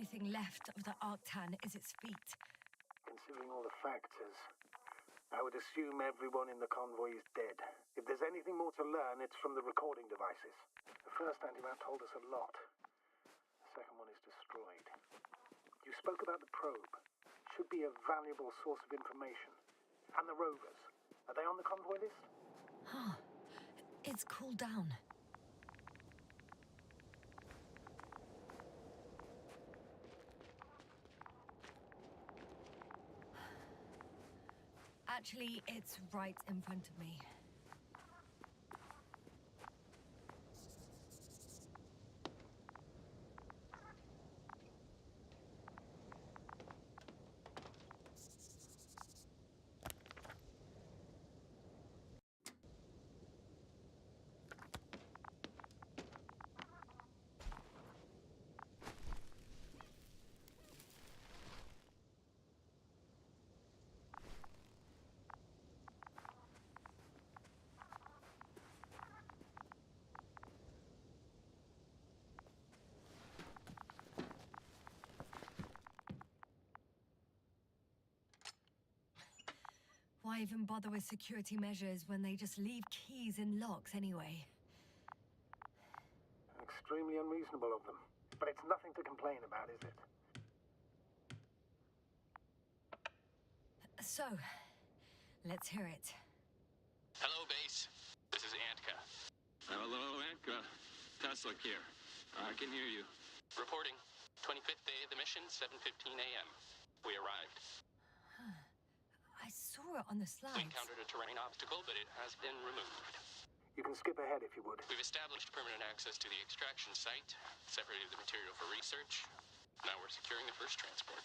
only thing left of the Arctan is its feet. Considering all the factors, I would assume everyone in the convoy is dead. If there's anything more to learn, it's from the recording devices. The first anti-map told us a lot. The second one is destroyed. You spoke about the probe. Should be a valuable source of information. And the rovers. Are they on the convoy list? Huh. It's cooled down. Actually, it's right in front of me. Why even bother with security measures when they just leave keys in locks anyway? Extremely unreasonable of them. But it's nothing to complain about, is it? So, let's hear it. Hello, base. This is Antka. Hello, Antka. Tesla here. I can hear you. Reporting. 25th day of the mission, 7:15 a.m. We arrived. I saw it on the We slides. encountered a terrain obstacle, but it has been removed. You can skip ahead if you would. We've established permanent access to the extraction site, separated the material for research. Now we're securing the first transport.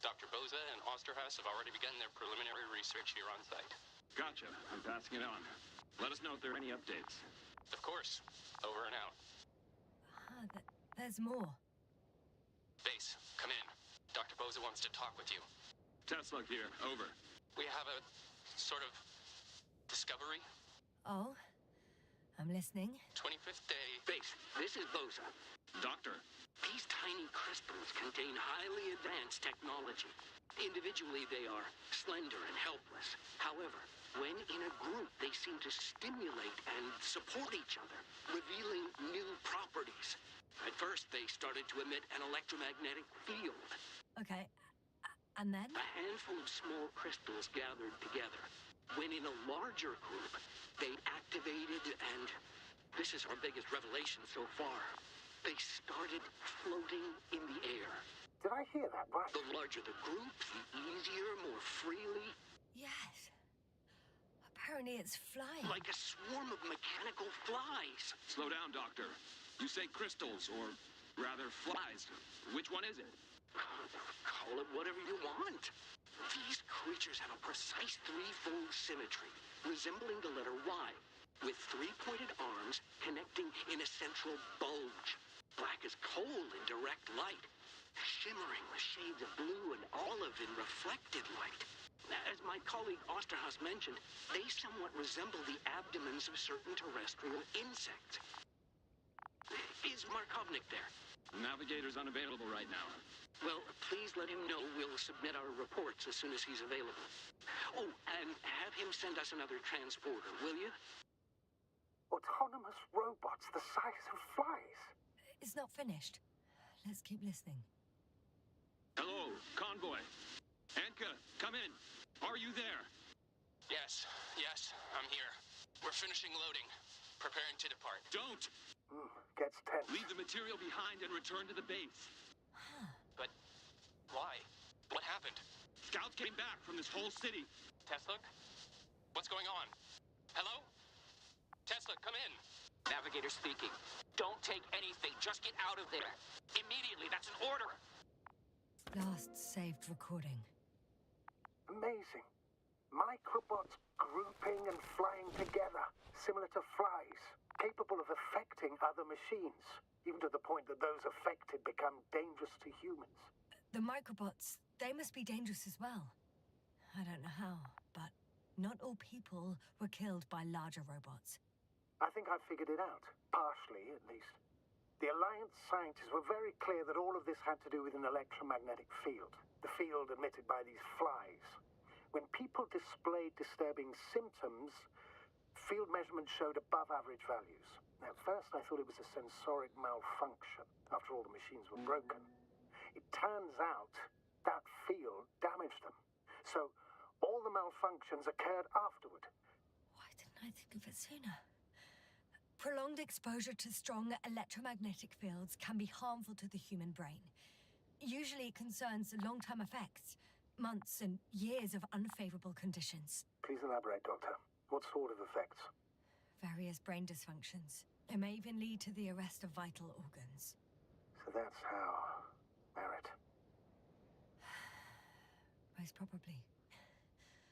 Dr. Boza and Osterhaus have already begun their preliminary research here on site. Gotcha. I'm passing it on. Let us know if there are any updates. Of course. Over and out. There's more. Base, come in. Dr. Boza wants to talk with you. Tesla here. Over. We have a sort of discovery. Oh? I'm listening. 25th day. Base, this is Boza. Doctor. These tiny crystals contain highly advanced technology. Individually, they are slender and helpless. However, when in a group, they seem to stimulate and support each other, revealing new properties. At first, they started to emit an electromagnetic field. Okay. And then? A handful of small crystals gathered together. When in a larger group, they activated and... this is our biggest revelation so far. They started floating in the air. Did I hear that right? The larger the group, the easier, more freely. Yes. Apparently it's flying. Like a swarm of mechanical flies. Slow down, Doctor. You say crystals, or rather flies. Which one is it? Call it whatever you want. These creatures have a precise threefold symmetry, resembling the letter Y, with three-pointed arms connecting in a central bulge. Black as coal in direct light, shimmering with shades of blue and olive in reflected light. As my colleague Osterhaus mentioned, they somewhat resemble the abdomens of certain terrestrial insects. Is Markovnik there? Navigator's unavailable right now. Well, please let him know we'll submit our reports as soon as he's available. Oh, and have him send us another transporter, will you? Autonomous robots the size of flies. It's not finished. Let's keep listening. Hello, convoy. Antka, come in. Are you there? Yes, I'm here. We're finishing loading. Preparing to depart. Don't! Gets tense. Leave the material behind and return to the base. But why? What happened? Scouts came back from this whole city. Tesla? What's going on? Hello? Tesla, come in. Navigator speaking. Don't take anything. Just get out of there. Immediately. That's an order. Last saved recording. Amazing. Microbots grouping and flying together, similar to flies, capable of affecting other machines, even to the point that those affected become dangerous to humans. The microbots, they must be dangerous as well. I don't know how, but not all people were killed by larger robots. I think I've figured it out. Partially, at least. The Alliance scientists were very clear that all of this had to do with an electromagnetic field. The field emitted by these flies. When people displayed disturbing symptoms, field measurements showed above average values. At first, I thought it was a sensoric malfunction. After all, the machines were broken. It turns out that field damaged them. So, all the malfunctions occurred afterward. Why didn't I think of it sooner? Prolonged exposure to strong electromagnetic fields can be harmful to the human brain. Usually it concerns long-term effects, months and years of unfavorable conditions. Please elaborate, Doctor. What sort of effects? Various brain dysfunctions. It may even lead to the arrest of vital organs. So that's how... Barrett. Most probably.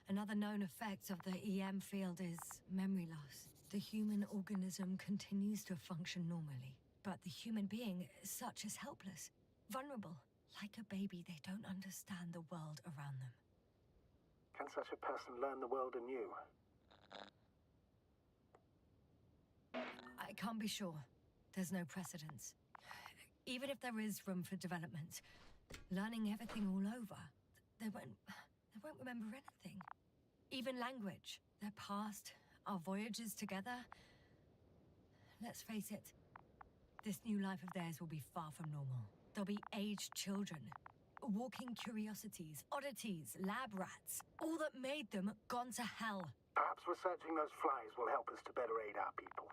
Another known effect of the EM field is memory loss. The human organism continues to function normally, but the human being as such is helpless, vulnerable. Like a baby, they don't understand the world around them. Can such a person learn the world anew? I can't be sure. There's no precedence. Even if there is room for development, learning everything all over, they won't remember anything. Even language, their past, our voyages together. Let's face it, this new life of theirs will be far from normal. They'll be aged children, walking curiosities, oddities, lab rats. All that made them gone to hell. Perhaps researching those flies will help us to better aid our people.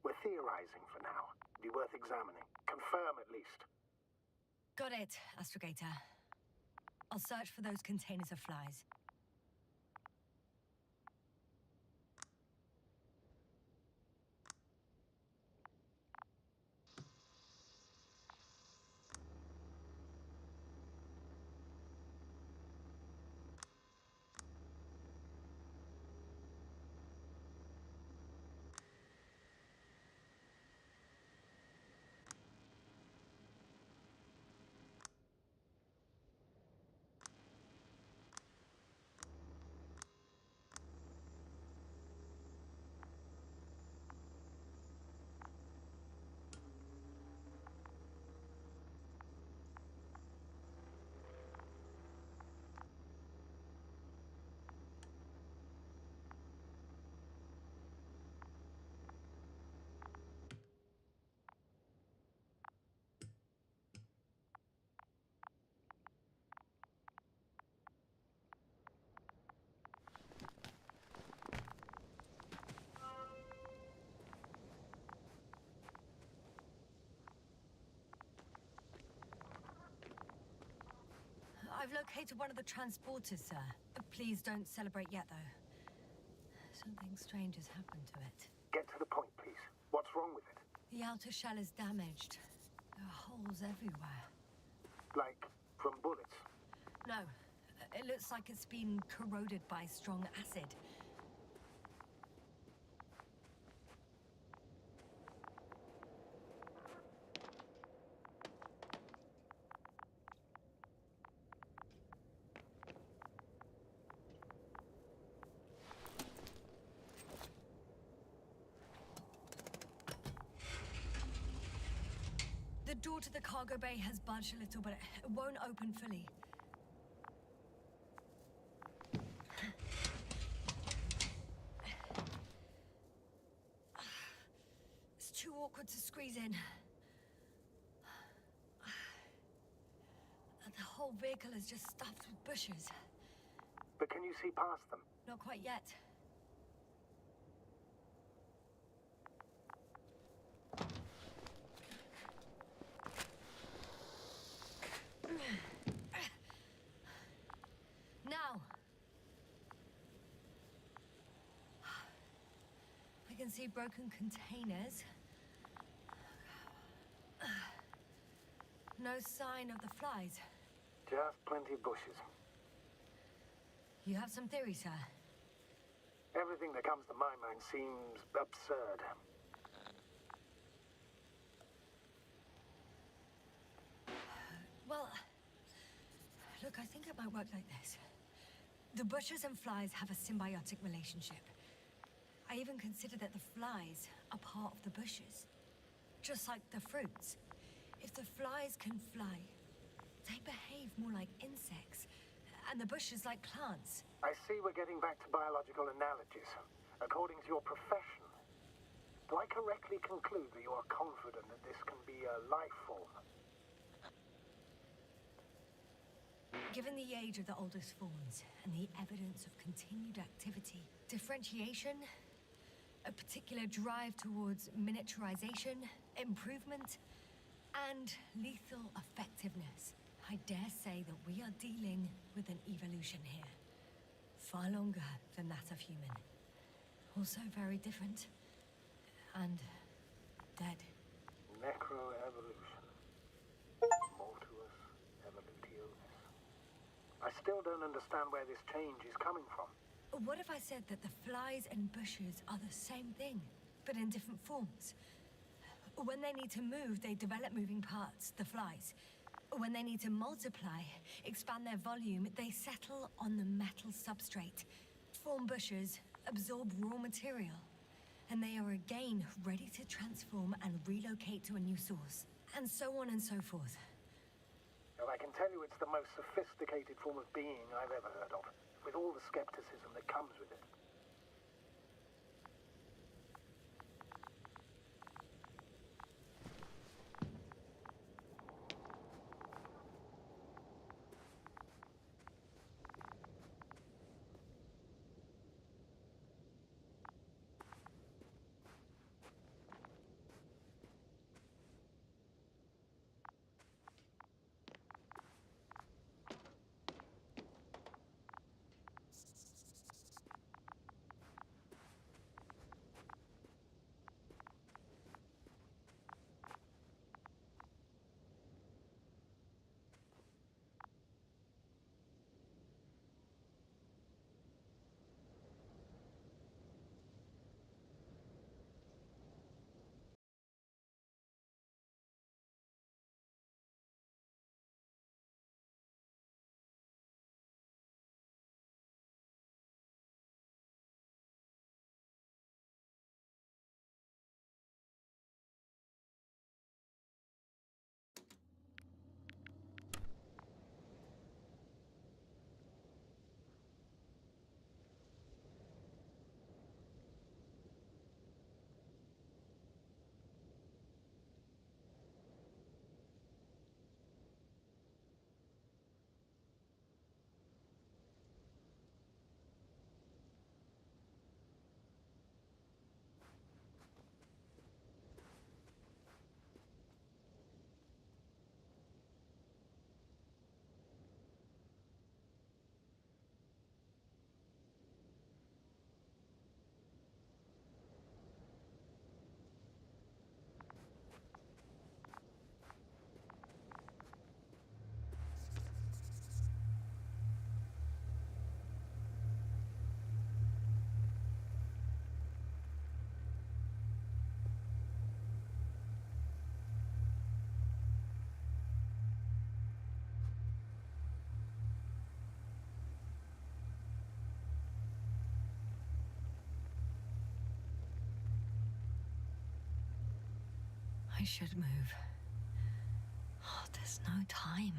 We're theorizing for now. Be worth examining. Confirm at least. Got it, Astrogator. I'll search for those containers of flies. I've located one of the transporters, sir. Please don't celebrate yet, though. Something strange has happened to it. Get to the point, please. What's wrong with it? The outer shell is damaged. There are holes everywhere. Like, from bullets? No, it looks like it's been corroded by strong acid. The door to the cargo bay has budged a little, but it won't open fully. It's too awkward to squeeze in. The whole vehicle is just stuffed with bushes. But can you see past them? Not quite yet. Now. I can see broken containers. No sign of the flies. Just plenty of bushes. You have some theory, sir? Everything that comes to my mind seems absurd. Well, look, I think it might work like this. The bushes and flies have a symbiotic relationship. I even consider that the flies are part of the bushes. just like the fruits. If the flies can fly, they behave more like insects, and the bushes like plants. I see we're getting back to biological analogies. According to your profession, do I correctly conclude that you are confident that this can be a life form? Given the age of the oldest forms and the evidence of continued activity, differentiation, a particular drive towards miniaturization, improvement, and lethal effectiveness, I dare say that we are dealing with an evolution here. Far longer than that of human. Also very different. And dead. Necroevolution. Mortuus evolutionis. I still don't understand where this change is coming from. What if I said that the flies and bushes are the same thing, but in different forms? When they need to move, they develop moving parts, the flies. When they need to multiply, expand their volume, they settle on the metal substrate, form bushes, absorb raw material, and they are again ready to transform and relocate to a new source, and so on and so forth. Well, I can tell you it's the most sophisticated form of being I've ever heard of, with all the skepticism that comes with it. I should move. Oh, there's no time.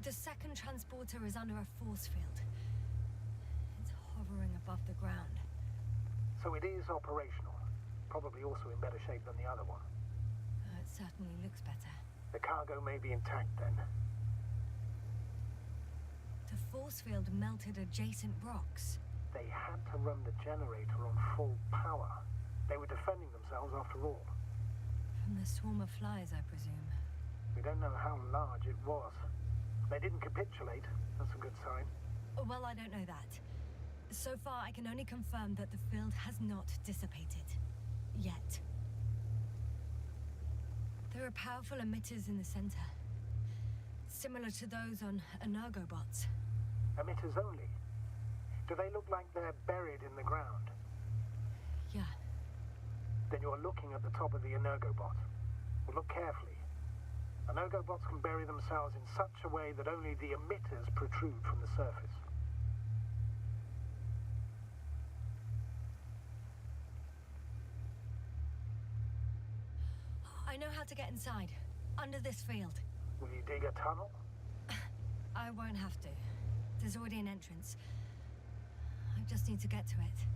The second transporter is under a force field. It's hovering above the ground. So it is operational. Probably also in better shape than the other one. It certainly looks better. The cargo may be intact then. The force field melted adjacent rocks. They had to run the generator on full power. They were defending themselves after all. From the swarm of flies, I presume. We don't know how large it was. They didn't capitulate. That's a good sign. Well, I don't know that. So far, I can only confirm that the field has not dissipated. Yet. There are powerful emitters in the center. Similar to those on Energobots. Emitters only. Do they look like they're buried in the ground? Yeah. Then you're looking at the top of the Energobot. Well, look carefully. Energobots can bury themselves in such a way that only the emitters protrude from the surface. I know how to get inside. Under this field. Will you dig a tunnel? I won't have to. There's already an entrance. I just need to get to it.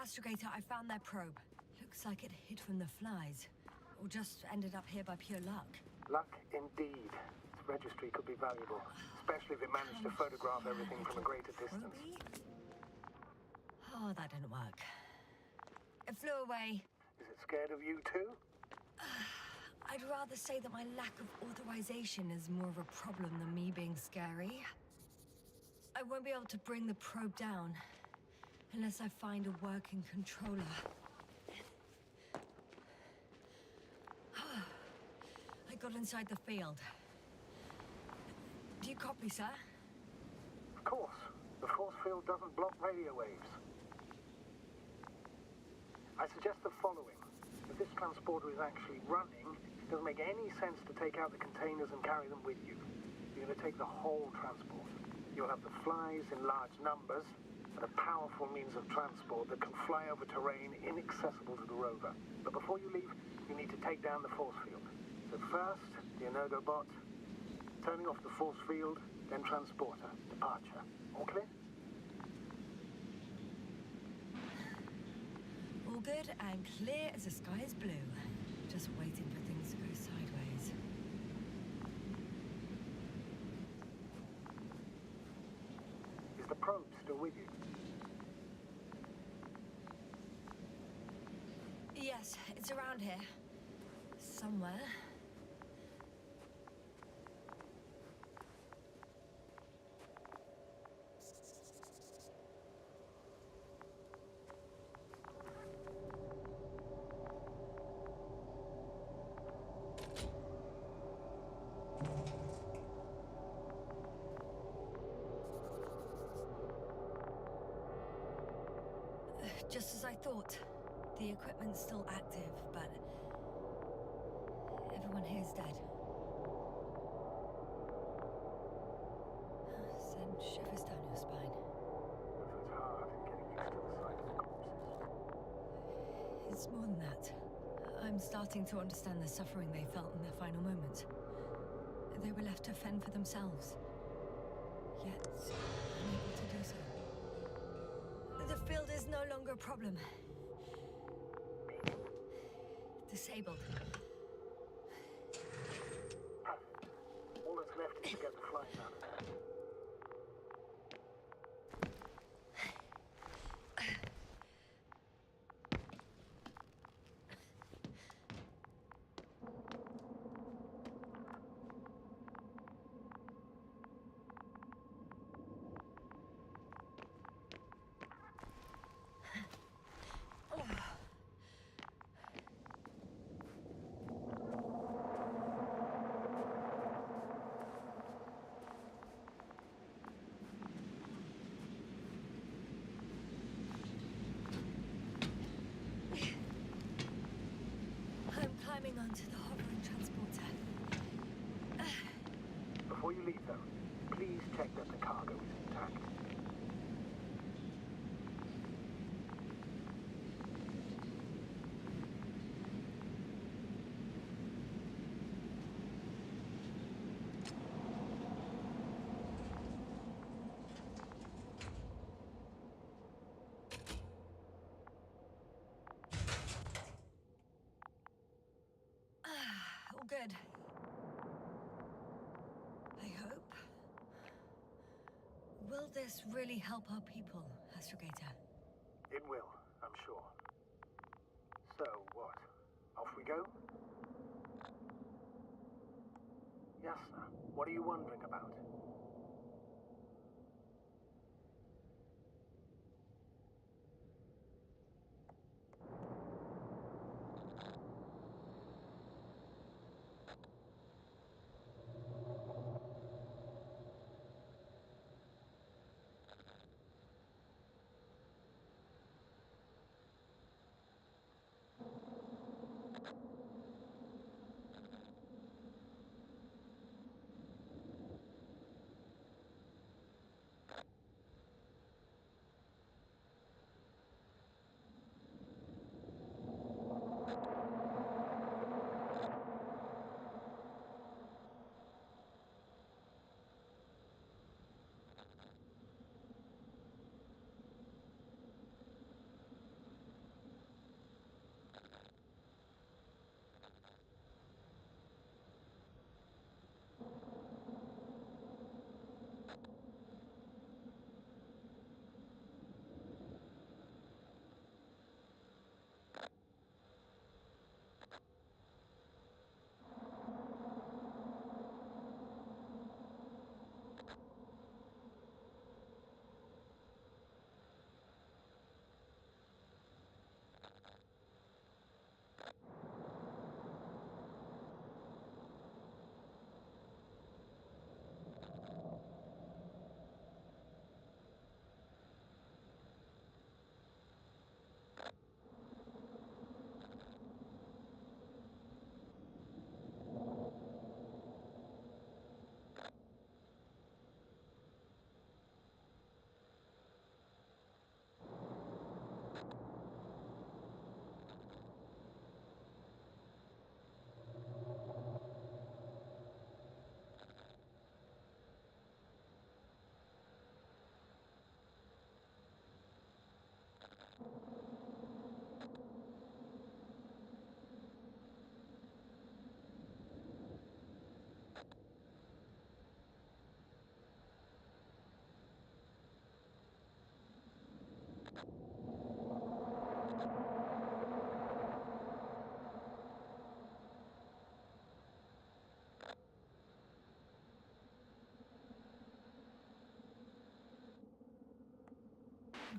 Astrogator, I found their probe. Looks like it hid from the flies. Or just ended up here by pure luck. Luck indeed. Its registry could be valuable, especially if it managed to photograph everything from a greater distance. Oh, that didn't work. It flew away. Is it scared of you too? I'd rather say that my lack of authorization is more of a problem than me being scary. I won't be able to bring the probe down unless I find a working controller. I got inside the field. Do you copy, sir? Of course. The force field doesn't block radio waves. I suggest the following. If this transporter is actually running, it doesn't make any sense to take out the containers and carry them with you. You're going to take the whole transport. You'll have the flies in large numbers, and a powerful means of transport that can fly over terrain inaccessible to the rover. But before you leave, you need to take down the force field. So first, the Energobot, turning off the force field, then transporter, departure. All clear? All good and clear as the sky is blue. Just waiting for things to go sideways. Is the probe still with you? Yes, it's around here. Somewhere. Just as I thought. The equipment's still active, but everyone here's dead. Send shivers down your spine. It's hard getting used to the sight of corpses. It's more than that. I'm starting to understand the suffering they felt in their final moments. They were left to fend for themselves, yet unable to do so. The field is no longer a problem. Disabled. All that's left is to get the flies out of there. good. I hope. Will this really help our people, Astrogator? It will, I'm sure. So, what? Off we go? Yasna, what are you wondering about?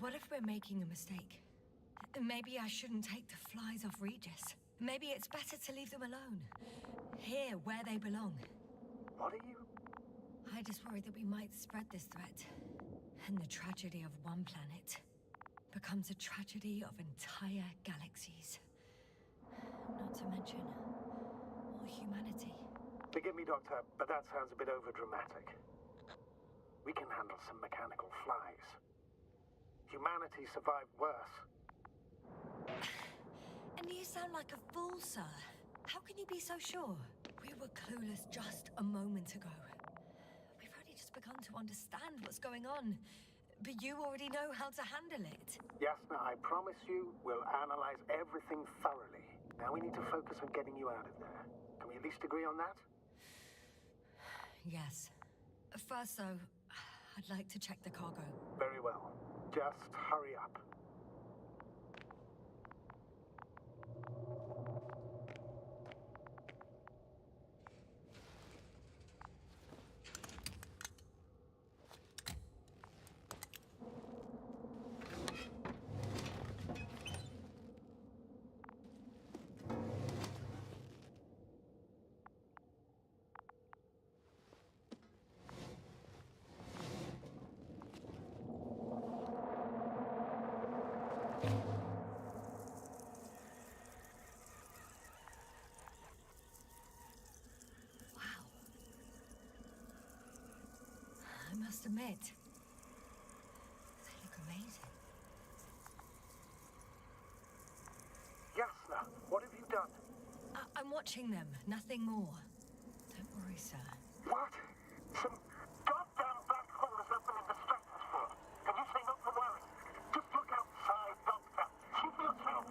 What if we're making a mistake? Maybe I shouldn't take the flies off Regis. Maybe it's better to leave them alone. Here, where they belong. What are you... I just worry that we might spread this threat. And the tragedy of one planet becomes a tragedy of entire galaxies. Not to mention, all humanity. Forgive me, Doctor, but that sounds a bit overdramatic. We can handle some mechanical flies. Humanity survived worse. And you sound like a fool, sir. How can you be so sure? We were clueless just a moment ago. We've only just begun to understand what's going on. But you already know how to handle it. Yasna, I promise you, we'll analyze everything thoroughly. Now we need to focus on getting you out of there. Can we at least agree on that? Yes. First, though, I'd like to check the cargo. Very well. Just hurry up. Wow. I must admit, they look amazing. Yasna, what have you done? I'm watching them, nothing more. Don't worry, sir. What? Some goddamn black hole has opened in the stratosphere. And you say not to worry. Just look outside, Doctor. She feels help.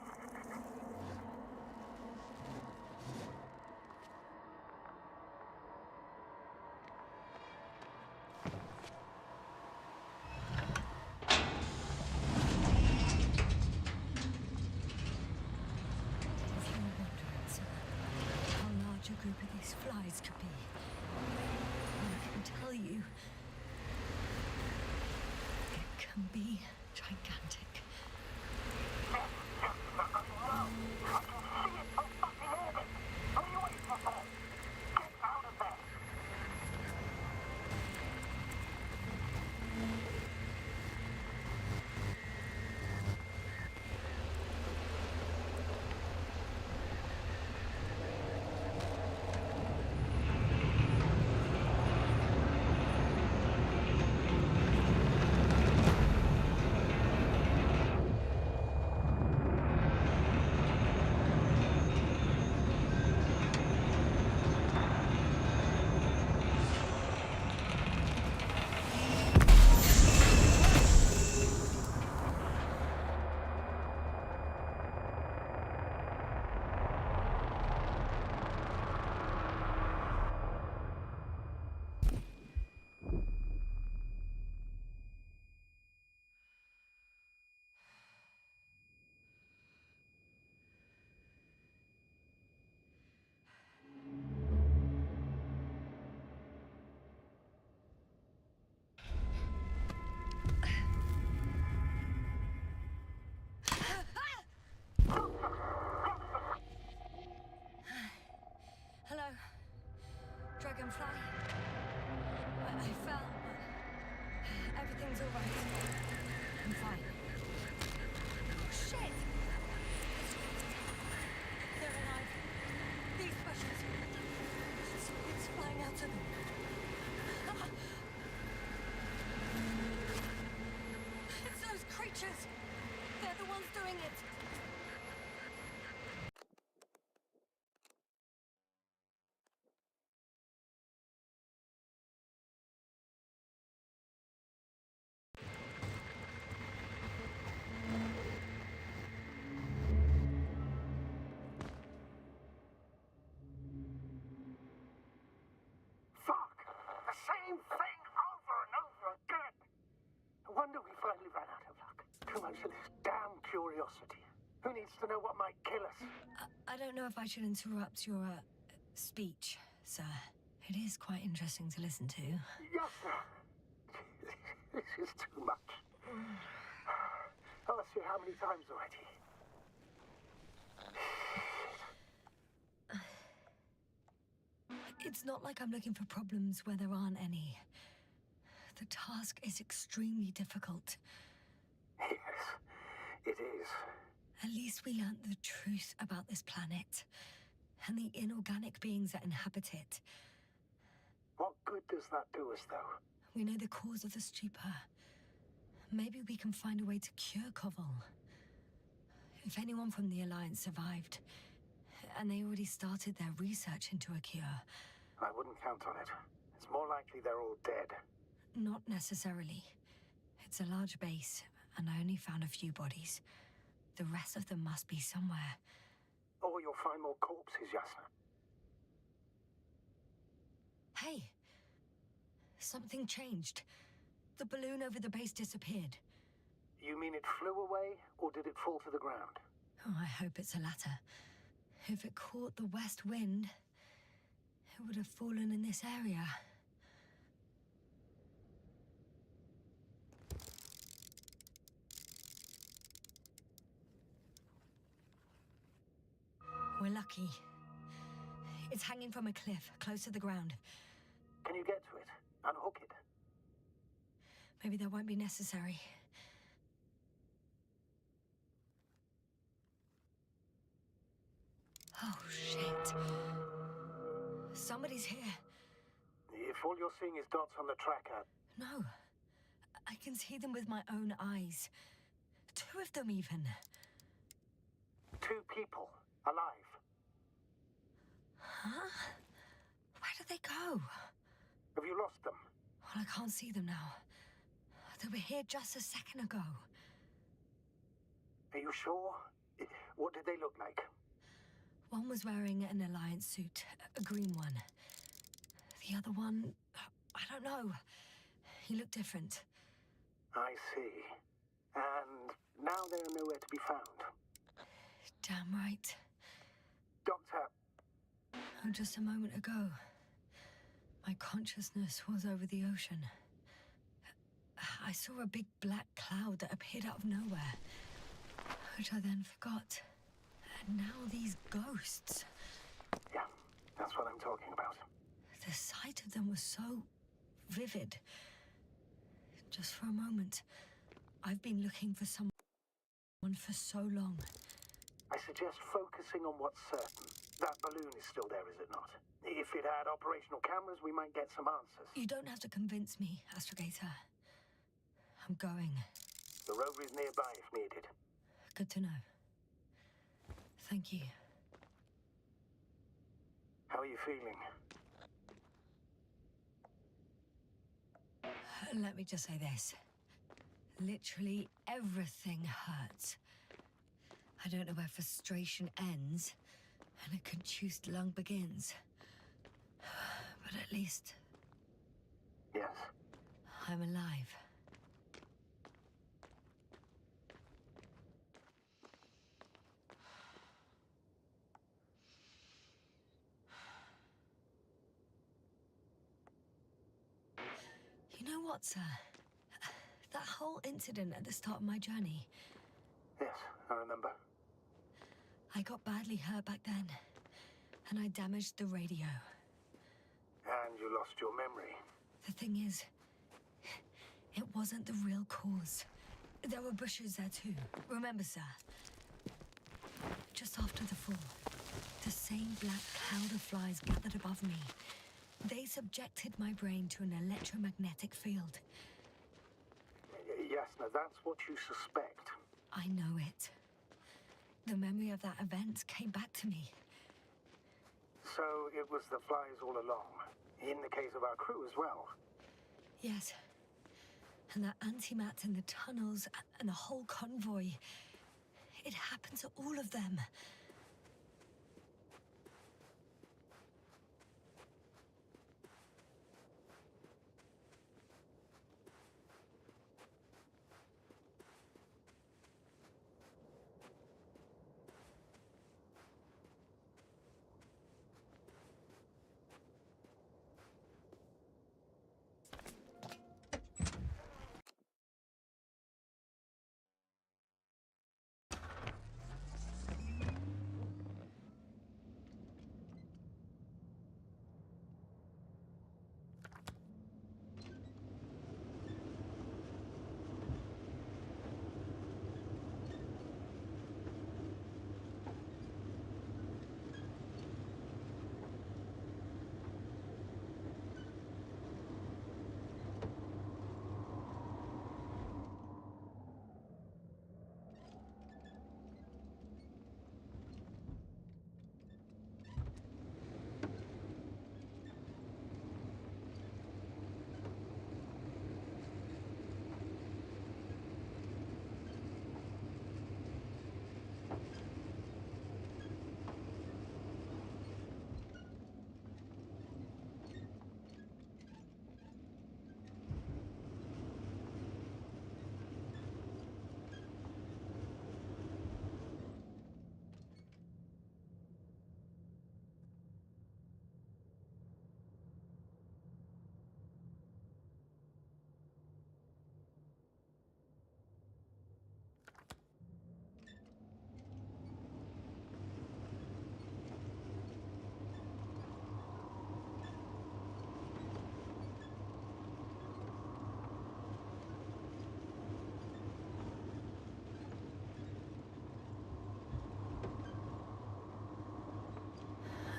allies could be. I can tell you, it can be gigantic. Hello, Dragonfly. I fell, but everything's all right. I'm fine. Oh, shit! They're alive. These pressures. Something's flying out of them. It's those creatures. They're the ones doing it. Fuck! The same thing over and over again! No wonder we finally ran out of luck. Too much of this damn curiosity. Who needs to know what might kill us? I don't know if I should interrupt your speech, sir. It is quite interesting to listen to. Yes, sir. This is too much. I'll ask you how many times already. It's not like I'm looking for problems where there aren't any. The task is extremely difficult. Yes, it is. At least we learnt the truth about this planet and the inorganic beings that inhabit it. What good does that do us, though? We know the cause of the stupor. Maybe we can find a way to cure Koval. If anyone from the Alliance survived, and they already started their research into a cure. I wouldn't count on it. It's more likely they're all dead. Not necessarily. It's a large base, and I only found a few bodies. The rest of them must be somewhere. Or you'll find more corpses, Yasna. Hey! Something changed. The balloon over the base disappeared. You mean it flew away, or did it fall to the ground? Oh, I hope it's the latter. If it caught the west wind, it would have fallen in this area. We're lucky. It's hanging from a cliff, close to the ground. Can you get to it? Unhook it? Maybe that won't be necessary. Oh, shit. Somebody's here. If all you're seeing is dots on the tracker... No. I can see them with my own eyes. 2 of them, even. 2 people. Alive. Huh? Where did they go? Have you lost them? Well, I can't see them now. They were here just a second ago. Are you sure? What did they look like? One was wearing an Alliance suit, a green one. The other one, I don't know. He looked different. I see. And now they're nowhere to be found. Damn right. Doctor, Oh, just a moment ago, my consciousness was over the ocean. I saw a big black cloud that appeared out of nowhere, which I then forgot. And now these ghosts. Yeah, that's what I'm talking about. The sight of them was so vivid. Just for a moment, I've been looking for someone for so long. I suggest focusing on what's certain. That balloon is still there, is it not? If it had operational cameras, we might get some answers. You don't have to convince me, Astrogator. I'm going. The rover is nearby if needed. Good to know. Thank you. How are you feeling? Let me just say this. Literally everything hurts. I don't know where frustration ends and a contused lung begins. But at least Yes. I'm alive. You know what, sir? That whole incident at the start of my journey, Yes, I remember. I got badly hurt back then, and I damaged the radio. And you lost your memory. The thing is, it wasn't the real cause. There were bushes there too. Remember, sir? Just after the fall, the same black cloud of flies gathered above me. They subjected my brain to an electromagnetic field. Yes, now that's what you suspect. I know it. The memory of that event came back to me. So it was the flies all along. In the case of our crew as well. Yes. And that antimat in the tunnels and the whole convoy. It happened to all of them.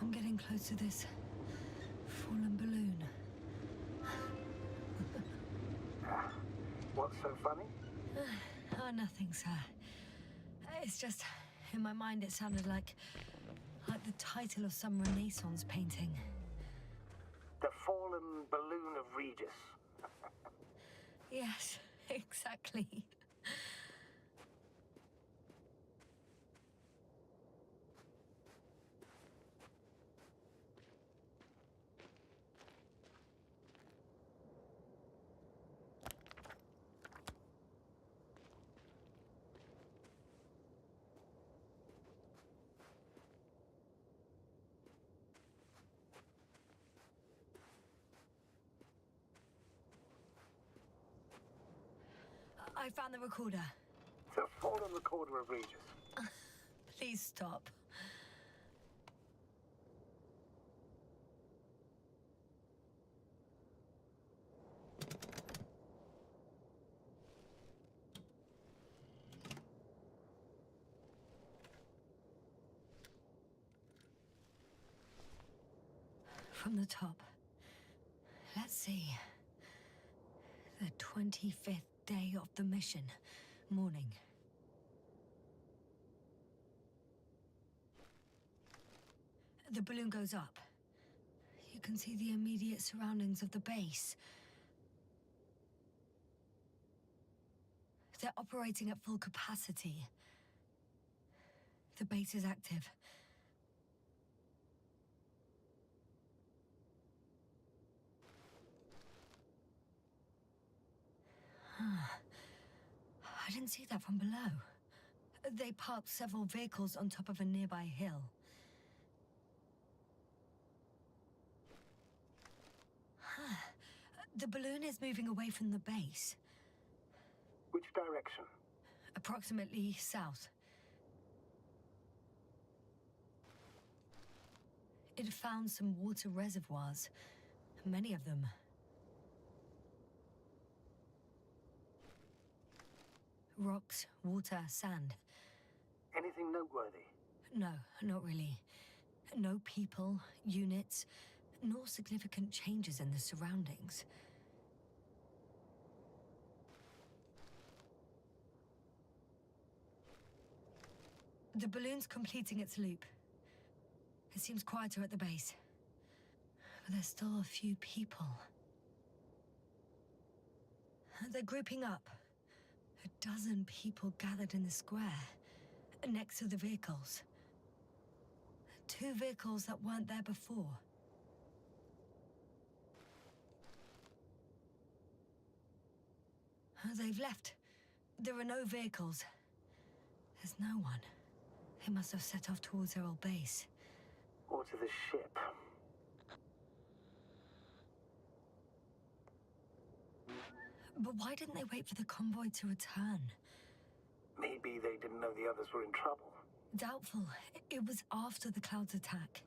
I'm getting close to this fallen balloon. What's so funny? Oh, nothing, sir. It's just, in my mind it sounded like the title of some Renaissance painting. The fallen balloon of Regis. Yes, exactly. I found the recorder. It's a fallen recorder of Regis. Please stop. From the top. Let's see. The 25th day of the mission. Morning. The balloon goes up. You can see the immediate surroundings of the base. They're operating at full capacity. The base is active. I didn't see that from below. They parked several vehicles on top of a nearby hill. The balloon is moving away from the base. Which direction? Approximately south. It found some water reservoirs. Many of them. Rocks, water, sand. Anything noteworthy? No, not really. No people, units, nor significant changes in the surroundings. The balloon's completing its loop. It seems quieter at the base. But there's still a few people. They're grouping up. 12 people gathered in the square, next to the vehicles. 2 vehicles that weren't there before. They've left. There are no vehicles. There's no one. They must have set off towards their old base. Or to the ship. But why didn't they wait for the convoy to return? Maybe they didn't know the others were in trouble. Doubtful. It was after the Cloud's attack.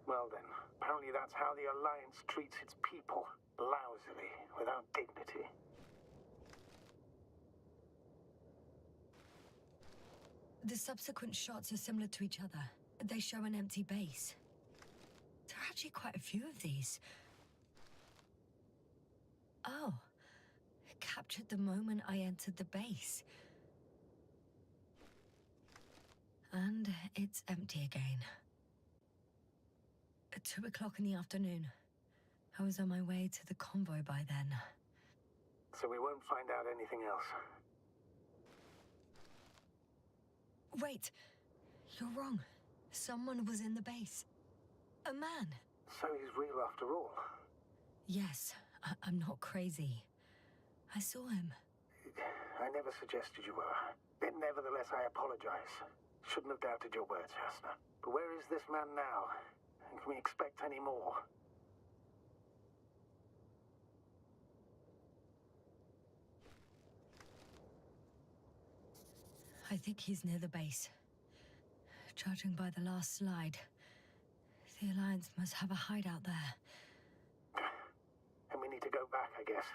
Well then, apparently that's how the Alliance treats its people. Lousily, without dignity. The subsequent shots are similar to each other. They show an empty base. There are actually quite a few of these. Oh. It captured the moment I entered the base. And it's empty again. At 2 o'clock in the afternoon. I was on my way to the convoy by then. So we won't find out anything else. Wait. You're wrong. Someone was in the base. A man. So he's real after all. Yes, I'm not crazy. I saw him. I never suggested you were. But nevertheless, I apologize. Shouldn't have doubted your words, Jasna. But where is this man now? And can we expect any more? I think he's near the base. Judging by the last slide, the Alliance must have a hideout there. And we need to go back, I guess.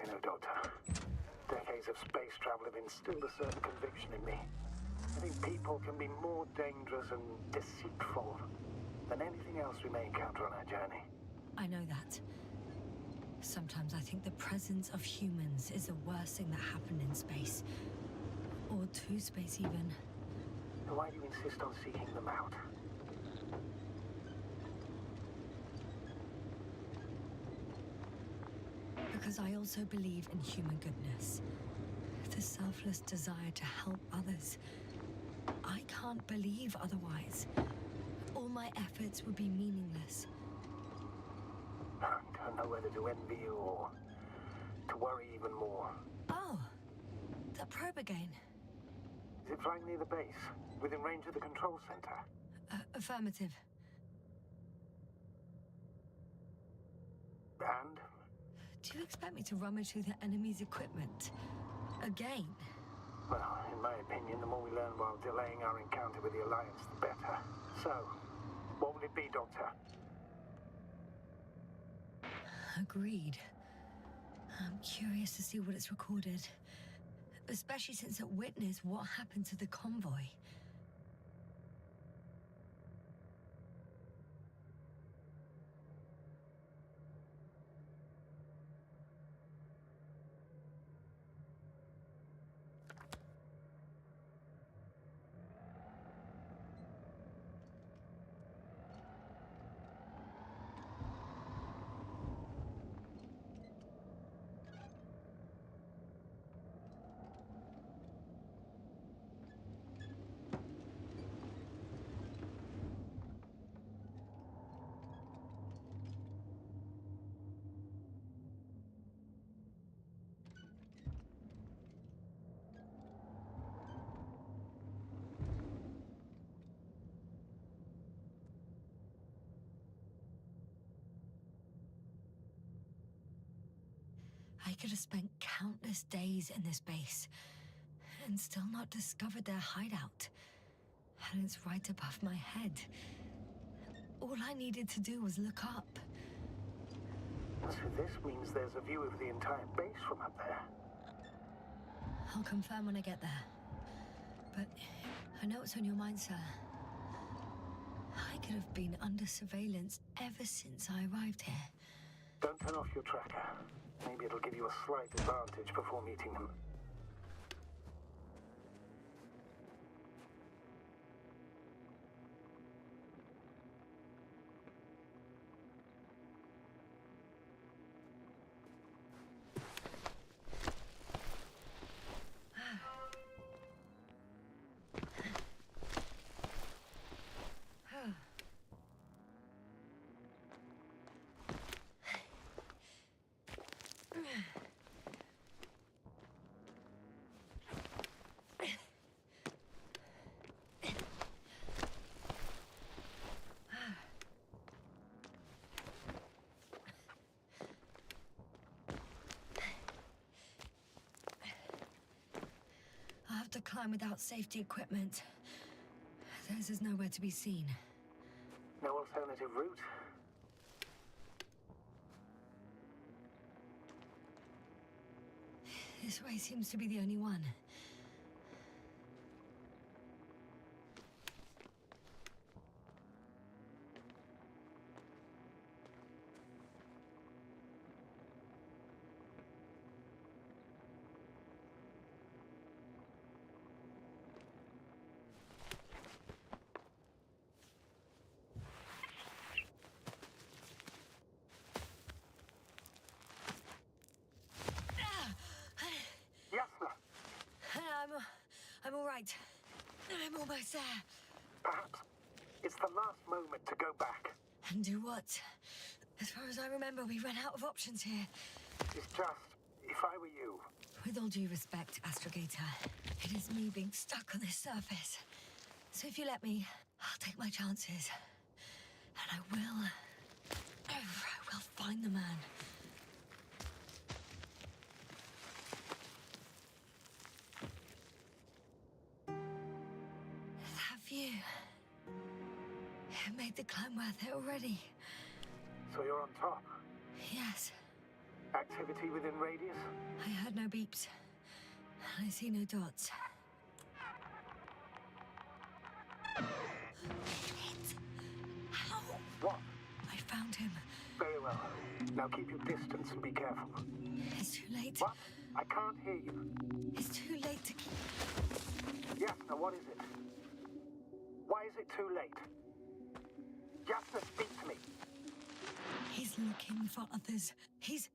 You know, Doctor, decades of space travel have instilled a certain conviction in me. I think people can be more dangerous and deceitful than anything else we may encounter on our journey. I know that. Sometimes I think the presence of humans is the worst thing that happened in space. Or to space, even. Then why do you insist on seeking them out? Because I also believe in human goodness. The selfless desire to help others. I can't believe otherwise. All my efforts would be meaningless. I don't know whether to envy you or to worry even more. Oh, the probe again. Is it flying near the base, within range of the control center? Affirmative. And? Do you expect me to rummage through the enemy's equipment? Again? Well, in my opinion, the more we learn while delaying our encounter with the Alliance, the better. So, what will it be, Doctor? Agreed. I'm curious to see what it's recorded. Especially since it witnessed what happened to the convoy. I could have spent countless days in this base and still not discovered their hideout. And it's right above my head. All I needed to do was look up. So this means there's a view of the entire base from up there. I'll confirm when I get there. But I know what's on your mind, sir. I could have been under surveillance ever since I arrived here. Don't turn off your tracker. Maybe it'll give you a slight advantage before meeting them. I'll have to climb without safety equipment. Theirs is nowhere to be seen. No alternative route? This way seems to be the only one. I'm all right. I'm almost there. Perhaps it's the last moment to go back. And do what? As far as I remember, we ran out of options here. It's just, if I were you... With all due respect, Astrogator, it is me being stuck on this surface. So if you let me, I'll take my chances. And I will find the man. That view. It made the climb worth it already. So you're on top? Yes. Activity within radius? I heard no beeps. I see no dots. Shit! How? What? I found him. Very well. Now keep your distance and be careful. It's too late. What? I can't hear you. It's too late to keep... Yes, now what is it? Why is it too late? Jasna, speak to me. He's looking for others. He's...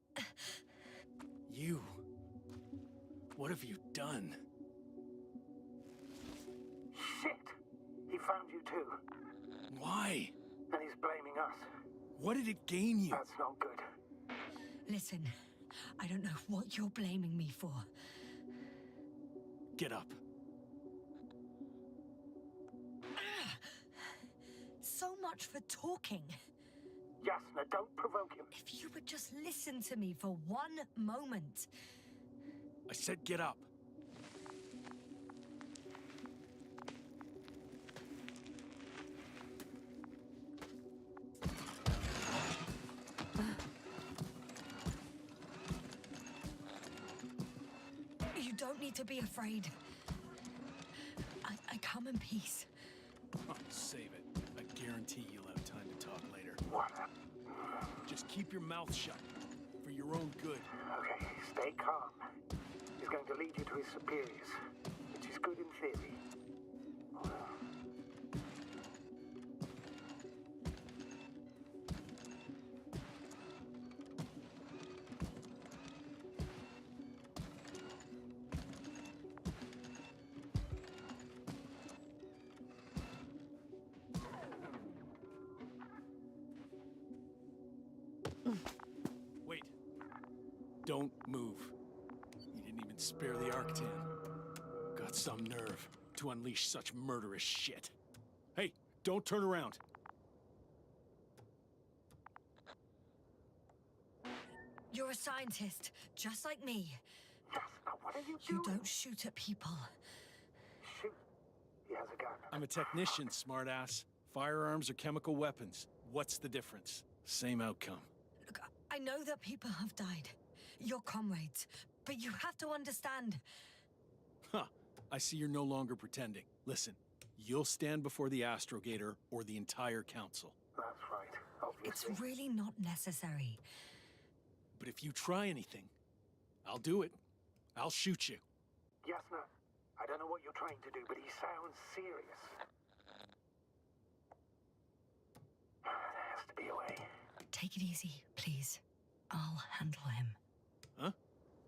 You... What have you done? Shit! He found you too. Why? And he's blaming us. What did it gain you? That's not good. Listen, I don't know what you're blaming me for. Get up. So much for talking. Jasna, don't provoke him. If you would just listen to me for one moment. I said get up. You don't need to be afraid. I come in peace. Oh, save it. I guarantee you'll have time to talk later. What? Just keep your mouth shut. For your own good. Okay, stay calm. He's going to lead you to his superiors, which is good in theory. Wait. Don't move. You didn't even spare the Arctan. Got some nerve to unleash such murderous shit. Hey, don't turn around. You're a scientist, just like me. Jasna, what are you You doing? don't shoot at people. Shoot. He has a gun. I'm a technician, smartass. Firearms or chemical weapons. What's the difference? Same outcome. Look, I know that people have died. Your comrades. But you have to understand. Huh. I see you're no longer pretending. Listen, you'll stand before the Astrogator or the entire council. That's right, It's obviously. really not necessary. But if you try anything, I'll do it. I'll shoot you. Jasna, I don't know what you're trying to do, but he sounds serious. There has to be a way. Take it easy, please. I'll handle him. Huh?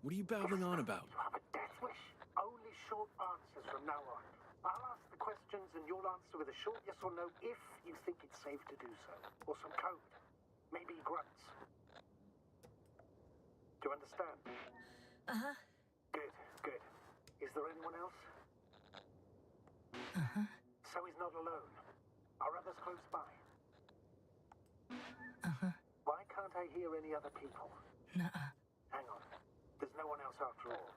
What are you babbling on about? You have a death wish. Only short answers from now on. I'll ask the questions and you'll answer with a short yes or no if you think it's safe to do so. Or some code. Maybe grunts. Do you understand? Uh-huh. Good, good. Is there anyone else? Uh-huh. So he's not alone. Are others close by? Uh-huh. Why can't I hear any other people? Nuh-uh. Hang on. There's no one else after all.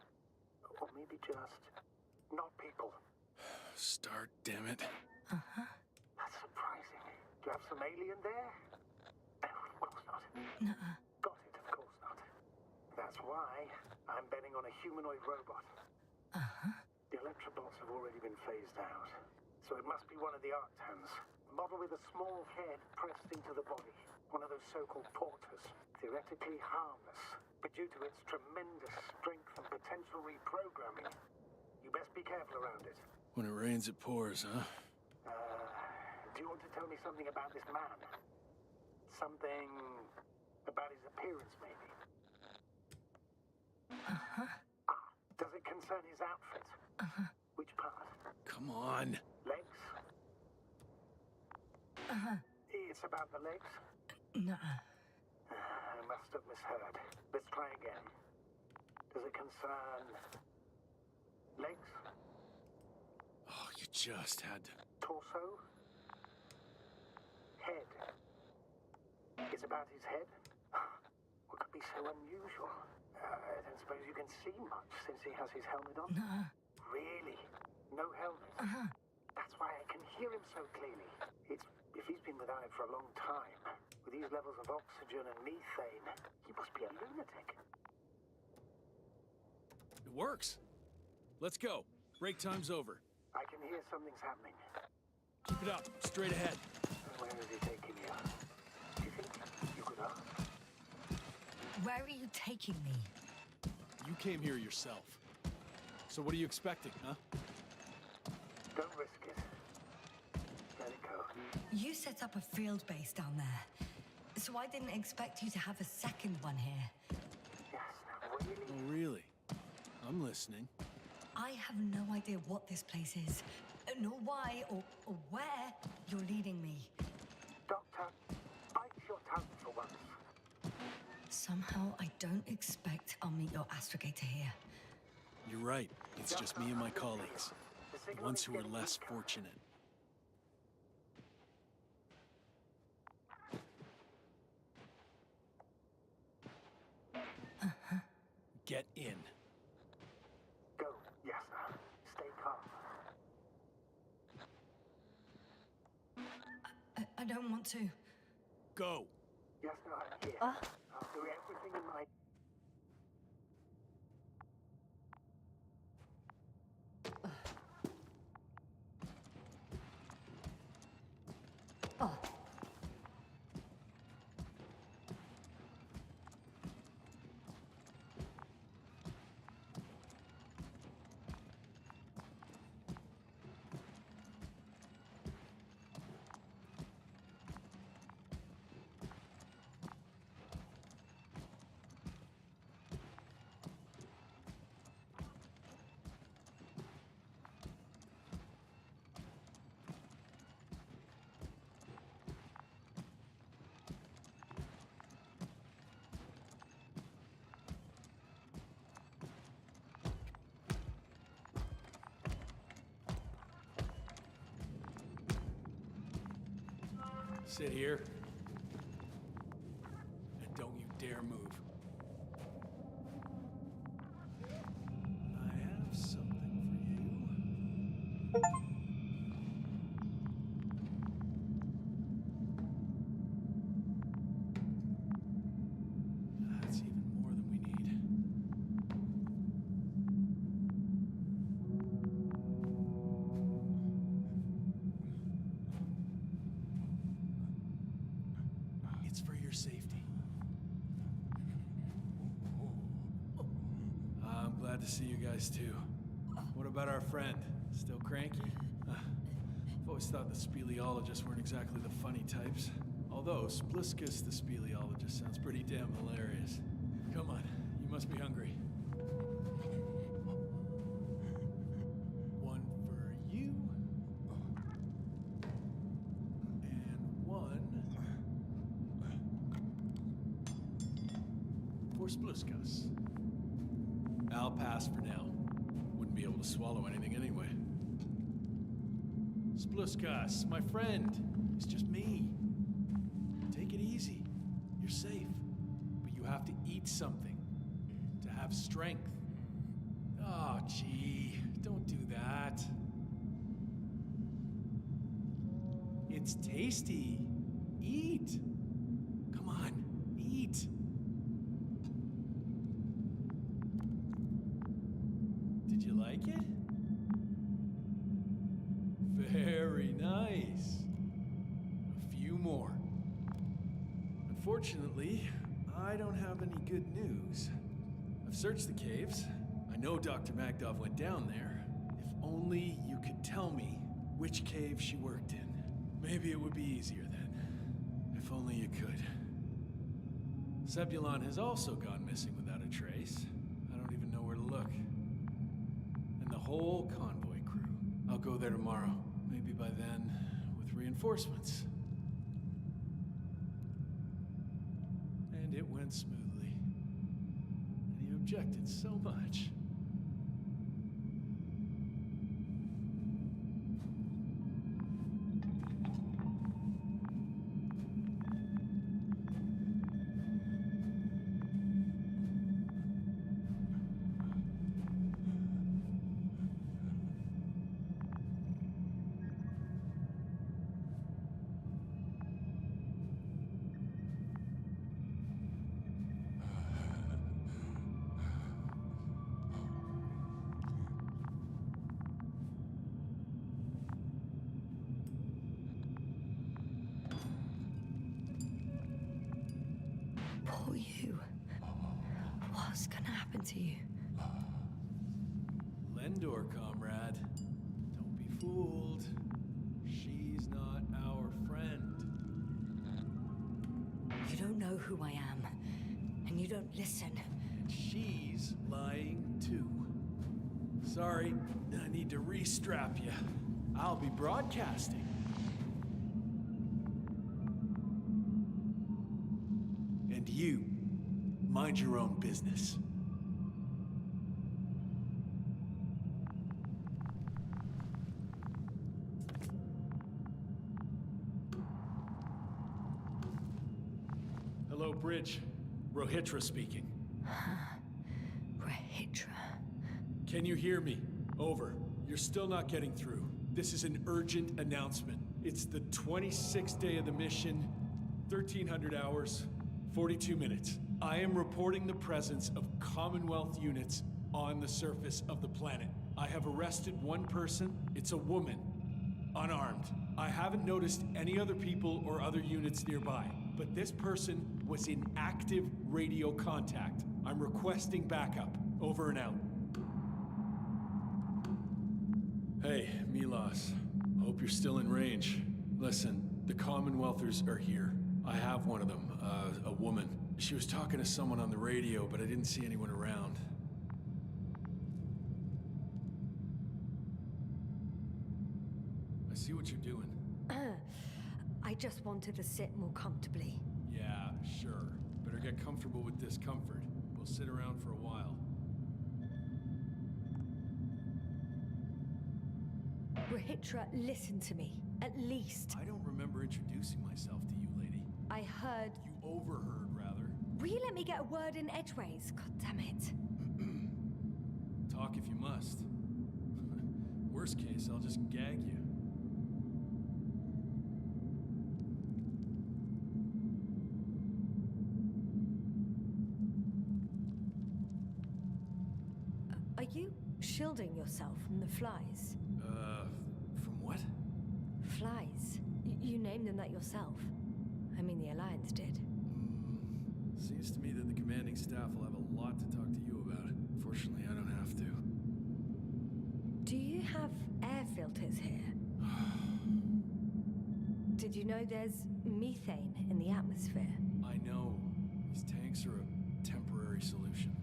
Or maybe just... not people. Start, damn it. Uh-huh. That's surprising. Do you have some alien there? No, of course not. Nuh-uh. Got it, of course not. That's why I'm betting on a humanoid robot. Uh-huh. The Electrobots have already been phased out. So it must be one of the Arctans. A model with a small head pressed into the body. One of those so-called porters. Theoretically harmless. But due to its tremendous strength and potential reprogramming, you best be careful around it. When it rains, it pours, huh? Do you want to tell me something about this man? Something about his appearance, maybe? Uh-huh. Does it concern his outfit? Uh-huh. Which part? Come on. Legs? Uh-huh. It's about the legs? Nuh-uh. I must have misheard. Let's try again. Does it concern... legs? Oh, you just had to... Torso? Head? It's about his head? What could be so unusual? I don't suppose you can see much since he has his helmet on? Nuh-uh. Really? No helmet? Uh-huh. That's why I can hear him so clearly. If he's been without it for a long time, with these levels of oxygen and methane, he must be a lunatic. It works. Let's go. Break time's over. I can hear something's happening. Keep it up. Straight ahead. Where is he taking you? Do you think you could ask? Where are you taking me? You came here yourself. So what are you expecting, huh? Don't risk it. You set up a field base down there, so I didn't expect you to have a second one here. Yes, really? Oh, really? I'm listening. I have no idea what this place is, nor why or where you're leading me. Doctor, bite your tongue for once. Somehow I don't expect I'll meet your astrogator here. You're right. It's just me and my colleagues. The ones who are less fortunate. Get in. Go. Yes, sir. Stay calm. I don't want to. Go. Yes, sir, I'm here. I'll do everything in my... Oh. Sit here. And don't you dare move. I have something for you. That's even more than we need. It's for your safety. I'm glad to see you guys too. What about our friend? Still cranky? I've always thought the speleologists weren't exactly the funny types. Although Spliskus the speleologist sounds pretty damn hilarious. Come on, you must be hungry. One for you. And one for Spliskus. I'll pass for now. Wouldn't be able to swallow anything anyway. Spliskus, my friend. It's just me. Take it easy. You're safe. But you have to eat something. To have strength. Oh, gee. Don't do that. It's tasty. Eat. Come on. Eat. Did you like it? Very nice. A few more. Unfortunately, I don't have any good news. I've searched the caves. I know Dr. Magdov went down there. If only you could tell me which cave she worked in. Maybe it would be easier then. If only you could. Zebulon has also gone missing without a trace. I don't even know where to look. And the whole convoy crew. I'll go there tomorrow. Maybe by then, with reinforcements. And it went smoothly. And he objected so much. Poor you. What's gonna happen to you? Lendor, comrade. Don't be fooled. She's not our who I am, and you don't listen. She's lying too. Sorry, I need to restrap you. I'll be broadcasting. And you, mind your own business. Hello, Bridge. Rohitra speaking. Rohitra. Can you hear me? Over. You're still not getting through. This is an urgent announcement. It's the 26th day of the mission, 1300 hours, 42 minutes. I am reporting the presence of Commonwealth units on the surface of the planet. I have arrested one person. It's a woman, unarmed. I haven't noticed any other people or other units nearby, but this person was in active radio contact. I'm requesting backup. Over and out. Hey, Milos. Hope you're still in range. Listen, the Commonwealthers are here. I have one of them, a woman. She was talking to someone on the radio, but I didn't see anyone around. I see what you're doing. I just wanted to sit more comfortably. Yeah, sure. Better get comfortable with discomfort. We'll sit around for a while. Rohitra, listen to me. At least. I don't remember introducing myself to you, lady. I heard... You overheard, rather. Will you let me get a word in edgeways? God damn it. Talk if you must. Worst case, I'll just gag you. Are you shielding yourself from the flies? From what? Flies. You named them that yourself. I mean, the Alliance did. Seems to me that the commanding staff will have a lot to talk to you about. Fortunately, I don't have to. Do you have air filters here? Did you know there's methane in the atmosphere? I know. These tanks are a temporary solution.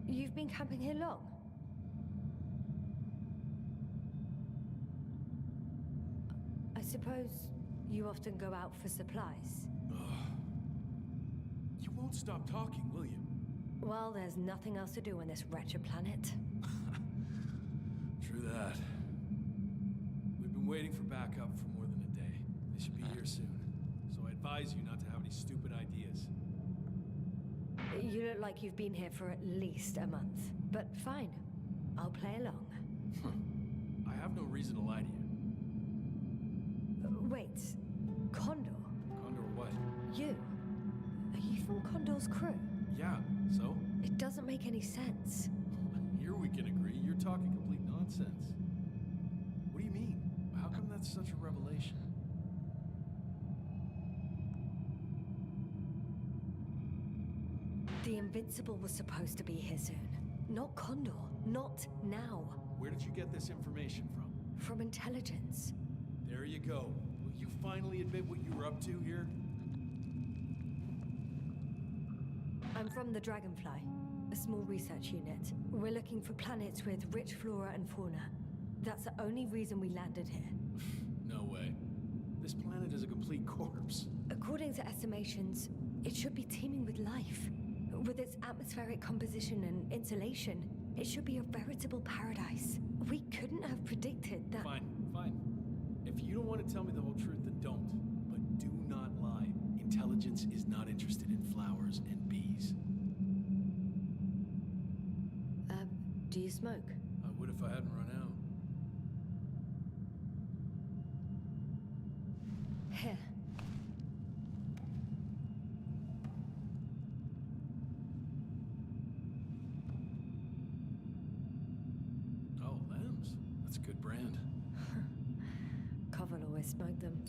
You've been camping here long? I suppose you often go out for supplies. You won't stop talking, will you? Well, there's nothing else to do on this wretched planet. True that. We've been waiting for backup for more than a day. They should be here soon. So I advise you not to have any stupid ideas. You look like you've been here for at least a month. But fine, I'll play along. I have no reason to lie to you. Wait, Condor? Condor what? You? Are you from Condor's crew? Yeah, so? It doesn't make any sense. Here we can agree. You're talking complete nonsense. What do you mean? How come that's such a revelation? The Invincible was supposed to be here soon. Not Condor. Not now. Where did you get this information from? From intelligence. There you go. Will you finally admit what you were up to here? I'm from the Dragonfly, a small research unit. We're looking for planets with rich flora and fauna. That's the only reason we landed here. No way. This planet is a complete corpse. According to estimations, it should be teeming with life. With its atmospheric composition and insulation, it should be a veritable paradise. We couldn't have predicted that. Fine, fine. If you don't want to tell me the whole truth, then don't. But do not lie. Intelligence is not interested in flowers and bees. Do you smoke? I would if I hadn't run out. Here. Oh, lambs. That's a good brand. Covel always smoked them.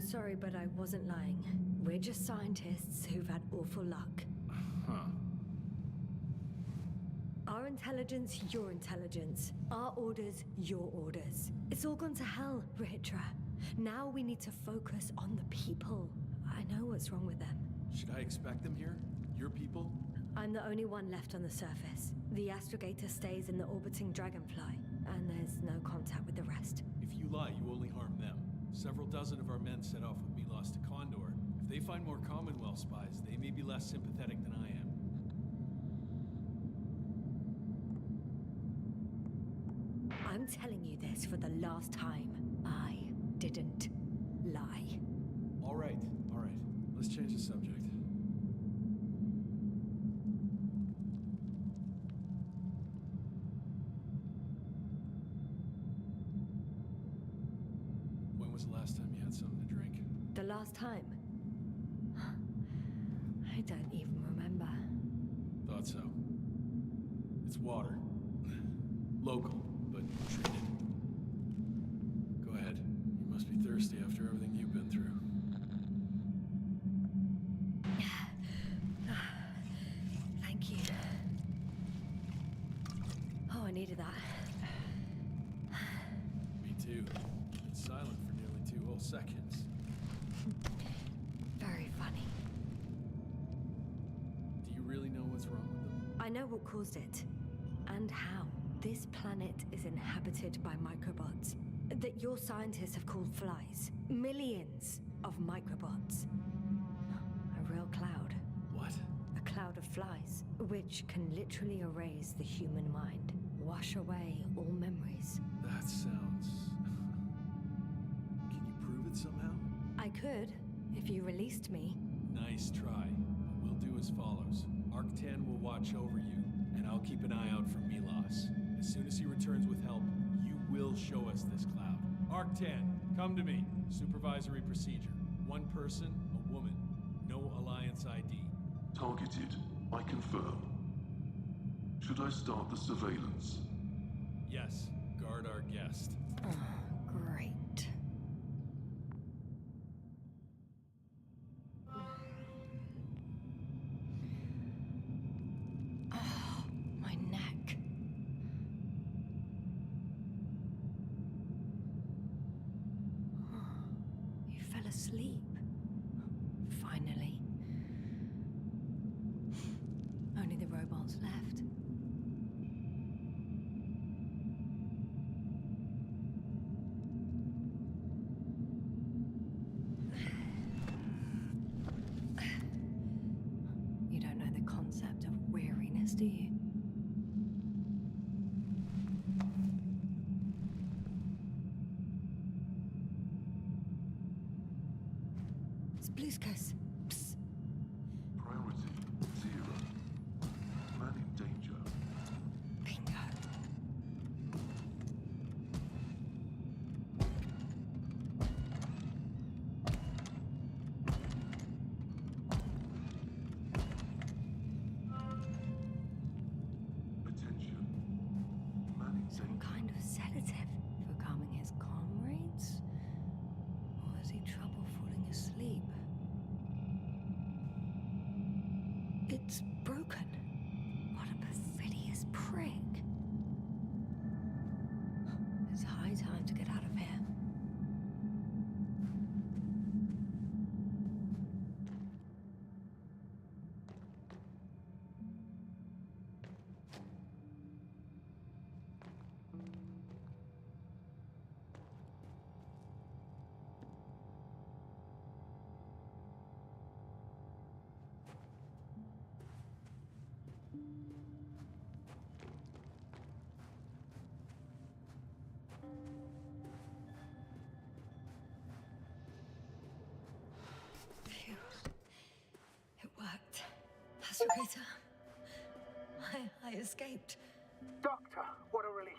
sorry, but I wasn't lying. We're just scientists who've had awful luck. Huh. Our intelligence, your intelligence. Our orders, your orders. It's all gone to hell, Ritra. Now we need to focus on the people. I know what's wrong with them. Should I expect them here? Your people? I'm the only one left on the surface. The astrogator stays in the orbiting dragonfly, and there's no contact with the rest. If you lie, you only harm them. Several dozen of our men set off with Milos to Condor. If they find more Commonwealth spies, they may be less sympathetic than I am. I'm telling you this for the last time. I didn't lie. All right. Let's change the subject. When was the last time you had something to drink? The last time? I don't even remember. Thought so. It's water. Local, but treated. Go ahead. You must be thirsty after everything you've been through. Thank you. Oh, I needed that. Me too. Been silent for nearly 2 whole seconds. Very funny. Do you really know what's wrong with them? I know what caused it. And how. This planet is inhabited by microbots that your scientists have called flies. Millions of microbots. A real cloud. What? A cloud of flies, which can literally erase the human mind. Wash away all memories. That sounds... Can you prove it somehow? I could, if you released me. Nice try. But we'll do as follows. Arc-10 will watch over you, and I'll keep an eye out for Milos. As soon as he returns with help, you will show us this cloud. Arc-10, come to me. Supervisory procedure. One person, a woman. No Alliance ID. Targeted. I confirm. Should I start the surveillance? Yes, guard our guest. Oh, great. Oh, my neck. You fell asleep. Finally. Only the robots left. You don't know the concept of weariness, do you? Spluskas. Psst. Priority 0. Man in danger. Bingo. Attention. Man in Some danger. kind of sedative for calming his comrades? Or has he trouble falling asleep? It's broken. What a perfidious prick. It's high time to get out of here. Phew. It worked. Astrogator. I escaped. Doctor, what a relief.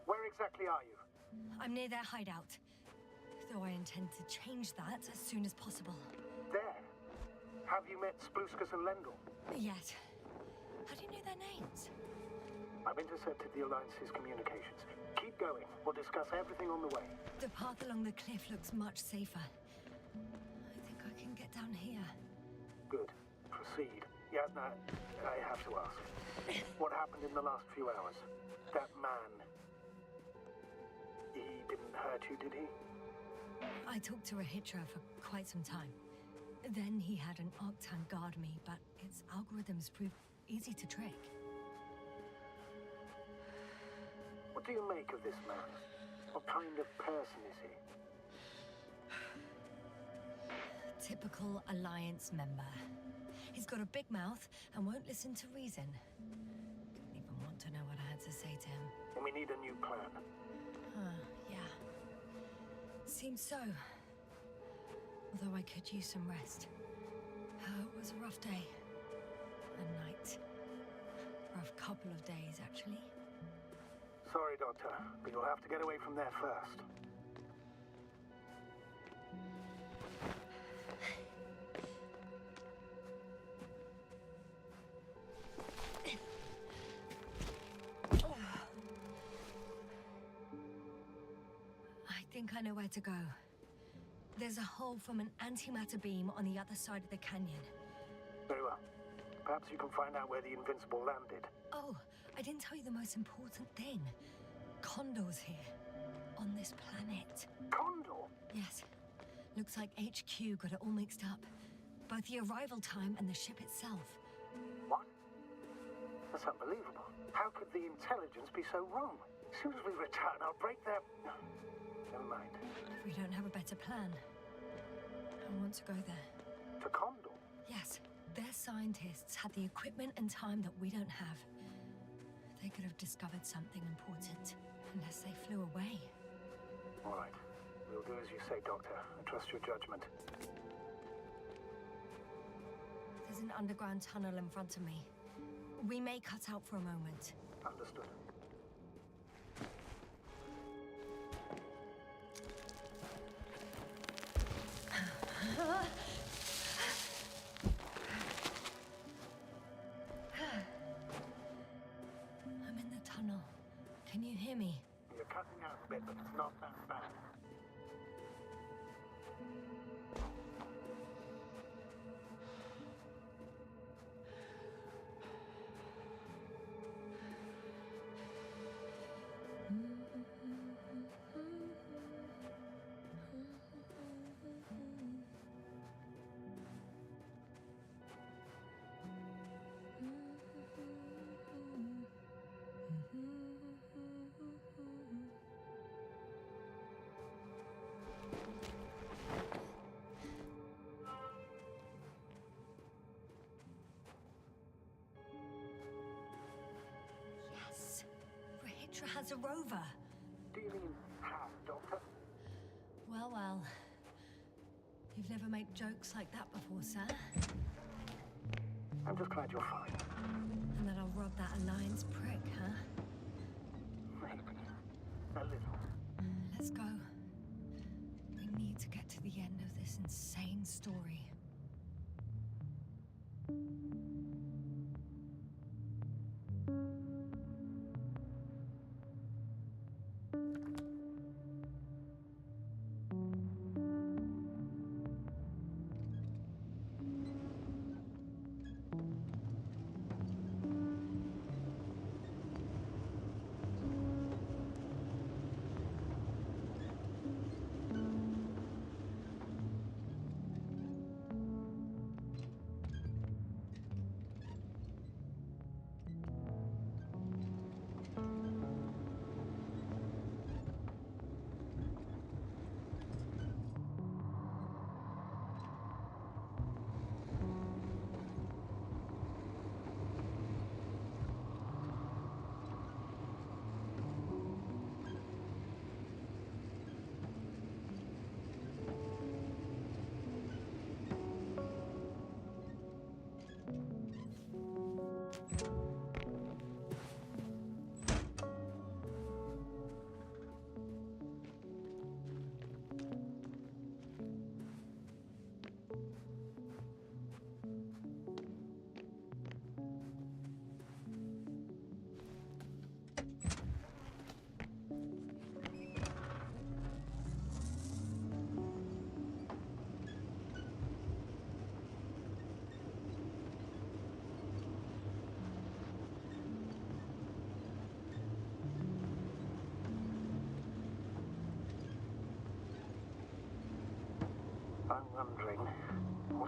Where exactly are you? I'm near their hideout. Though I intend to change that as soon as possible. There. Have you met Spluskas and Lendl? Yet. How do you know their names? I've intercepted the Alliance's communications. Keep going. We'll discuss everything on the way. The path along the cliff looks much safer. down here. Good. Proceed. Yasna, I have to ask. What happened in the last few hours? That man... He didn't hurt you, did he? I talked to Rahitra for quite some time. Then he had an Octan guard me, but its algorithms proved easy to trick. What do you make of this man? What kind of person is he? Typical Alliance member. He's got a big mouth and won't listen to reason. Didn't even want to know what I had to say to him. And we need a new plan. Yeah. Seems so. Although I could use some rest. It was a rough day. A night. Rough couple of days, actually. Sorry, Doctor, but you'll have to get away from there first. I think I know where to go. There's a hole from an antimatter beam on the other side of the canyon. Very well. Perhaps you can find out where the Invincible landed. Oh, I didn't tell you the most important thing. Condor's here. On this planet. Condor? Yes. Looks like HQ got it all mixed up. Both the arrival time and the ship itself. What? That's unbelievable. How could the intelligence be so wrong? As soon as we return, I'll break their... Never mind. If we don't have a better plan, I want to go there. To Condor? Yes. Their scientists had the equipment and time that we don't have. They could have discovered something important, unless they flew away. All right. We'll do as you say, Doctor. I trust your judgment. There's an underground tunnel in front of me. We may cut out for a moment. Understood. I'm in the tunnel. Can you hear me? You're cutting out a bit, but it's not that bad. Yes. Rahitra has a rover. Do you mean how, Doctor? Well, well. You've never made jokes like that before, sir. I'm just glad you're fine. And that I'll rob that Alliance prick, huh? Maybe. A little. Let's go. We need to get to the end of this insane story.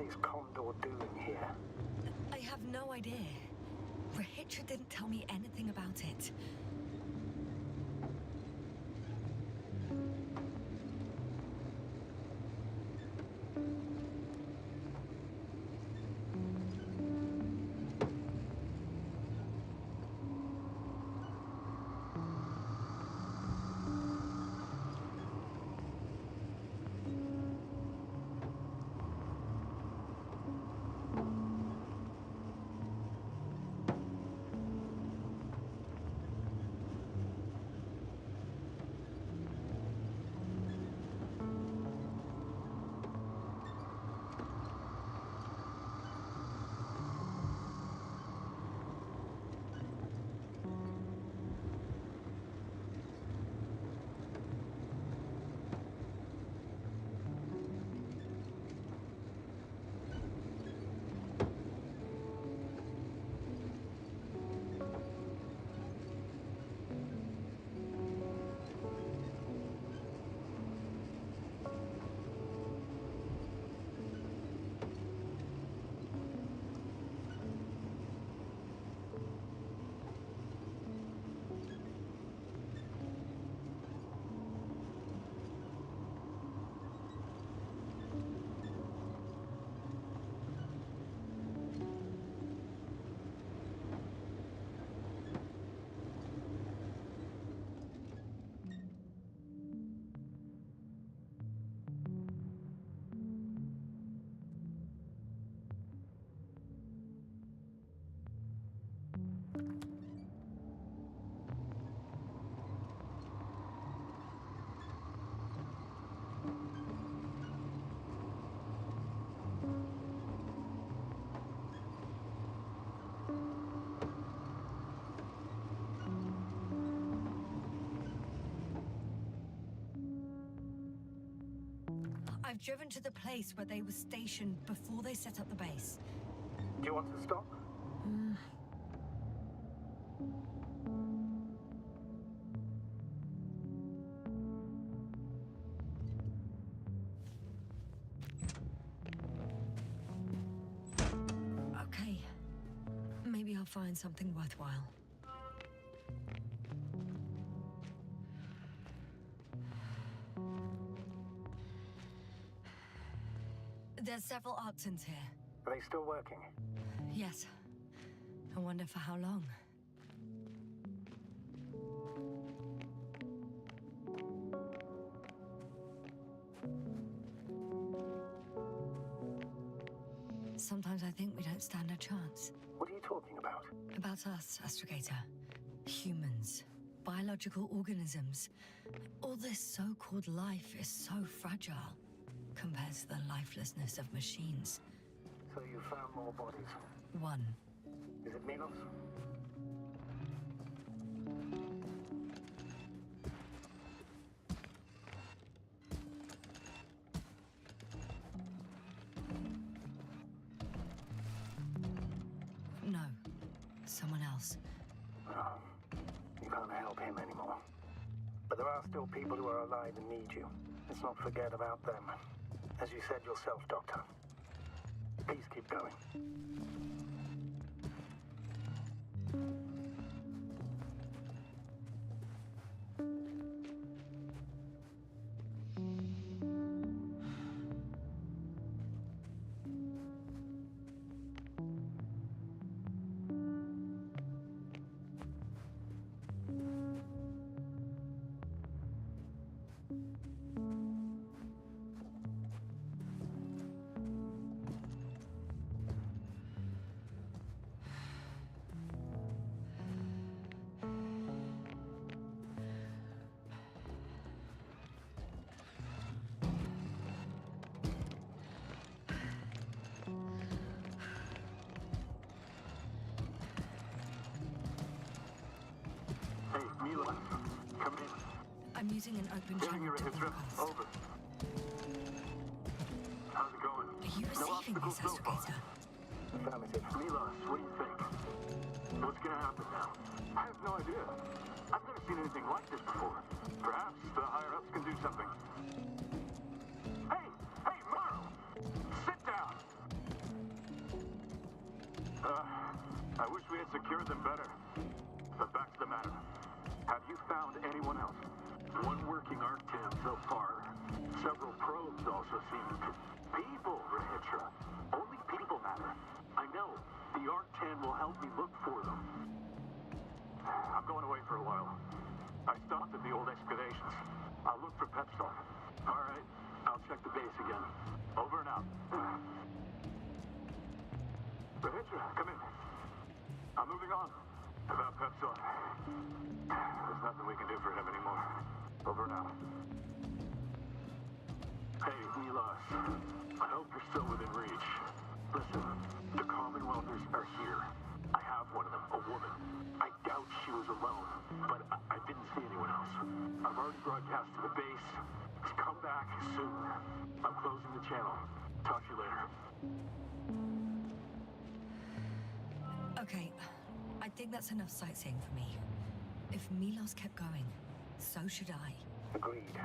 What is Condor doing here? I have no idea. Rahitra didn't tell me anything about it. I've driven to the place where they were stationed before they set up the base. Do you want to stop? Okay. Maybe I'll find something worthwhile. There's several Arctons here. Are they still working? Yes. I wonder for how long. Sometimes I think we don't stand a chance. What are you talking about? About us, Astrogator. Humans. Biological organisms. All this so-called life is so fragile compared to the lifelessness of machines. So you found more bodies. One. Is it Milos? No. Someone else. Oh, you can't help him anymore. But there are still people who are alive and need you. Let's not forget about them. As you said yourself, Doctor. Please keep going. Hey, Milos, come in. I'm using an open Getting channel your to hits broadcast. over. How's it going? Are you No receiving obstacles this, so far. Astrogator? Affirmative. Milos, what do you think? What's gonna happen now? I have no idea. I've never seen anything like this before. Perhaps the higher-ups can do something. Hey! Hey, Morrow! Sit down! I wish we had secured them better. But back to the matter. Have you found anyone else? One working Arctan so far. Several probes also seem people, Rahitra. Only people matter. I know. The Arctan will help me look for them. I'm going away for a while. I stopped at the old excavations. I'll look for Pepsol. All right. I'll check the base again. Over and out. Rahitra, come in. I'm moving on. About Pepsol. There's nothing we can do for him anymore. Over and out. Hey, Milos. I hope you're still within reach. Listen, the Commonwealthers are here. I have one of them, a woman. I doubt she was alone, but I didn't see anyone else. I've already broadcast to the base. Come back soon. I'm closing the channel. Talk to you later. Okay, I think that's enough sightseeing for me. If Milos kept going, so should I. Agreed.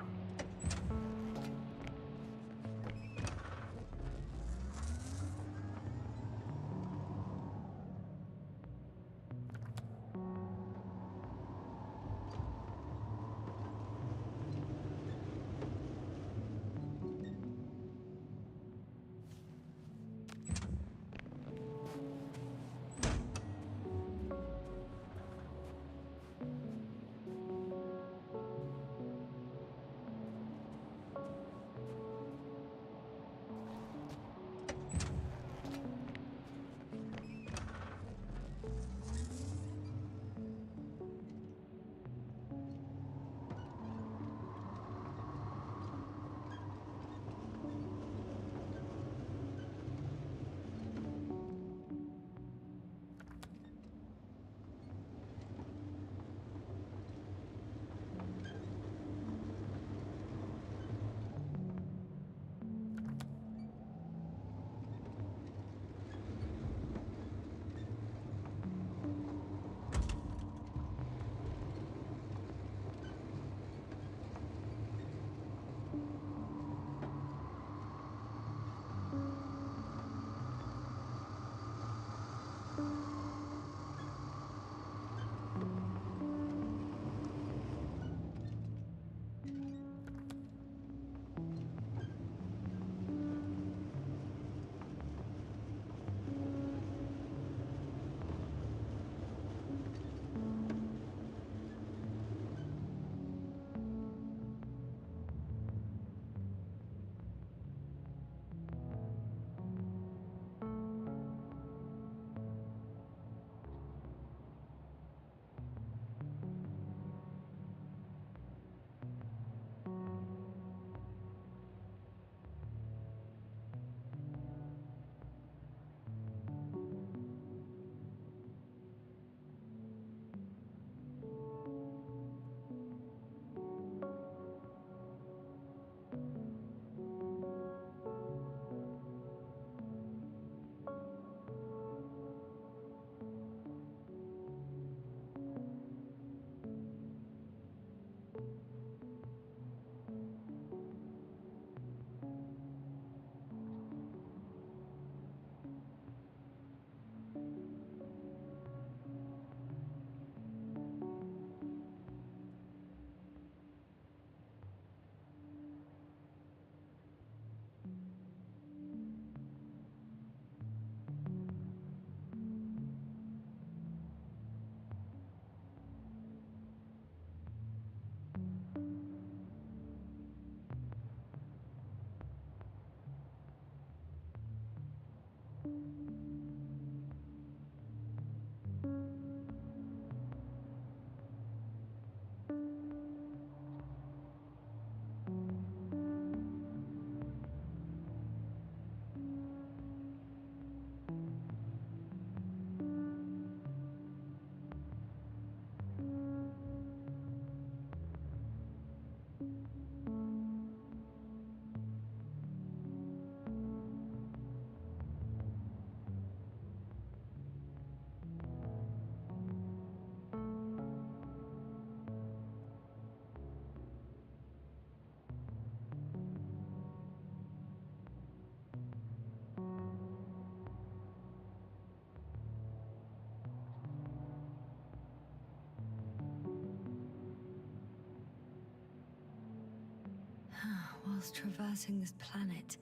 Whilst traversing this planet,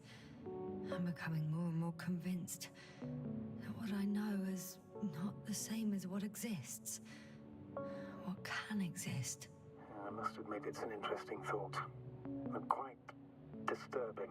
I'm becoming more and more convinced that what I know is not the same as what exists. What can exist. I must admit it's an interesting thought, and quite disturbing.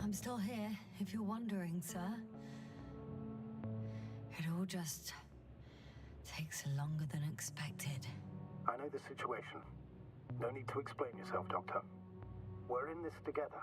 I'm still here, if you're wondering, sir. It all just takes longer than expected. I know the situation. No need to explain yourself, Doctor. We're in this together.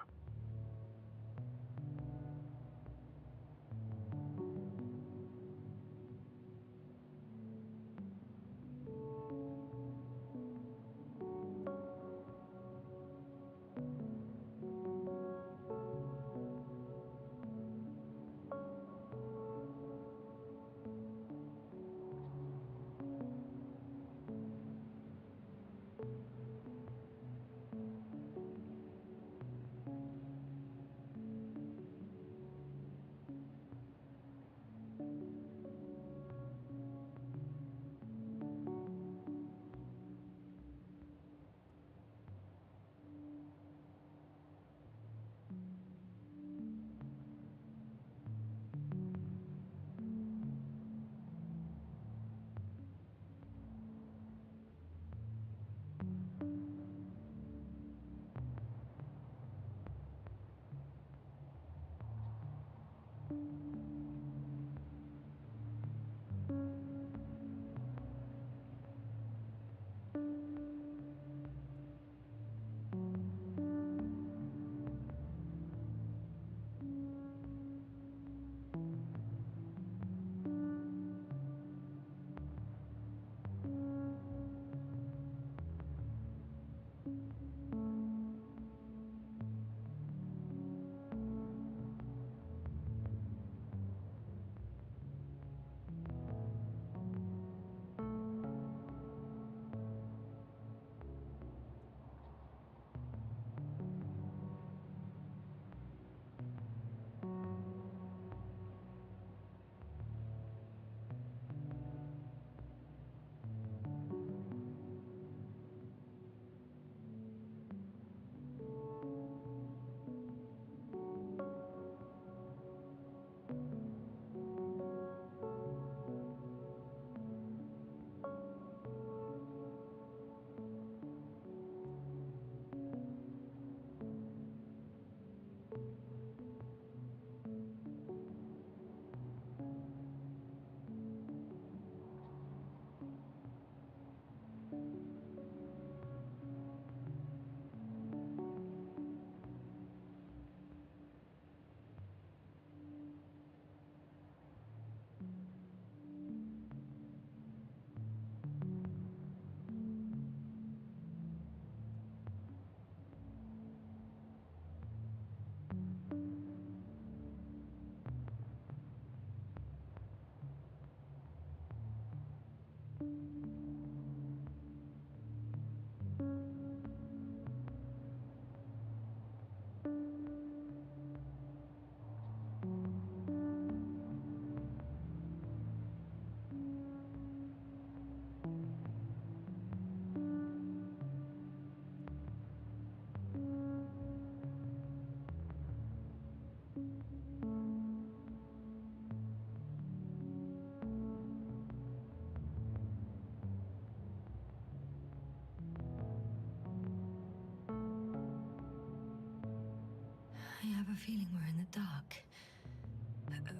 I have a feeling we're in the dark.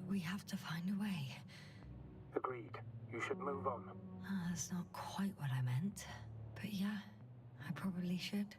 We have to find a way. Agreed. You should move on. That's not quite what I meant. But yeah, I probably should.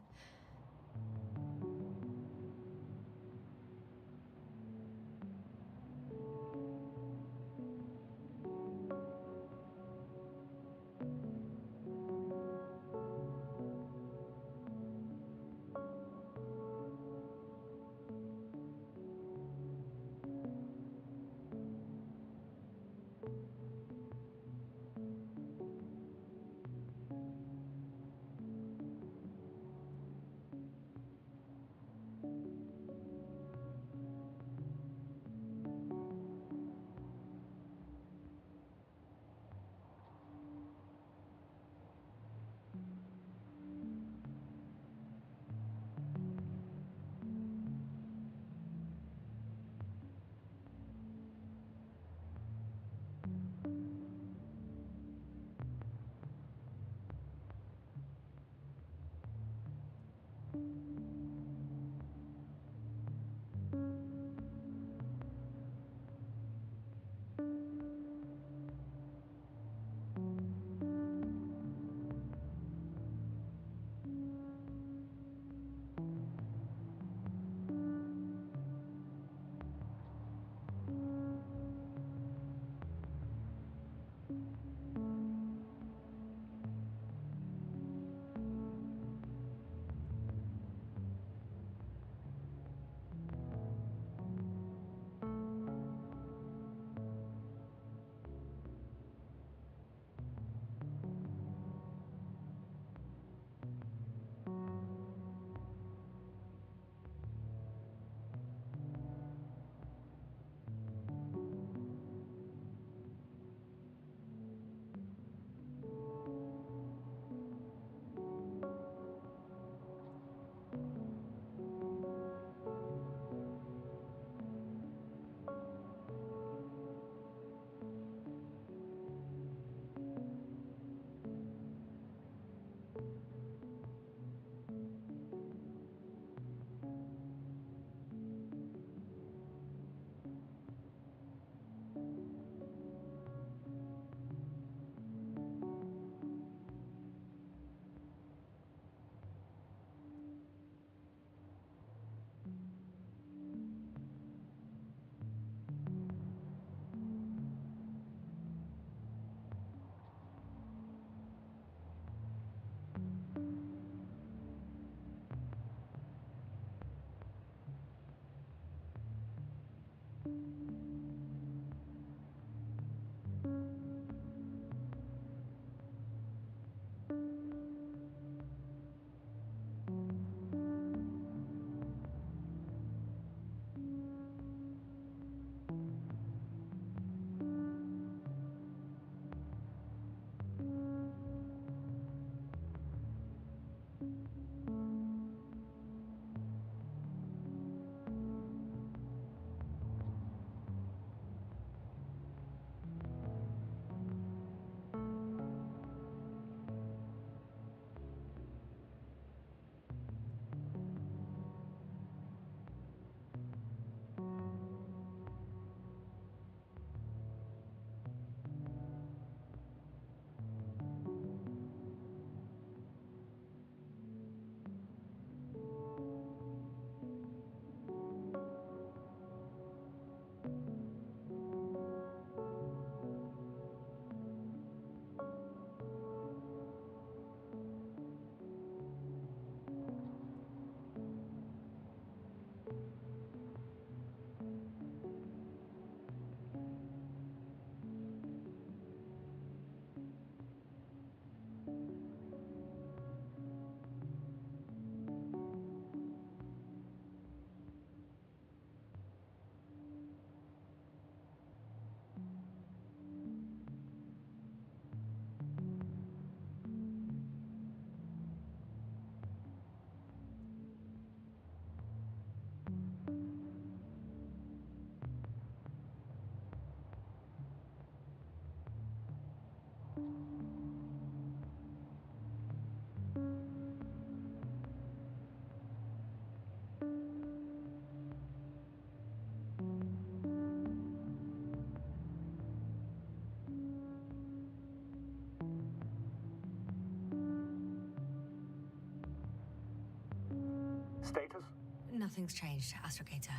Status? Nothing's changed, Astrogator.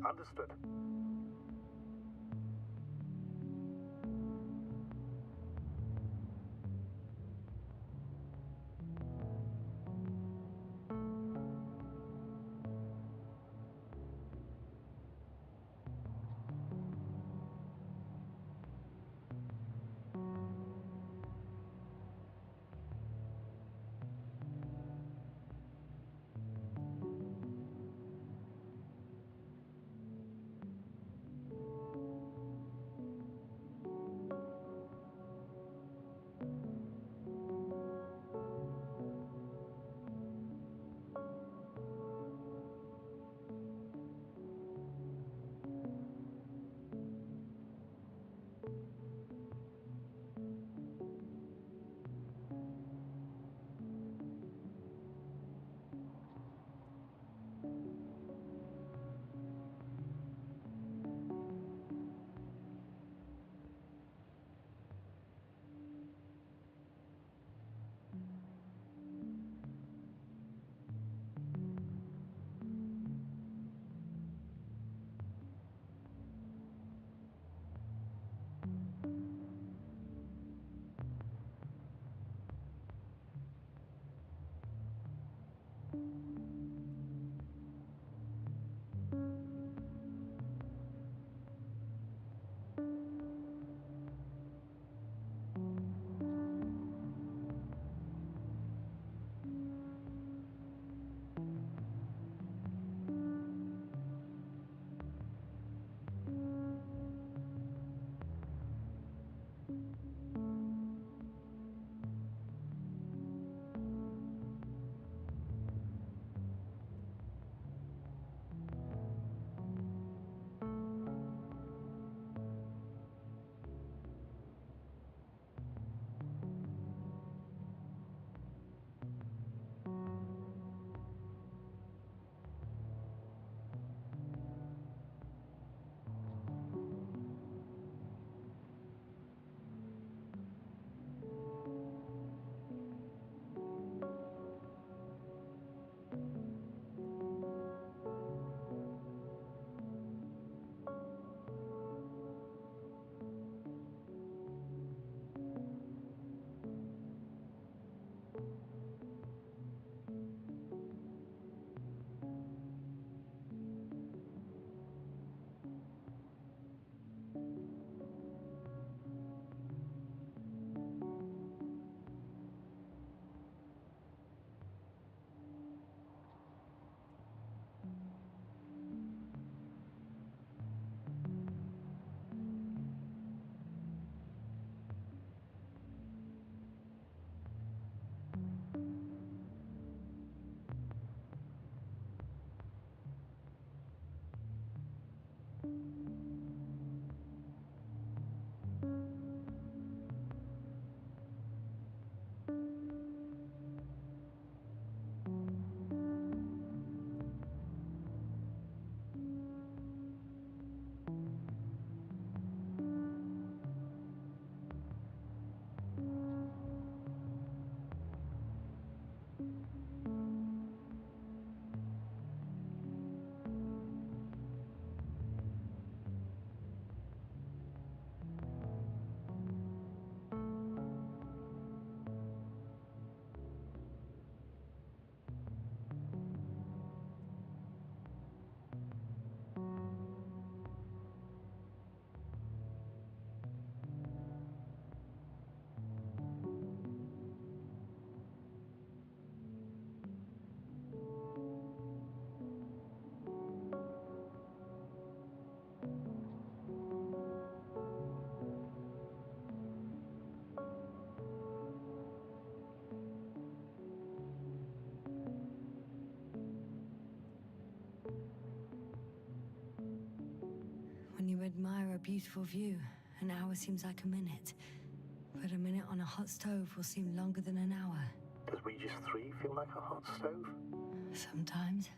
Understood. When you admire a beautiful view, an hour seems like a minute. But a minute on a hot stove will seem longer than an hour. Does we just three feel like a hot stove? Sometimes.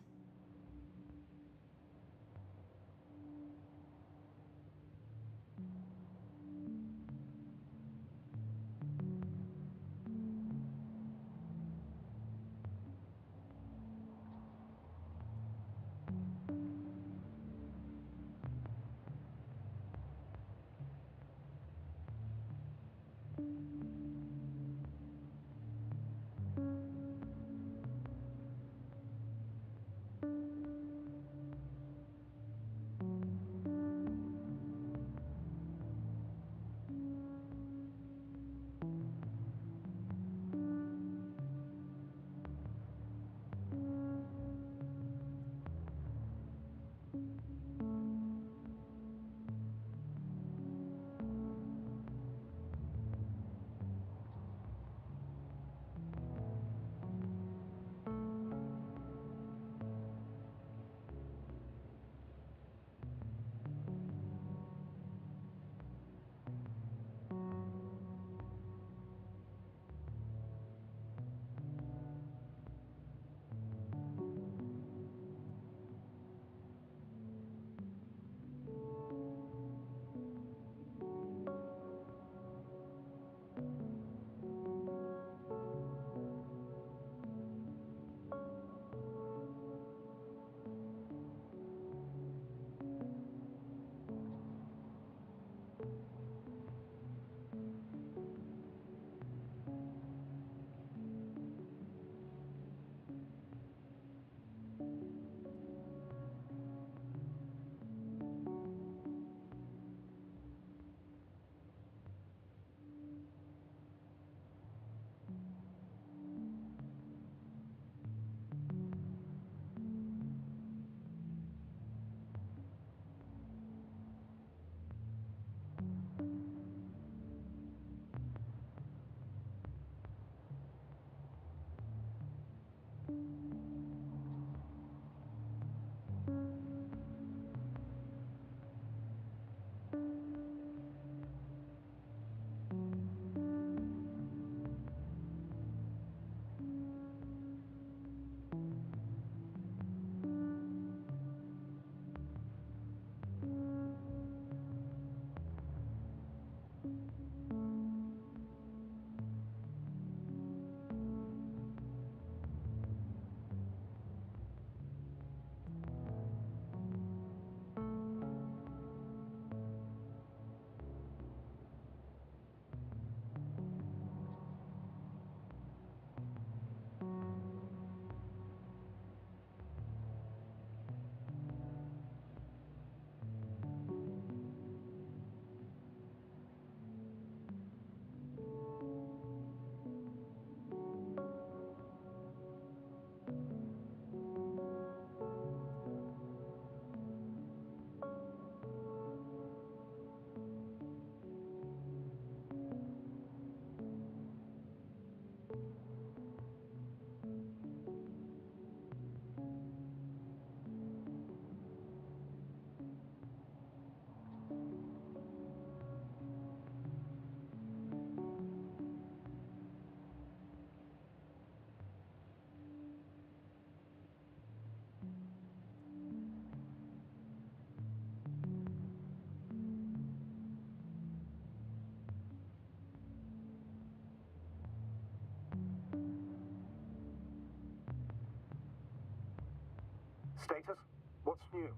Status? What's new?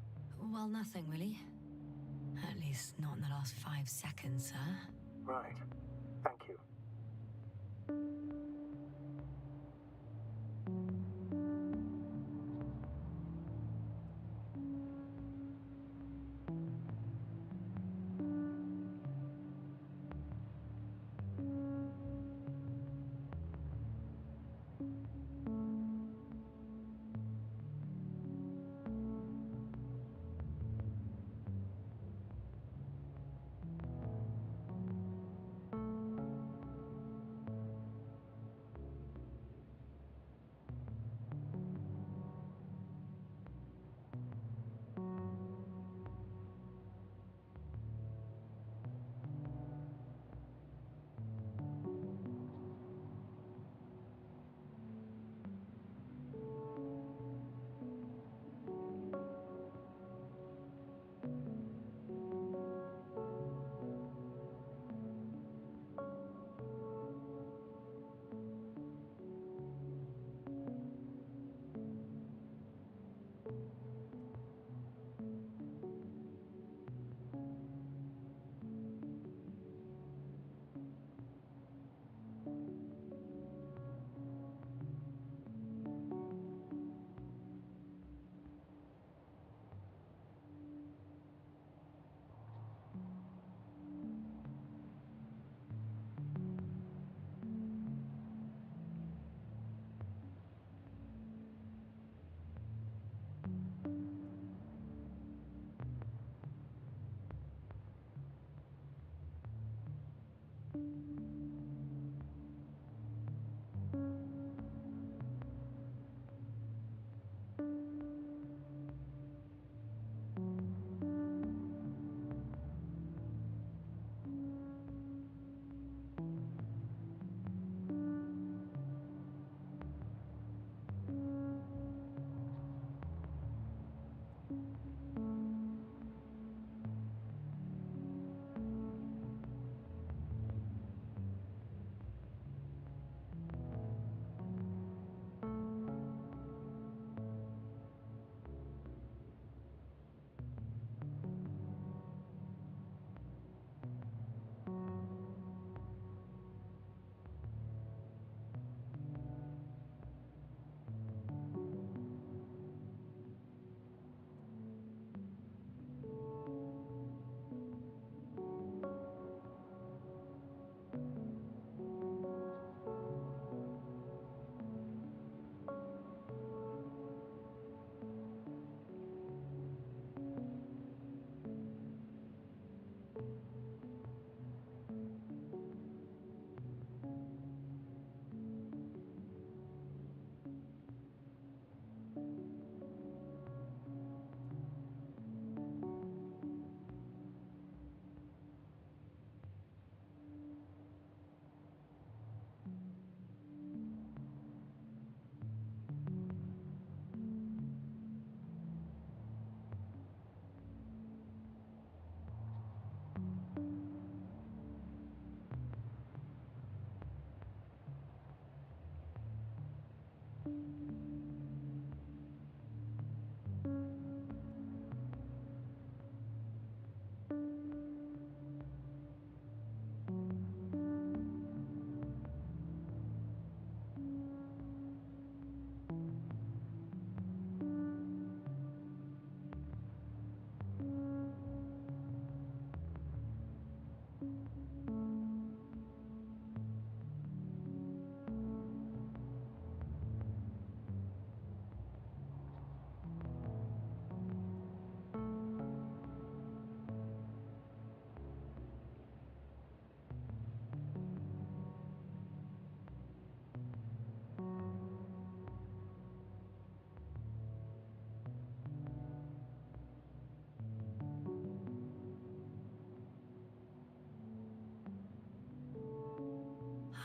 Well, nothing really. At least not in the last 5 seconds, sir. Right. Thank you.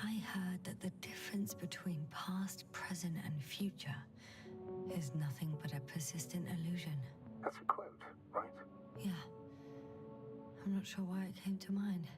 I heard that the difference between past, present, and future is nothing but a persistent illusion. That's a quote, right? Yeah. I'm not sure why it came to mind.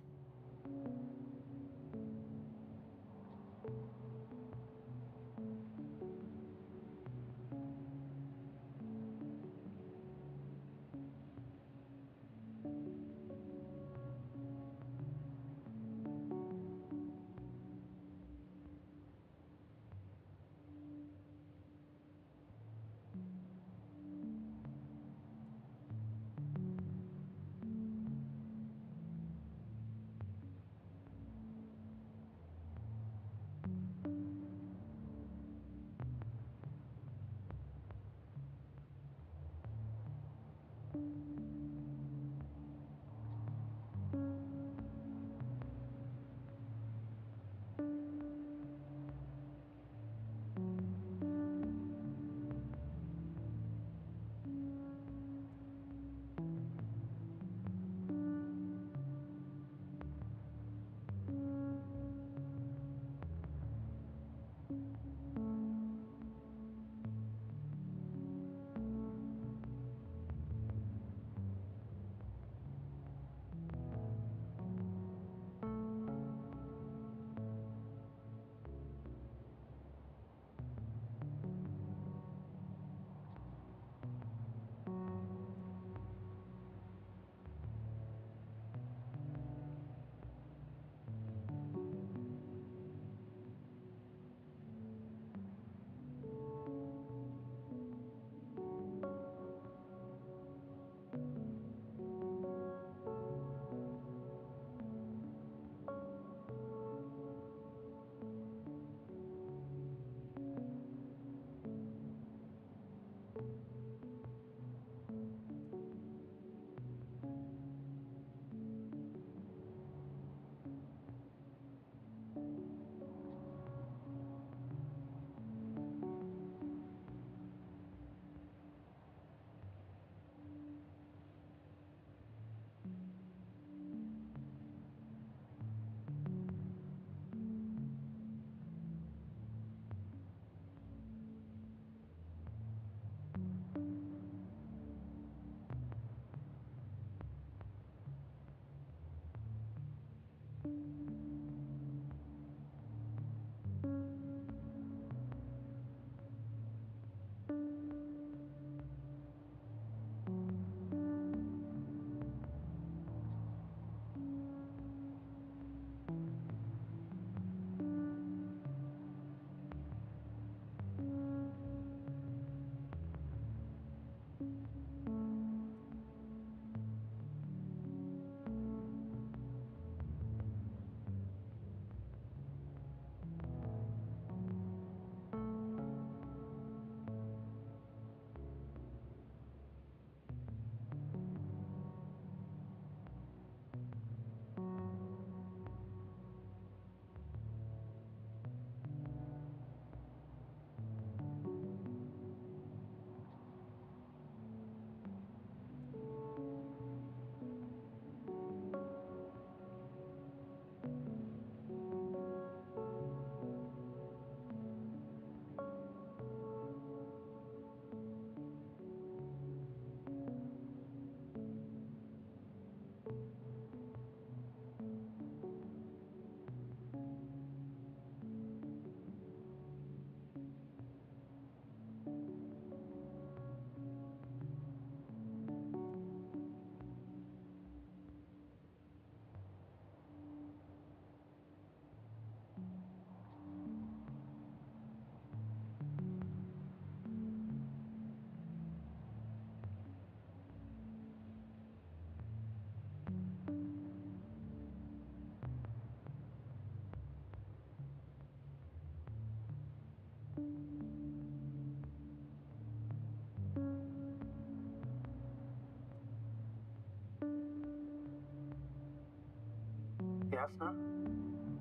now?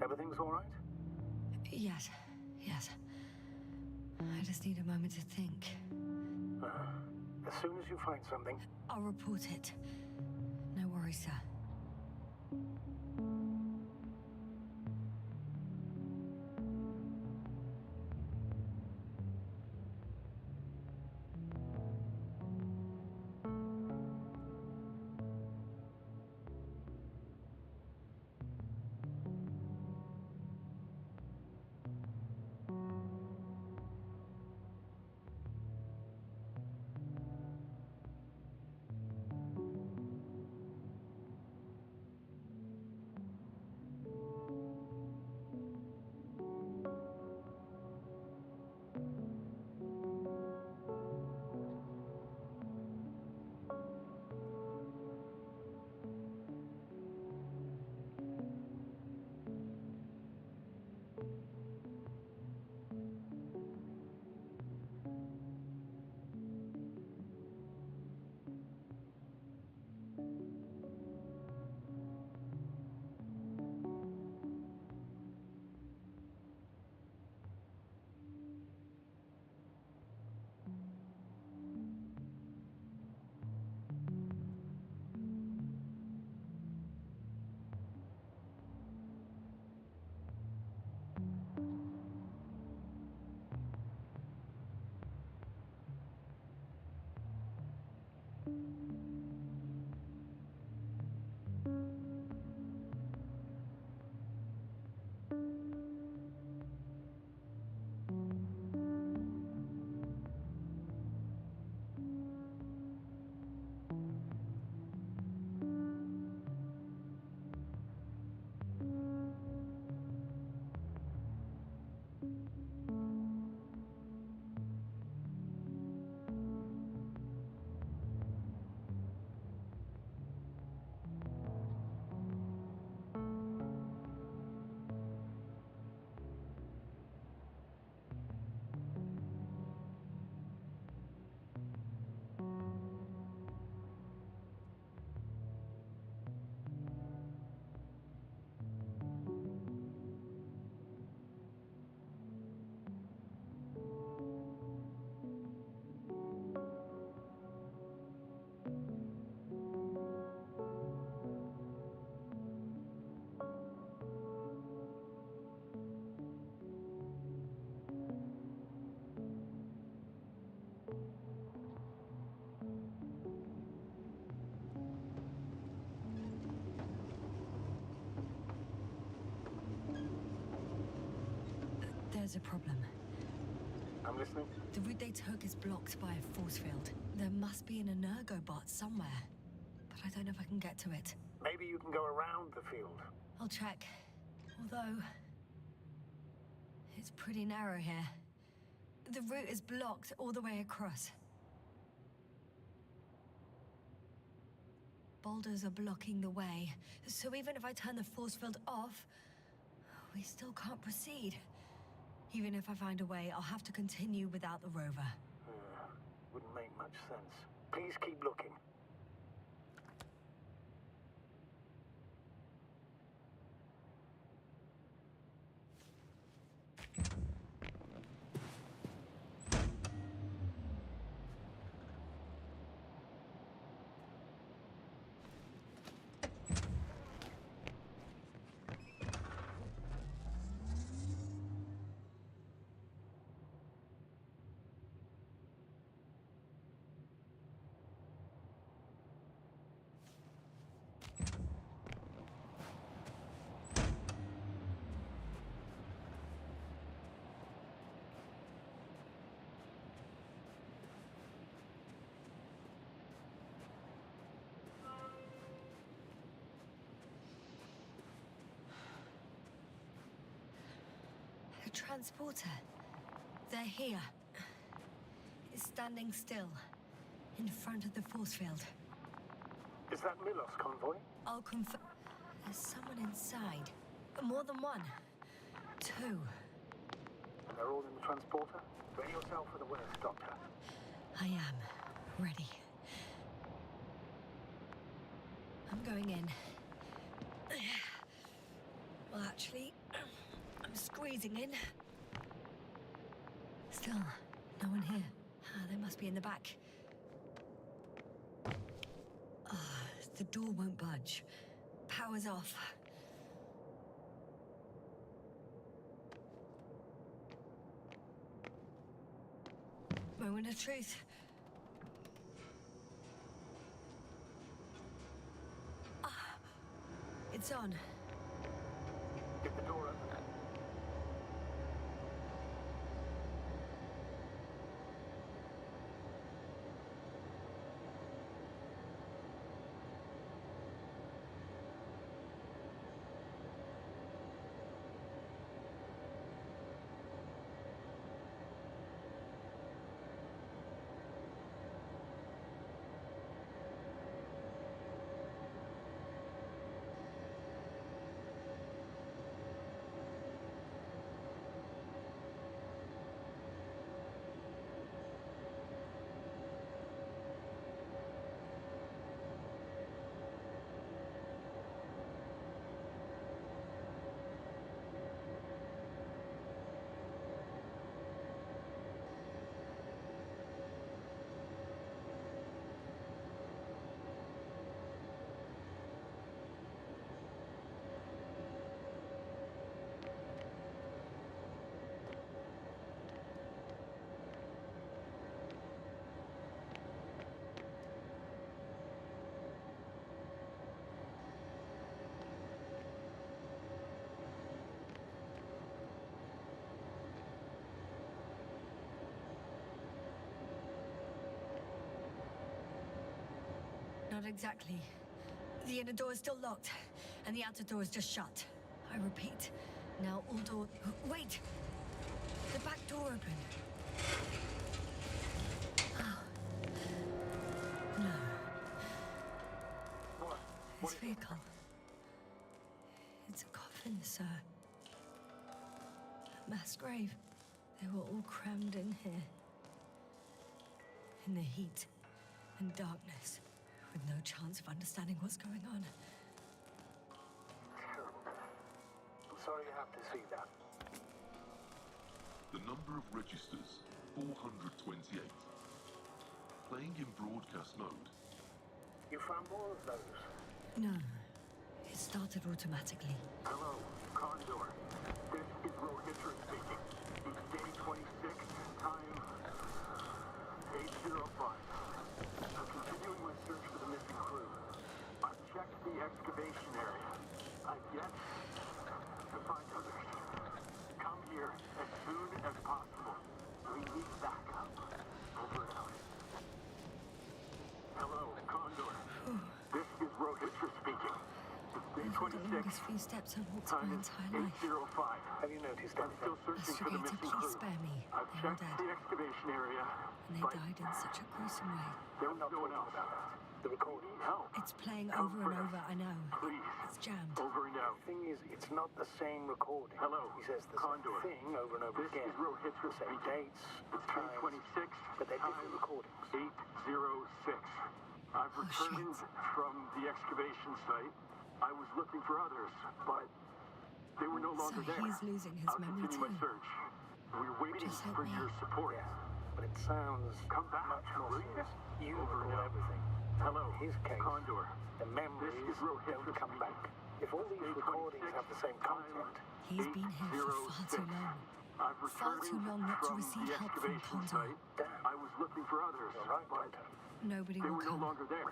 Everything's all right? Yes, yes. I just need a moment to think. As soon as you find something, I'll report it. No worries, sir. There's a problem. I'm listening. The route they took is blocked by a force field. There must be an energobot somewhere, but I don't know if I can get to it. Maybe you can go around the field. I'll check. Although, it's pretty narrow here. The route is blocked all the way across. Boulders are blocking the way, so even if I turn the force field off, we still can't proceed. Even if I find a way, I'll have to continue without the rover. Wouldn't make much sense. Please keep looking. The transporter. They're here. It's standing still, in front of the force field. Is that Milos convoy? I'll confirm. There's someone inside. More than one. Two. And they're all in the transporter? Ready yourself for the worst, Doctor. I am. Ready. I'm going in. Well, actually, I'm squeezing in. Still, no one here. They must be in the back. The door won't budge. Power's off. Moment of truth. It's on. Get the door open. Not exactly. The inner door is still locked, and the outer door is just shut. I repeat, now all door... Wait! The back door opened. Oh. No. What? This vehicle. It's a coffin, sir. A mass grave. They were all crammed in here. In the heat and darkness, with no chance of understanding what's going on. I'm sorry you have to see that. The number of registers, 428. Playing in broadcast mode. You found more of those? No. It started automatically. Hello, Condor. This is Rohitra speaking. It's day 26, time 8:05. I'm continuing my search for the missing crew. I've checked the excavation area. I've yet to find others. Come here as soon as possible. We need backup. Over and out. Hello, Condor. This is Rohitra speaking. It's day These are the 26. longest few steps I've walked in Time my is entire life. 8:05. Have you noticed I'm still anything? searching for the Astrogator, missing please crew. spare me. I've They're all checked dead. the excavation area, And they but died in such a gruesome way. there I'm was not no one talking else. about that. The We recording. need help. It's playing Come over and for us. over, I know. Please. It's jammed. Over and out. The thing is, it's not the same recording. Hello, He says the Condor. same thing over and over This again. is Rohitra The same speaking. dates, It's day times, 26. but they're time different recordings. 8:06. I've returned shit. from the excavation site. I was looking for others, but they were no longer So there. he's losing his I'll memory continue my too. search. We're waiting Just like for me. your support. Yeah, but it sounds Come back, much more will you? serious. You Over recall and out. everything. Hello, In his case, Condor. the memories This is Rohitra don't come speaking. back. If all these Day recordings 26, have the same content, He's been here for far too 8:06. long. I've Far too returned long not to from receive the help from excavation Condor. site. Damn. I was looking for others, you're right, but Doctor. Nobody they will were no come. longer there.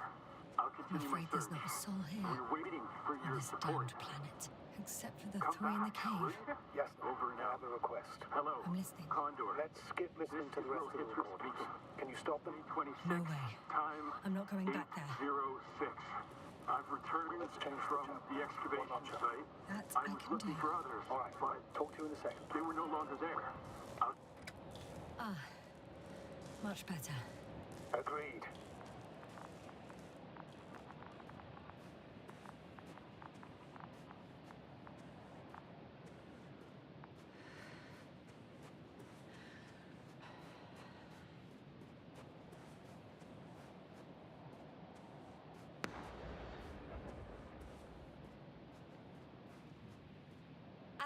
I'll I'm continue my afraid there's search. not a soul here We're waiting for on your this support. damned planet. Except for the Come three in the back, will cave. you? Yes, Over and I out. have a request. Hello, I'm listening. Condor. Let's skip listening This to the is rest of the Rohitra recordings. speaking. Can you stop them? Day 26. No way. Time I'm not going back there. 8:06. I've returned Let's change the from channel. the excavation One notch up. site. That I I was can looking do. for others, All right, but talk to you in a second. they were no longer there. I'll Ah, much better. Agreed.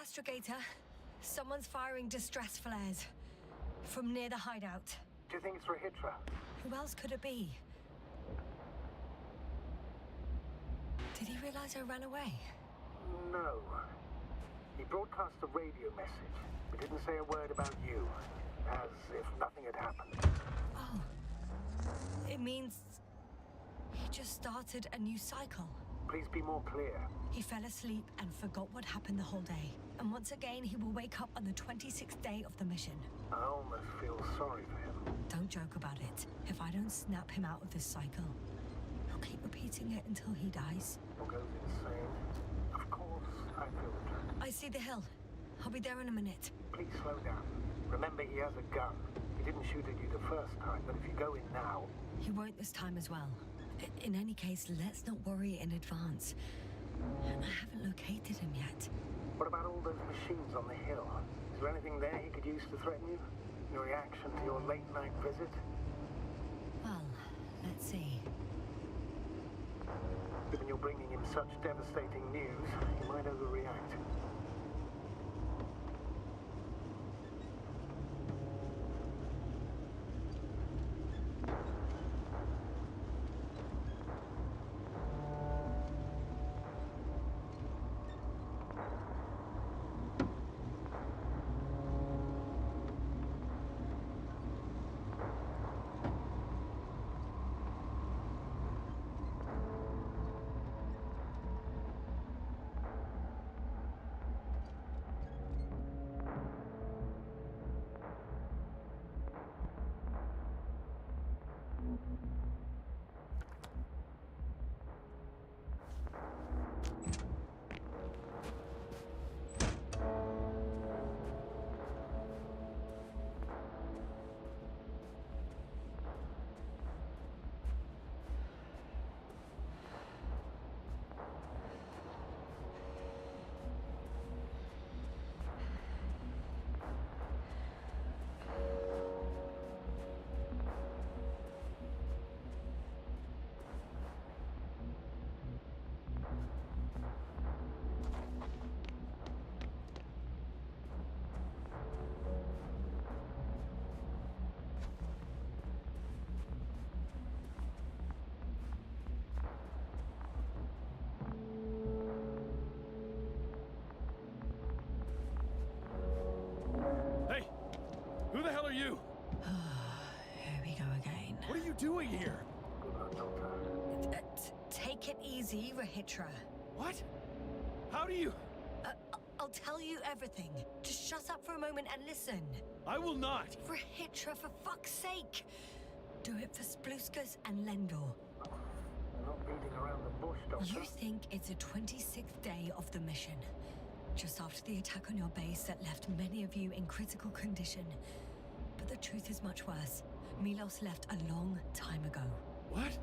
Astrogator, someone's firing distress flares from near the hideout. Do you think it's Rahitra? Who else could it be? Did he realize I ran away? No. He broadcast a radio message, but didn't say a word about you. As if nothing had happened. Oh. It means he just started a new cycle. Please be more clear. He fell asleep and forgot what happened the whole day. And once again, he will wake up on the 26th day of the mission. I almost feel sorry for him. Don't joke about it. If I don't snap him out of this cycle, he'll keep repeating it until he dies. Or goes insane. Of course, I feel the truth. I see the hill. I'll be there in a minute. Please slow down. Remember, he has a gun. He didn't shoot at you the first time, but if you go in now... He won't this time as well. In any case, let's not worry in advance. I haven't located him yet. What about all those machines on the hill? Is there anything there he could use to threaten you? Your reaction to your late-night visit? Well, let's see. Given you're bringing him such devastating news, he might overreact. Who the hell are you? Here we go again. What are you doing here? Take it easy, Rahitra. What? How do you... I'll tell you everything. Just shut up for a moment and listen. I will not. Rahitra, for fuck's sake. Do it for Spluskas and Lendor. Not beating around the bush, Doctor. You think it's the 26th day of the mission. Just after the attack on your base that left many of you in critical condition. But the truth is much worse. Milos left a long time ago. What?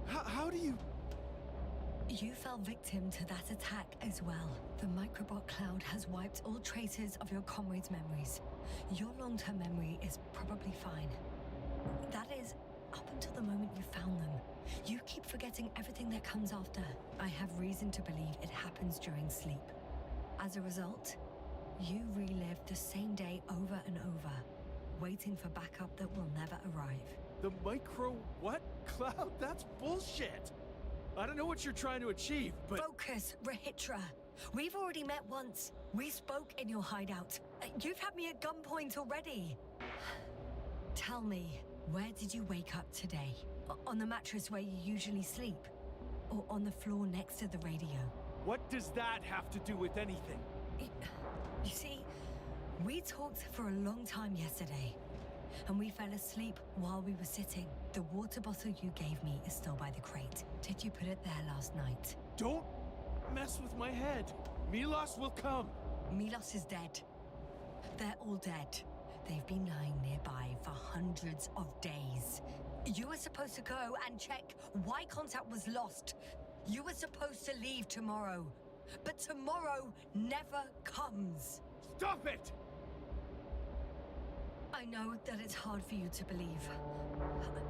How do you... You fell victim to that attack as well. The microbot cloud has wiped all traces of your comrades' memories. Your long-term memory is probably fine. That is, up until the moment you found them. You keep forgetting everything that comes after. I have reason to believe it happens during sleep. As a result, you relive the same day over and over, waiting for backup that will never arrive. The micro... what? Cloud? That's bullshit! I don't know what you're trying to achieve, but... Focus, Rahitra. We've already met once. We spoke in your hideout. You've had me at gunpoint already. Tell me, where did you wake up today? On the mattress where you usually sleep? Or on the floor next to the radio? What does that have to do with anything? You see, we talked for a long time yesterday. And we fell asleep while we were sitting. The water bottle you gave me is still by the crate. Did you put it there last night? Don't mess with my head. Milos will come. Milos is dead. They're all dead. They've been lying nearby for hundreds of days. You were supposed to go and check why contact was lost. You were supposed to leave tomorrow. But tomorrow never comes. Stop it! I know that it's hard for you to believe.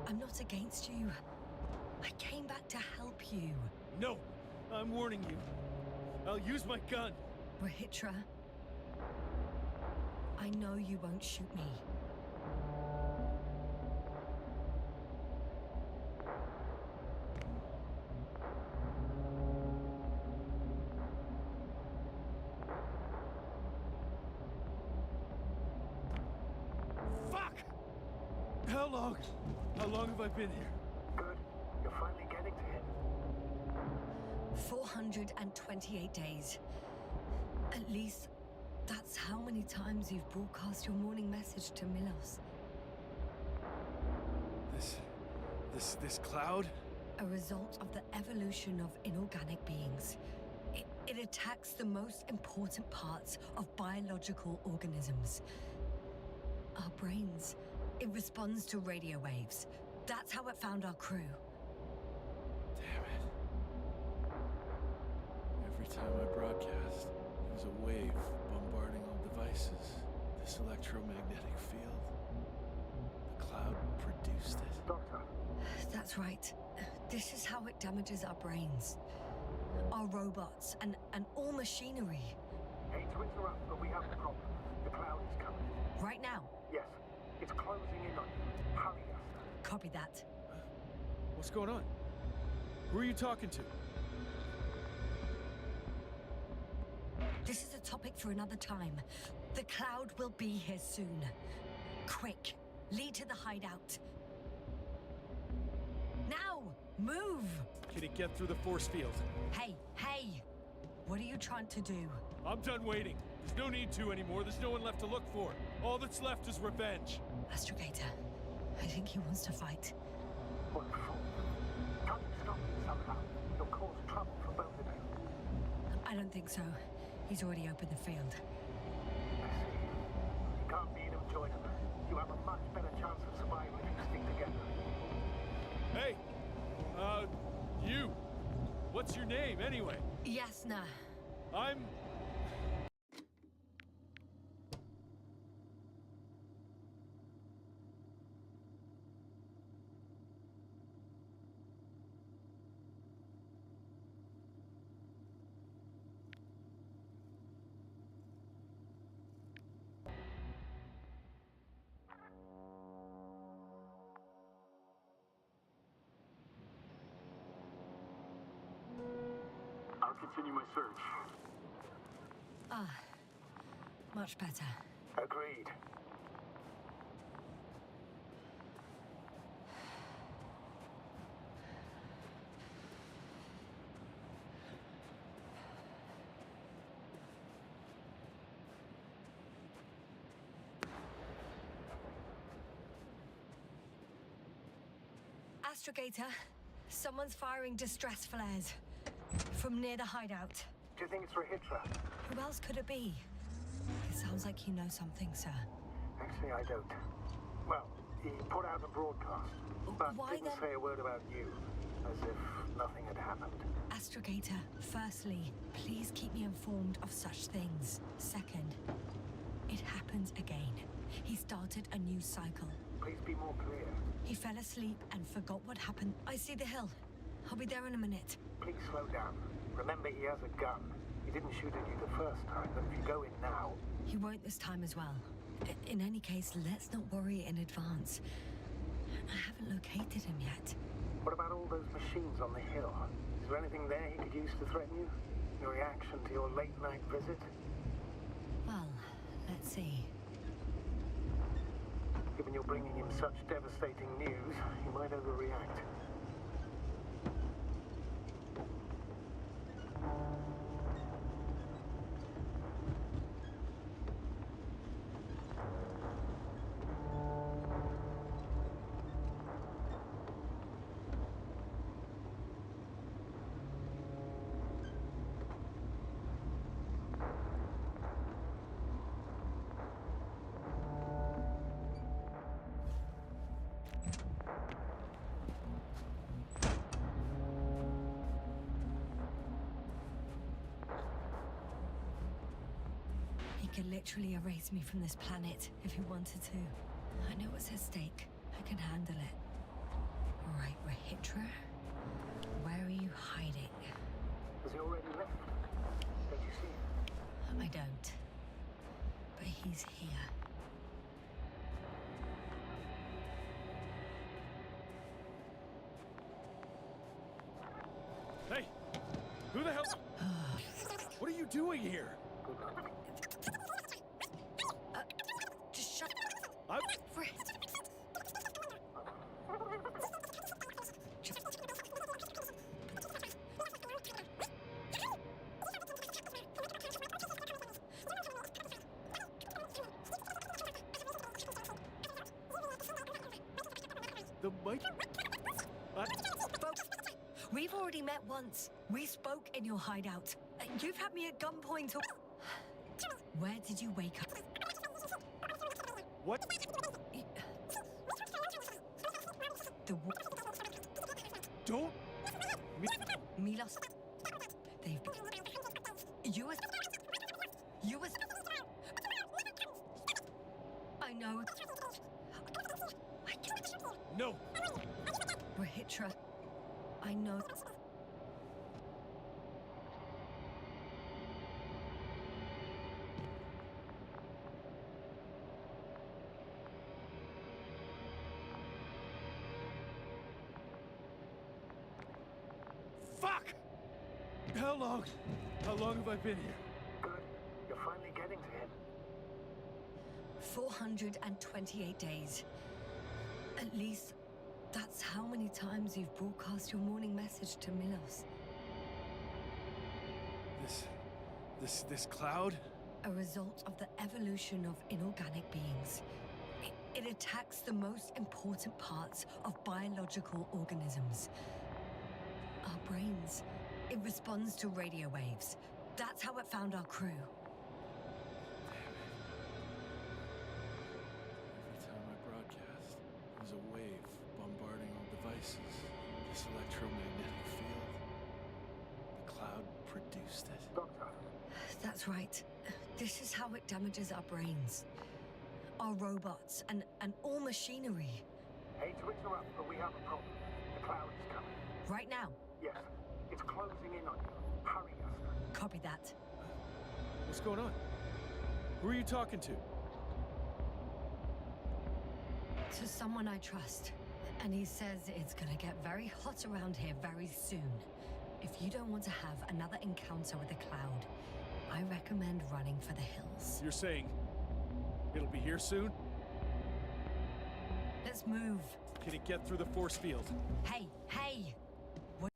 I'm not against you. I came back to help you. No, I'm warning you. I'll use my gun. Rahitra, I know you won't shoot me. Fuck! How long? How long have I been here? Good. You're finally getting to him. 428 days. At least that's how many times you've broadcast your morning message to Milos. This cloud? A result of the evolution of inorganic beings. It attacks the most important parts of biological organisms. Our brains. It responds to radio waves. That's how it found our crew. Damn it. Every time I broadcast, there's a wave bombarding all devices. This electromagnetic field. The cloud produced it. Doctor, That's right. This is how it damages our brains. Our robots and all machinery. hate to interrupt, but we have a problem. The cloud is coming. Right now. Yes, it's closing in on you. Hurry us. Copy that. What's going on? Who are you talking to? This is a topic for another time. The cloud will be here soon. Quick, lead to the hideout. Now, move! Can it get through the force field? Hey, hey! What are you trying to do? I'm done waiting. There's no need to anymore. There's no one left to look for. All that's left is revenge. Astrogator, I think he wants to fight. What for? Can't you stop him somehow? You'll cause trouble for both of you. I don't think so. He's already opened the field. I see. You can't beat him, join him. You have a much better chance of surviving if you stick together. Hey! You! What's your name, anyway? Yasna. I'm... I'll continue my search. Ah, much better. Agreed. Astrogator, someone's firing distress flares from near the hideout. Do you think it's Rahitra? Who else could it be? It sounds like you know something, sir. Actually, I don't. Well, he put out a broadcast, but Why didn't then? say a word about you, as if nothing had happened. Astrogator, firstly, please keep me informed of such things. Second, it happens again. He started a new cycle. Please be more clear. He fell asleep and forgot what happened. I see the hill. I'll be there in a minute. Please slow down. Remember, he has a gun. He didn't shoot at you the first time, but if you go in now... He won't this time as well. In any case, let's not worry in advance. I haven't located him yet. What about all those machines on the hill? Is there anything there he could use to threaten you? Your reaction to your late-night visit? Well, let's see. Given you're bringing him such devastating news, he might overreact. He could literally erase me from this planet if he wanted to. I know what's at stake. I can handle it. All right, Rahitra. Where are you hiding? Has he already left? Don't you see him? I don't. But he's here. Hey! Who the hell? What are you doing here? Just shut I... Fritz. The mic... We've already met once. We spoke in your hideout. You've had me at gunpoint. Where did you wake up? What? The Don't... Milos. They've... You was... I know. No! Rahitra. I know. Fuck! How long have I been here? Good. You're finally getting to him. 428 days. At least, that's how many times you've broadcast your morning message to Milos. This cloud? A result of the evolution of inorganic beings. It attacks the most important parts of biological organisms. Our brains. It responds to radio waves. That's how it found our crew. Every time I broadcast, there's a wave bombarding all devices. This electromagnetic field. The cloud produced it. Doctor, That's right. This is how it damages our brains. Our robots and all machinery. hate to interrupt, but we have a problem. The cloud is coming. Right now. Yes, it's closing in on you. Hurry us. Copy that. What's going on? Who are you talking to? To someone I trust. And he says it's gonna get very hot around here very soon. If you don't want to have another encounter with the cloud, I recommend running for the hills. You're saying it'll be here soon? Let's move. Can it get through the force field? Hey, hey! What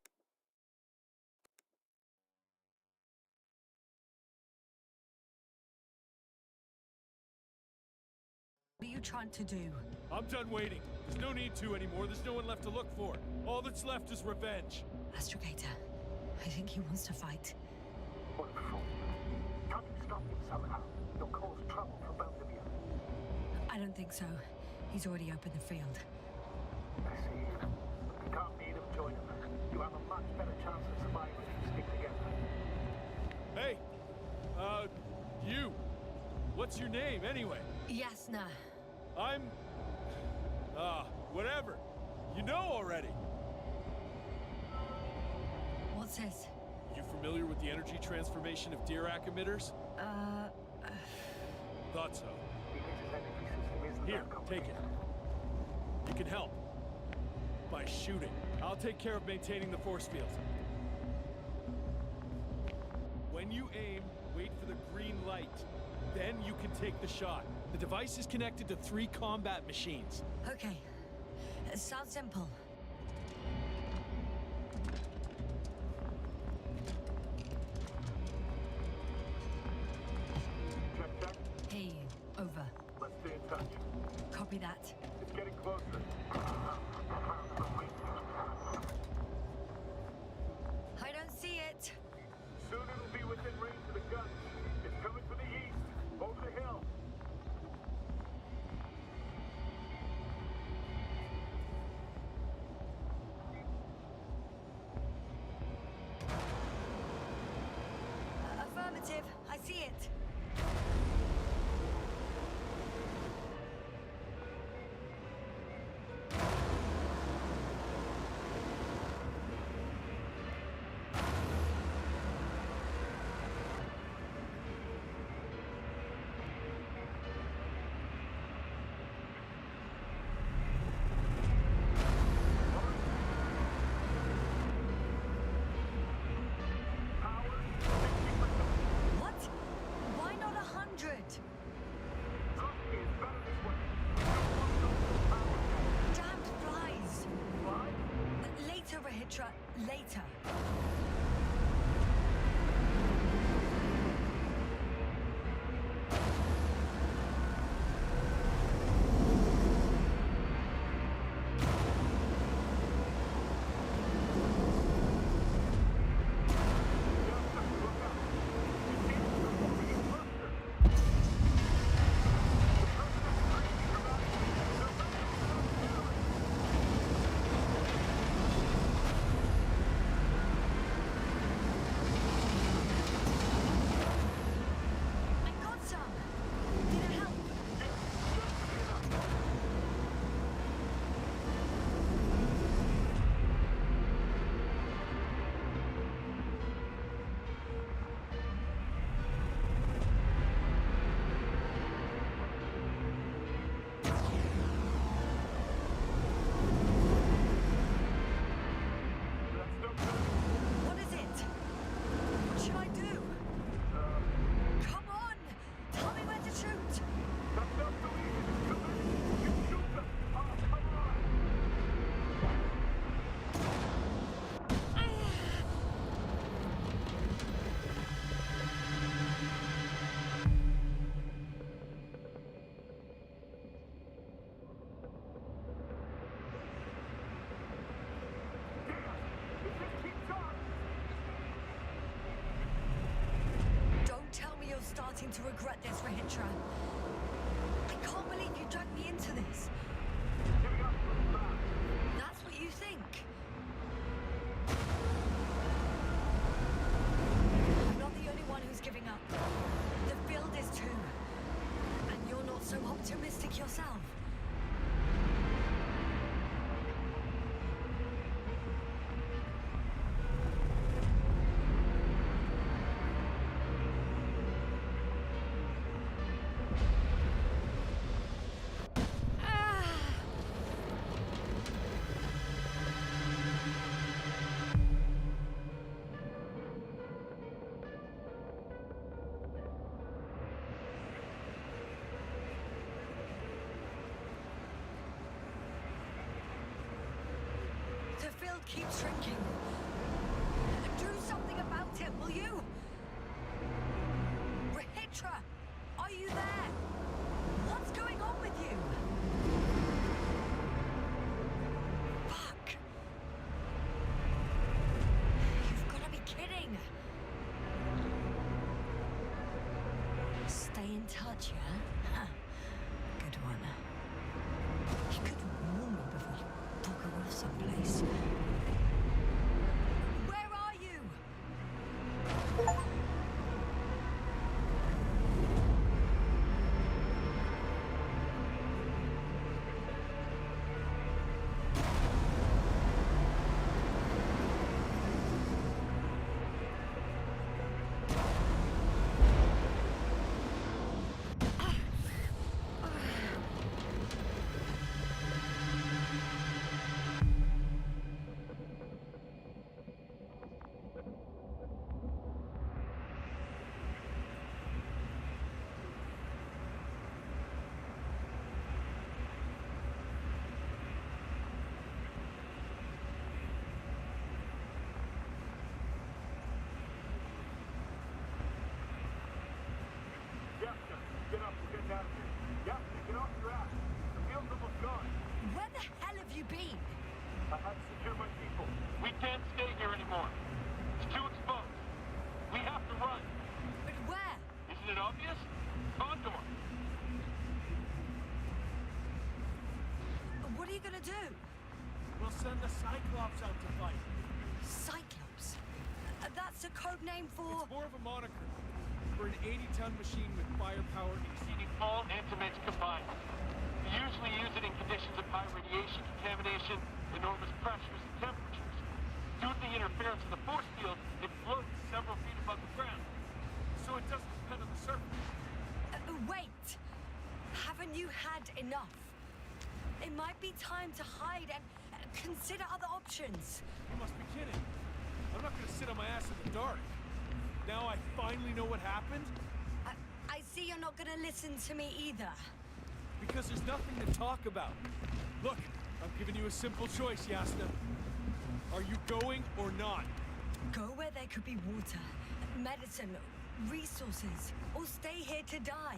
are you trying to do? I'm done waiting. There's no need to anymore. There's no one left to look for. All that's left is revenge. Astrogator, I think he wants to fight. What a fool. Can't you stop him somehow? You'll cause trouble for both of you. I don't think so. He's already opened the field. I see. You can't beat him, join him. You have a much better chance of surviving if you stick together. Hey! You! What's your name, anyway? Yasna. I'm... whatever. You know already. What's this? You familiar with the energy transformation of Dirac emitters? Thought so. Because his energy system isn't Here, that take complicated. it. You can help. By shooting. I'll take care of maintaining the force field. When you aim, wait for the green light. Then you can take the shot. The device is connected to 3 combat machines. Okay. It sounds simple. Check. Hey, over. Let's stay in touch. Copy that. It's getting closer. I don't see it. Soon it'll be within range of the guns. It's coming from the east, over the hill. Affirmative. I see it. going to regret this, Rahitra. I can't believe you dragged me into this. Giving up too fast. That's what you think. I'm not the only one who's giving up. The field is too. And you're not so optimistic yourself. The field keeps shrinking. Do something about it, will you? Rahitra, are you there? What's going on with you? Fuck. You've got to be kidding. Stay in touch, yeah? Huh. Good one. You could warn me before you bugger off someplace. Where are you? Jessica, get up. We're getting out of here. Jessica, get off your ass. The field's almost gone. Where the hell have you been? I had to secure my people. We can't stay here anymore. It's too exposed. We have to run. But where? Isn't it obvious? Condor. What are you gonna do? We'll send the Cyclops out to fight. Cyclops? That's a code name for... It's more of a moniker. For an 80-ton machine with firepower Exceeding all intimates combined. We usually use it in conditions of high radiation contamination, enormous pressures and temperatures. Due to the interference of the force field, it floats several feet above the ground. so it doesn't depend on the surface. Wait! Haven't you had enough? It might be time to hide and consider other options. You must be kidding. I'm not gonna sit on my ass in the dark. Now I finally know what happened? I see you're not gonna listen to me either. Because there's nothing to talk about. Look, I'm giving you a simple choice, Yasna. Are you going or not? Go where there could be water, medicine, resources, or stay here to die.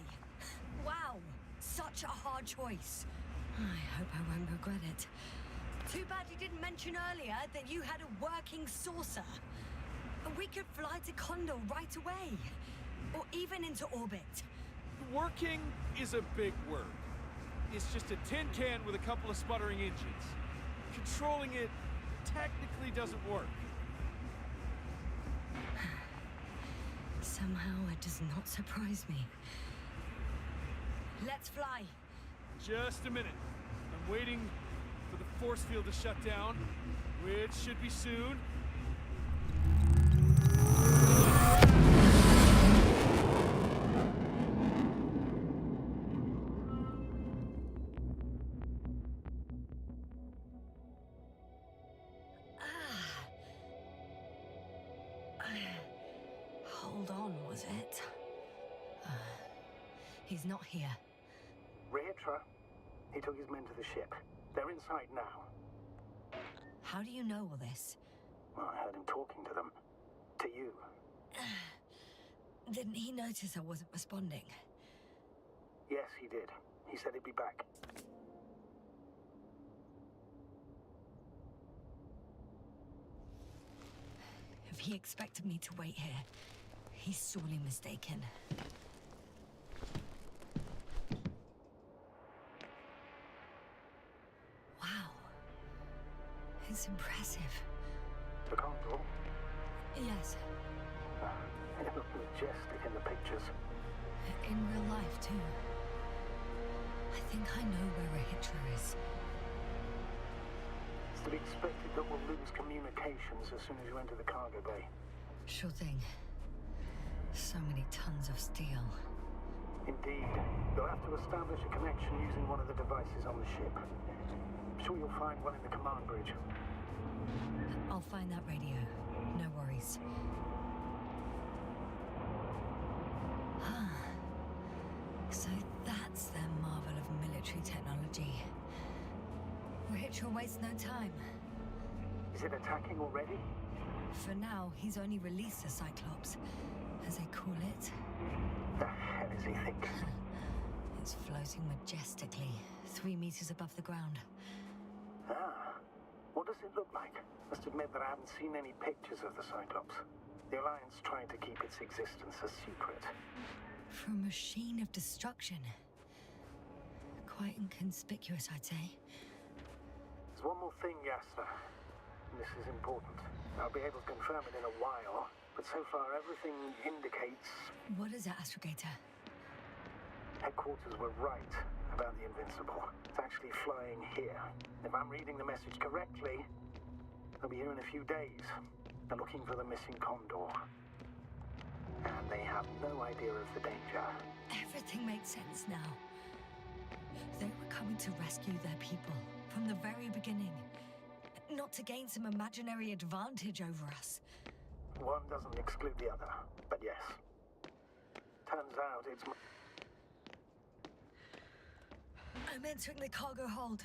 Wow, such a hard choice. I hope I won't regret it. Too bad you didn't mention earlier that you had a working saucer. We could fly to Condor right away, or even into orbit. Working is a big word. It's just a tin can with a couple of sputtering engines. Controlling it technically doesn't work. Somehow it does not surprise me. Let's fly. Just a minute. I'm waiting for the force field to shut down, which should be soon. Hold on, was it? He's not here. Rahitra, he took his men to the ship. They're inside now. How do you know all this? Well, I heard him talking to them. To you. Didn't he notice I wasn't responding? Yes, he did. He said he'd be back. If he expected me to wait here, he's sorely mistaken. It's impressive. The Condor? Yes, It looked majestic in the pictures. in real life too. I think I know where Rahitra is. It's to be expected that we'll lose communications as soon as you enter the cargo bay. Sure thing. So many tons of steel. Indeed. You'll have to establish a connection using one of the devices on the ship. I'm sure you'll find one in the command bridge. I'll find that radio. No worries. So that's their marvel of military technology. Rahitra wastes no time. Is it attacking already? For now, he's only released the Cyclops, as they call it. The hell is he thinking? It's floating majestically, 3 meters above the ground. Ah. What does it look like? Must admit that I haven't seen any pictures of the Cyclops. The Alliance trying to keep its existence a secret. For a machine of destruction. Quite inconspicuous, I'd say. There's one more thing, Yasta. This is important. I'll be able to confirm it in a while, but so far everything indicates What is it, Astrogator? headquarters were right about the Invincible. It's actually flying here. If I'm reading the message correctly, they'll be here in a few days. They're looking for the missing Condor. And they have no idea of the danger. Everything makes sense now. They were coming to rescue their people from the very beginning. Not to gain some imaginary advantage over us. One doesn't exclude the other, but yes. Turns out it's... I'm entering the cargo hold.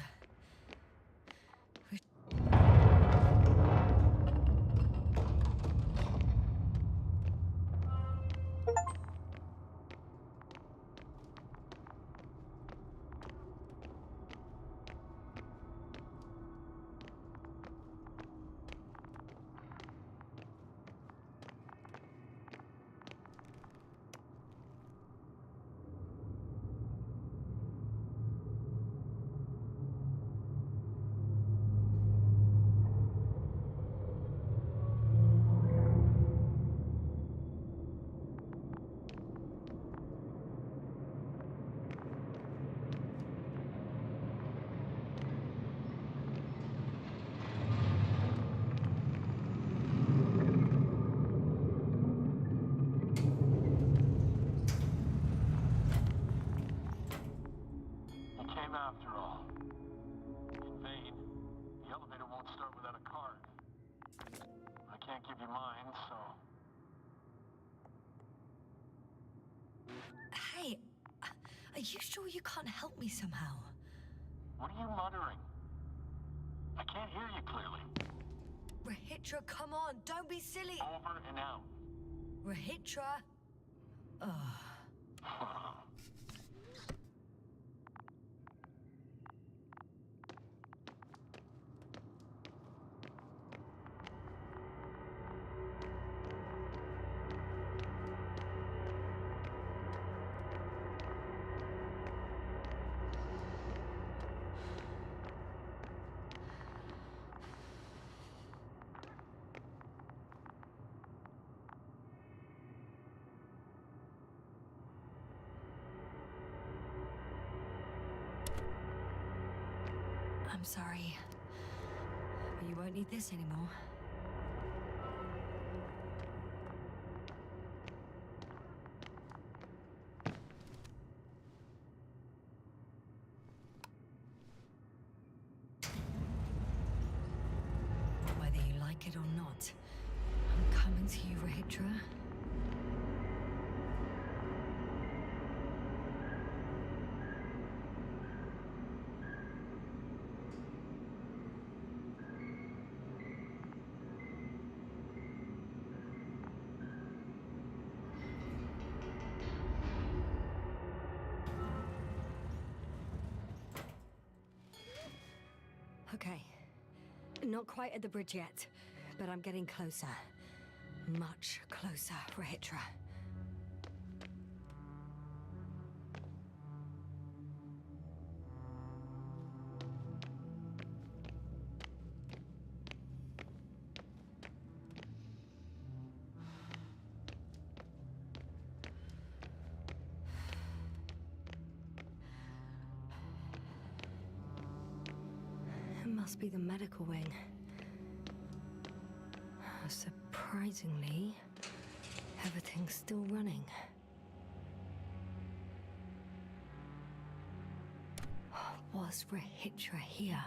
After all. In vain. The elevator won't start without a card. I can't give you mine, so... Hey, are you sure you can't help me somehow? What are you muttering? I can't hear you clearly. Rahitra, come on, don't be silly. Over and out. Rahitra? Ugh. I'm sorry. But you won't need this anymore. Whether you like it or not, I'm coming to you, Rahitra. Okay. Not quite at the bridge yet, but I'm getting closer. Much closer, Rahitra. must be the medical wing. Surprisingly, everything's still running. Was Rahitra here?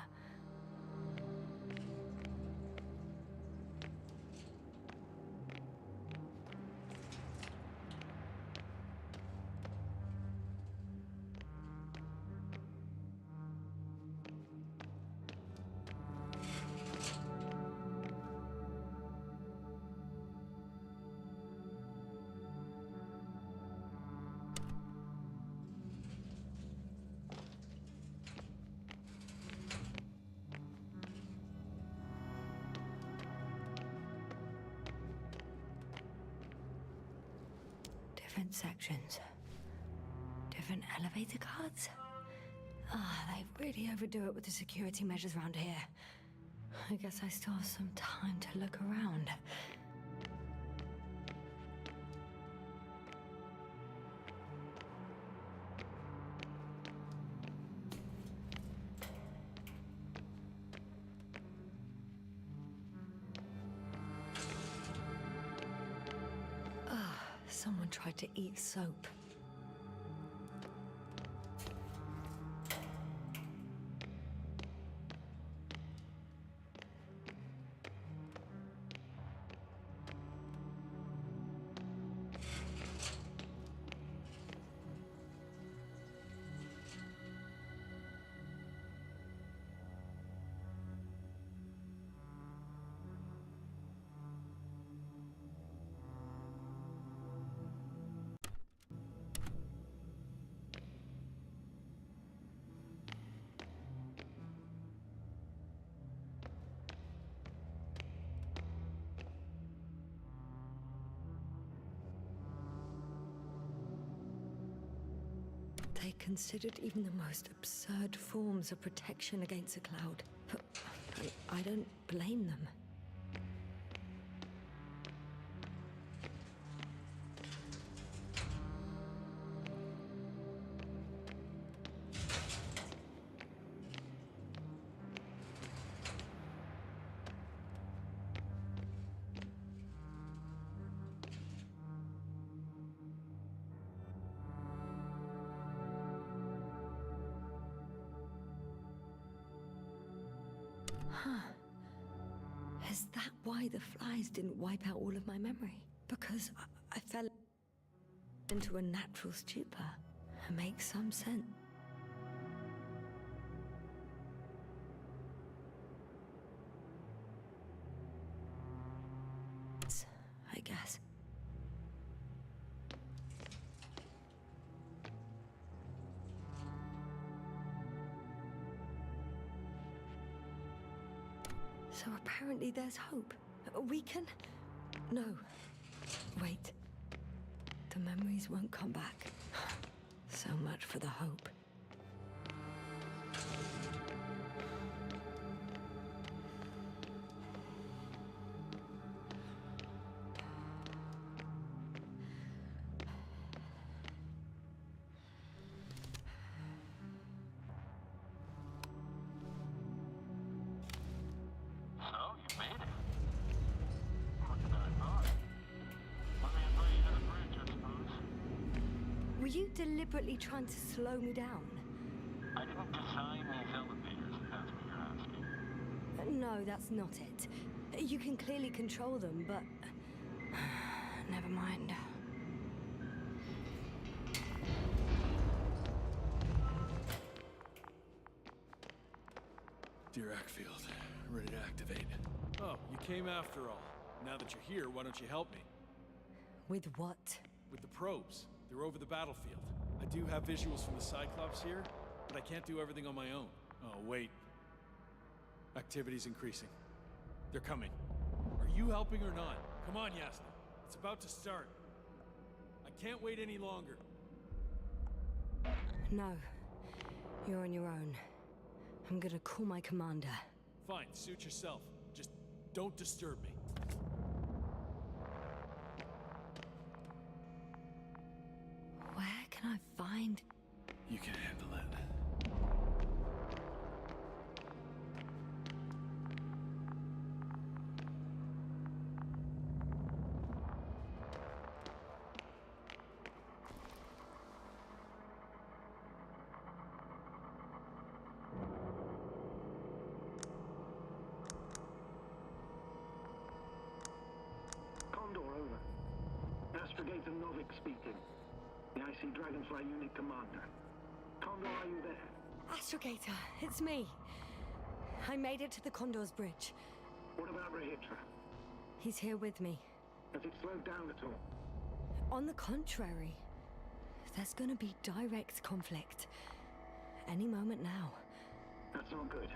Different sections. Different elevator cards? They really overdo it with the security measures around here. I guess I still have some time to look around. Someone tried to eat soap. They considered even the most absurd forms of protection against a cloud. But I don't blame them. Is that why the flies didn't wipe out all of my memory? Because I fell into a natural stupor. It makes some sense. I guess. So apparently there's hope. We can... No. Wait. The memories won't come back. So much for the hope. Were you deliberately trying to slow me down? I didn't design these elevators, if that's what you're asking. No, that's not it. You can clearly control them, but... Never mind. Dear Ackfield, ready to activate. Oh, you came after all. Now that you're here, why don't you help me? With what? With the probes. They're over the battlefield. I do have visuals from the Cyclops here, but I can't do everything on my own. Oh, wait. Activity's increasing. They're coming. Are you helping or not? Come on, Yasna. It's about to start. I can't wait any longer. No. You're on your own. I'm gonna call my commander. Fine, suit yourself. Just don't disturb me. Where can I find... You can handle it. IC Dragonfly Unit Commander. Condor, are you there? Astrogator, it's me. I made it to the Condor's bridge. What about Rahitra? He's here with me. Has it slowed down at all? On the contrary, there's gonna be direct conflict. Any moment now. That's not good.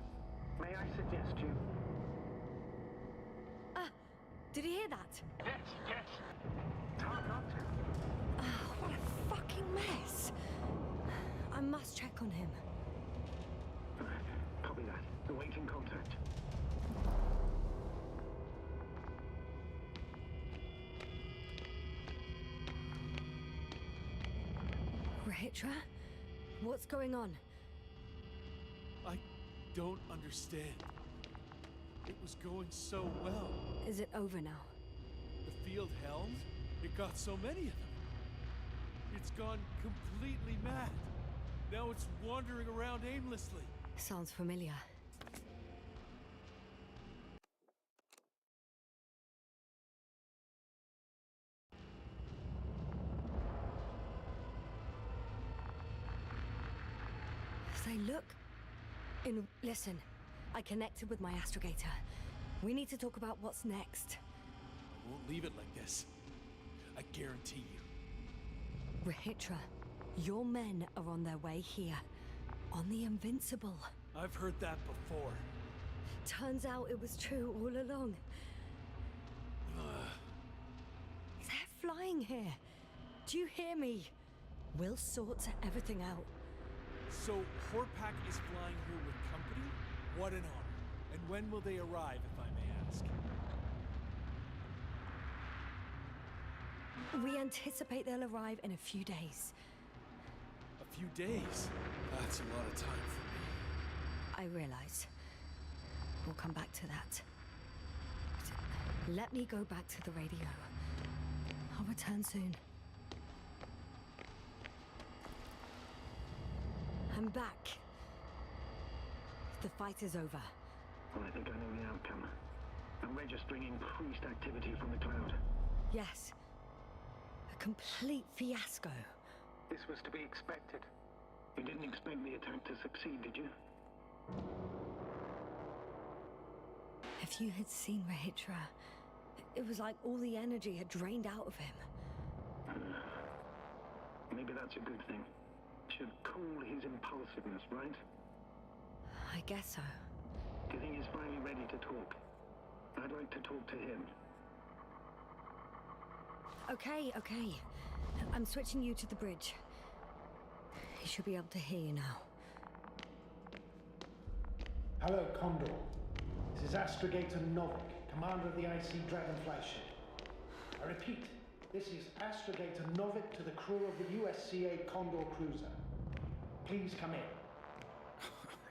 May I suggest you... Did you hear that? Yes. It's hard not to. What a fucking mess. I must check on him. Copy that. Awaiting contact. Rahitra? What's going on? I don't understand. It was going so well. Is it over now? The field held. It got so many of them. It's gone completely mad. Now it's wandering around aimlessly. Sounds familiar. Say, look. Listen, I connected with my astrogator. We need to talk about what's next. I won't leave it like this. I guarantee you. Rahitra, your men are on their way here. On the Invincible. I've heard that before. Turns out it was true all along. They're flying here. Do you hear me? We'll sort everything out. So, Horpak is flying here with company? What an honor. And when will they arrive, if I may ask? We anticipate they'll arrive in a few days. A few days? That's a lot of time for me. I realize. We'll come back to that. But let me go back to the radio. I'll return soon. I'm back. The fight is over. Well, I think I know the outcome. I'm registering increased activity from the cloud. Yes. A complete fiasco. This was to be expected. You didn't expect the attack to succeed, did you? If you had seen Rahitra, it was like all the energy had drained out of him. Maybe that's a good thing. Should cool his impulsiveness, right? I guess so. Do you think he's finally ready to talk? I'd like to talk to him. Okay. I'm switching you to the bridge. He should be able to hear you now. Hello, Condor. This is Astrogator Novik, commander of the IC Dragonfly ship. I repeat, this is Astrogator Novik to the crew of the USCA Condor cruiser. Please come in.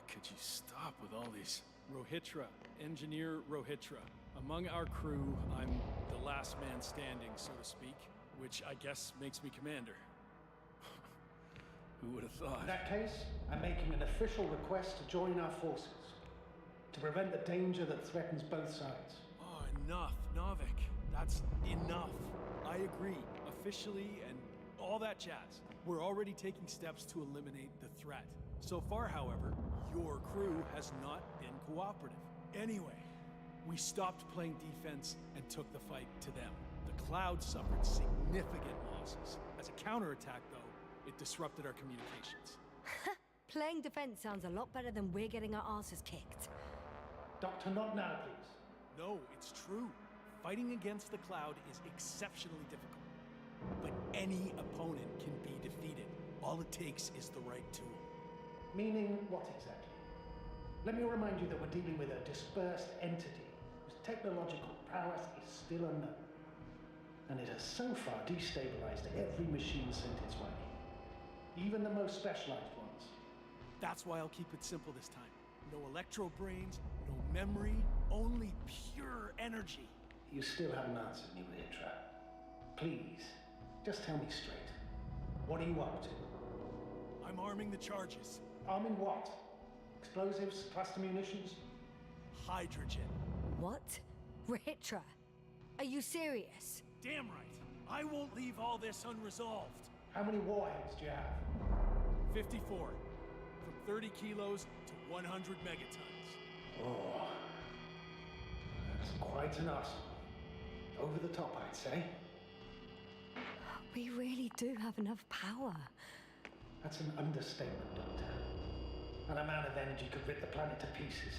Could you stop with all these? Rohitra, Engineer Rohitra. Among our crew, I'm the last man standing, so to speak, which I guess makes me commander. Who would have thought? In that case, I'm making an official request to join our forces, to prevent the danger that threatens both sides. Oh, enough, Novik. That's enough. I agree, officially, and all that jazz. We're already taking steps to eliminate the threat. So far, however, your crew has not been cooperative. Anyway, we stopped playing defense and took the fight to them. The Cloud suffered significant losses. As a counterattack, though, it disrupted our communications. Playing defense sounds a lot better than we're getting our asses kicked. Doctor, not now, please. No, it's true. Fighting against the Cloud is exceptionally difficult. But any opponent can be defeated. All it takes is the right tool. Meaning what exactly? Let me remind you that we're dealing with a dispersed entity whose technological prowess is still unknown. And it has so far destabilized every machine sent its way. Even the most specialized ones. That's why I'll keep it simple this time. No electro brains, no memory, only pure energy. You still haven't answered me, Rahitra. Please, just tell me straight. What are you up to? I'm arming the charges. Arming what? Explosives, cluster munitions? Hydrogen. What? Rahitra? Are you serious? Damn right. I won't leave all this unresolved. How many warheads do you have? 54. From 30 kilos to 100 megatons. Oh, that's quite an arsenal. Over the top, I'd say. We really do have enough power. That's an understatement, Doctor. An amount of energy could rip the planet to pieces.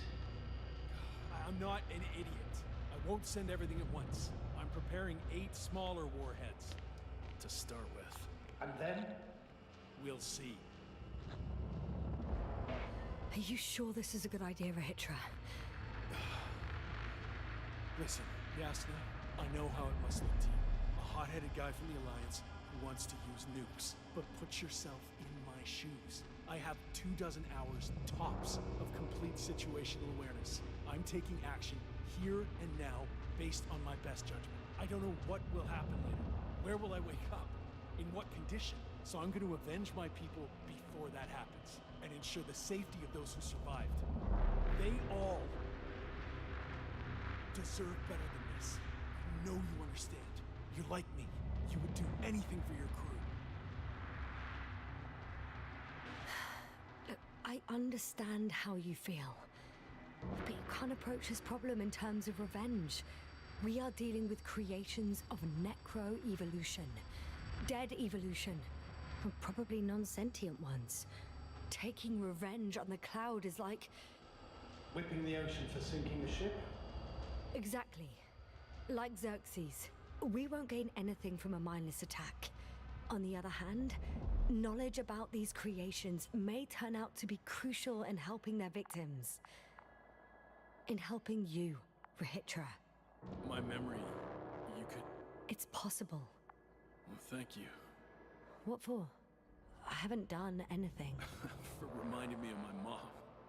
I'm not an idiot. I won't send everything at once. I'm preparing 8 smaller warheads to start with. And then? We'll see. Are you sure this is a good idea, Rahitra? Listen, Yasna, I know how it must look to you. A hot-headed guy from the Alliance who wants to use nukes. But put yourself in my shoes. I have 24 hours tops of complete situational awareness. I'm taking action here and now based on my best judgment. I don't know what will happen later. Where will I wake up? In what condition? So I'm going to avenge my people before that happens and ensure the safety of those who survived. They all deserve better than this. I know you understand. You're like me. You would do anything for your crew. Look, I understand how you feel. But you can't approach this problem in terms of revenge. We are dealing with creations of necro-evolution. Dead evolution. Or probably non-sentient ones. Taking revenge on the cloud is like... Whipping the ocean for sinking the ship? Exactly. Like Xerxes. We won't gain anything from a mindless attack. On the other hand, knowledge about these creations may turn out to be crucial in helping their victims. In helping you, Rahitra. My memory, you could... It's possible. Well, thank you. What for? I haven't done anything. For reminding me of my mom.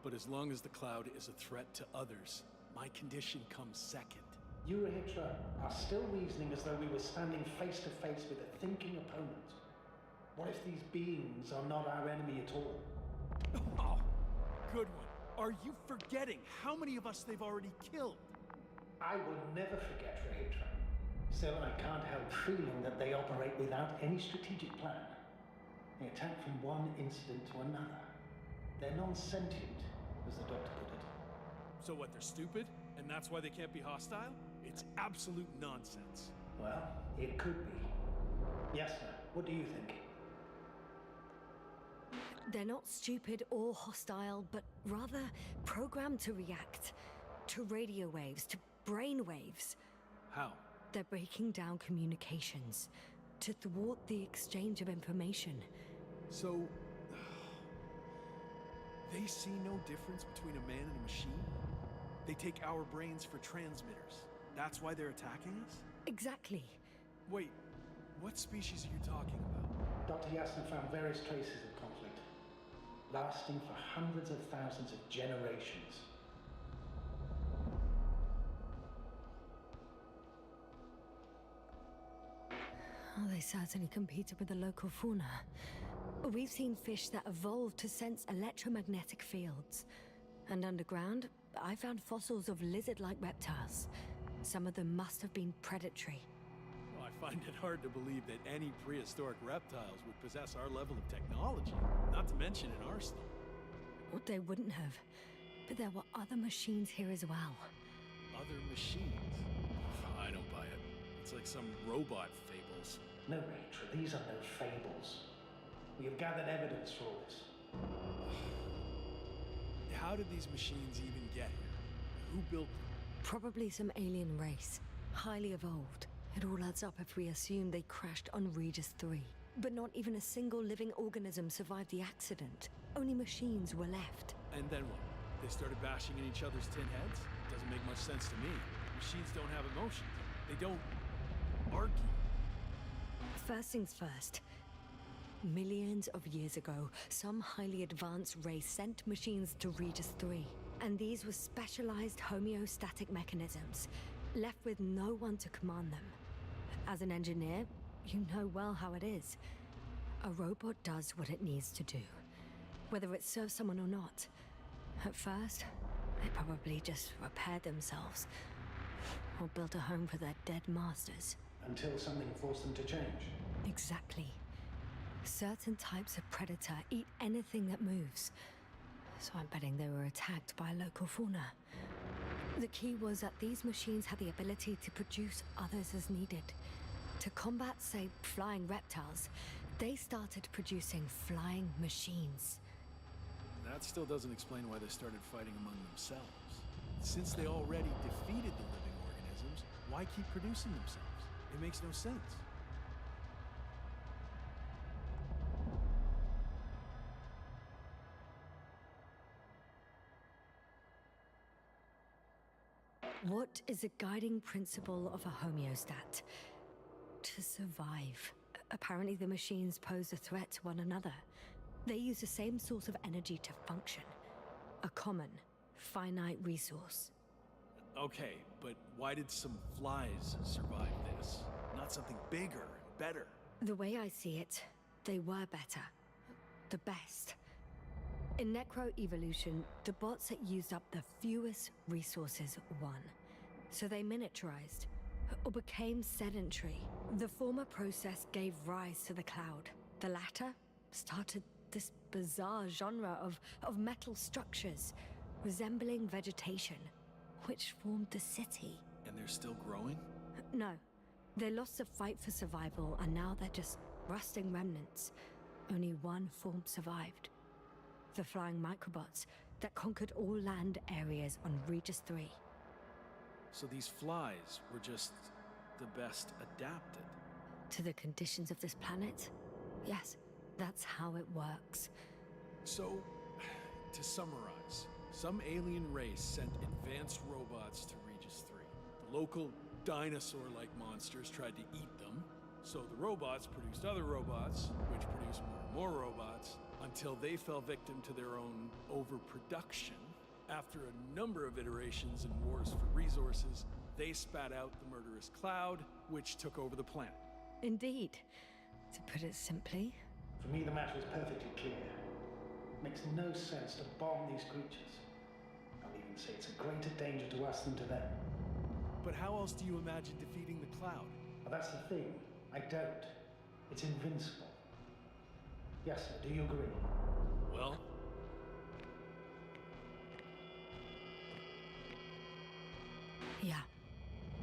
But as long as the cloud is a threat to others, my condition comes second. You, Rahitra, are still reasoning as though we were standing face to face with a thinking opponent. What if these beings are not our enemy at all? Oh, good one. Are you forgetting how many of us they've already killed? I will never forget, Rahitra. Still, I can't help feeling that they operate without any strategic plan. They attack from one incident to another. They're non-sentient, as the doctor put it. So what, they're stupid? And that's why they can't be hostile? It's absolute nonsense. Well, it could be. Yes, sir. What do you think? They're not stupid or hostile, but rather programmed to react. To radio waves, to brain waves. How? They're breaking down communications. To thwart the exchange of information. So... they see no difference between a man and a machine? They take our brains for transmitters. That's why they're attacking us? Exactly. Wait, what species are you talking about? Dr. Yasna found various traces of conflict, lasting for hundreds of thousands of generations. Oh, they certainly competed with the local fauna. We've seen fish that evolved to sense electromagnetic fields. And underground, I found fossils of lizard-like reptiles. Some of them must have been predatory. Well, I find it hard to believe that any prehistoric reptiles would possess our level of technology, not to mention an arsenal. Well, they wouldn't have. But there were other machines here as well. Other machines? I don't buy it. It's like some robot fables. No, Rachel, these are no fables. We have gathered evidence for all this. How did these machines even get here? Who built them? Probably some alien race. Highly evolved. It all adds up if we assume they crashed on Regis 3. But not even a single living organism survived the accident. Only machines were left. And then what? They started bashing in each other's tin heads? Doesn't make much sense to me. Machines don't have emotions. They don't argue. First things first. Millions of years ago, some highly advanced race sent machines to Regis 3. And these were specialized homeostatic mechanisms, left with no one to command them. As an engineer, you know well how it is. A robot does what it needs to do, whether it serves someone or not. At first, they probably just repaired themselves, or built a home for their dead masters. Until something forced them to change. Exactly. Certain types of predator eat anything that moves. So I'm betting they were attacked by local fauna. The key was that these machines had the ability to produce others as needed. To combat, say, flying reptiles, they started producing flying machines. That still doesn't explain why they started fighting among themselves. Since they already defeated the living organisms, why keep producing themselves? It makes no sense. What is a guiding principle of a homeostat? To survive. Apparently the machines pose a threat to one another. They use the same source of energy to function. A common, finite resource. Okay, but why did some flies survive this? Not something bigger, better. The way I see it, they were better. The best. In Necro-Evolution, the bots that used up the fewest resources won. So they miniaturized, or became sedentary. The former process gave rise to the Cloud. The latter started this bizarre genre of metal structures, resembling vegetation, which formed the city. And they're still growing? No. They lost the fight for survival, and now they're just rusting remnants. Only one form survived. The flying microbots that conquered all land areas on Regis 3. So these flies were just the best adapted? To the conditions of this planet? Yes, that's how it works. So, to summarize, some alien race sent advanced robots to Regis 3. The local dinosaur-like monsters tried to eat them, so the robots produced other robots, which produced more and more robots, until they fell victim to their own overproduction. After a number of iterations and wars for resources, they spat out the murderous Cloud, which took over the planet. Indeed. To put it simply... For me, the matter is perfectly clear. It makes no sense to bomb these creatures. I'll even say it's a greater danger to us than to them. But how else do you imagine defeating the Cloud? Well, that's the thing. I don't. It's invincible. Yes, sir. Do you agree? Well... Yeah,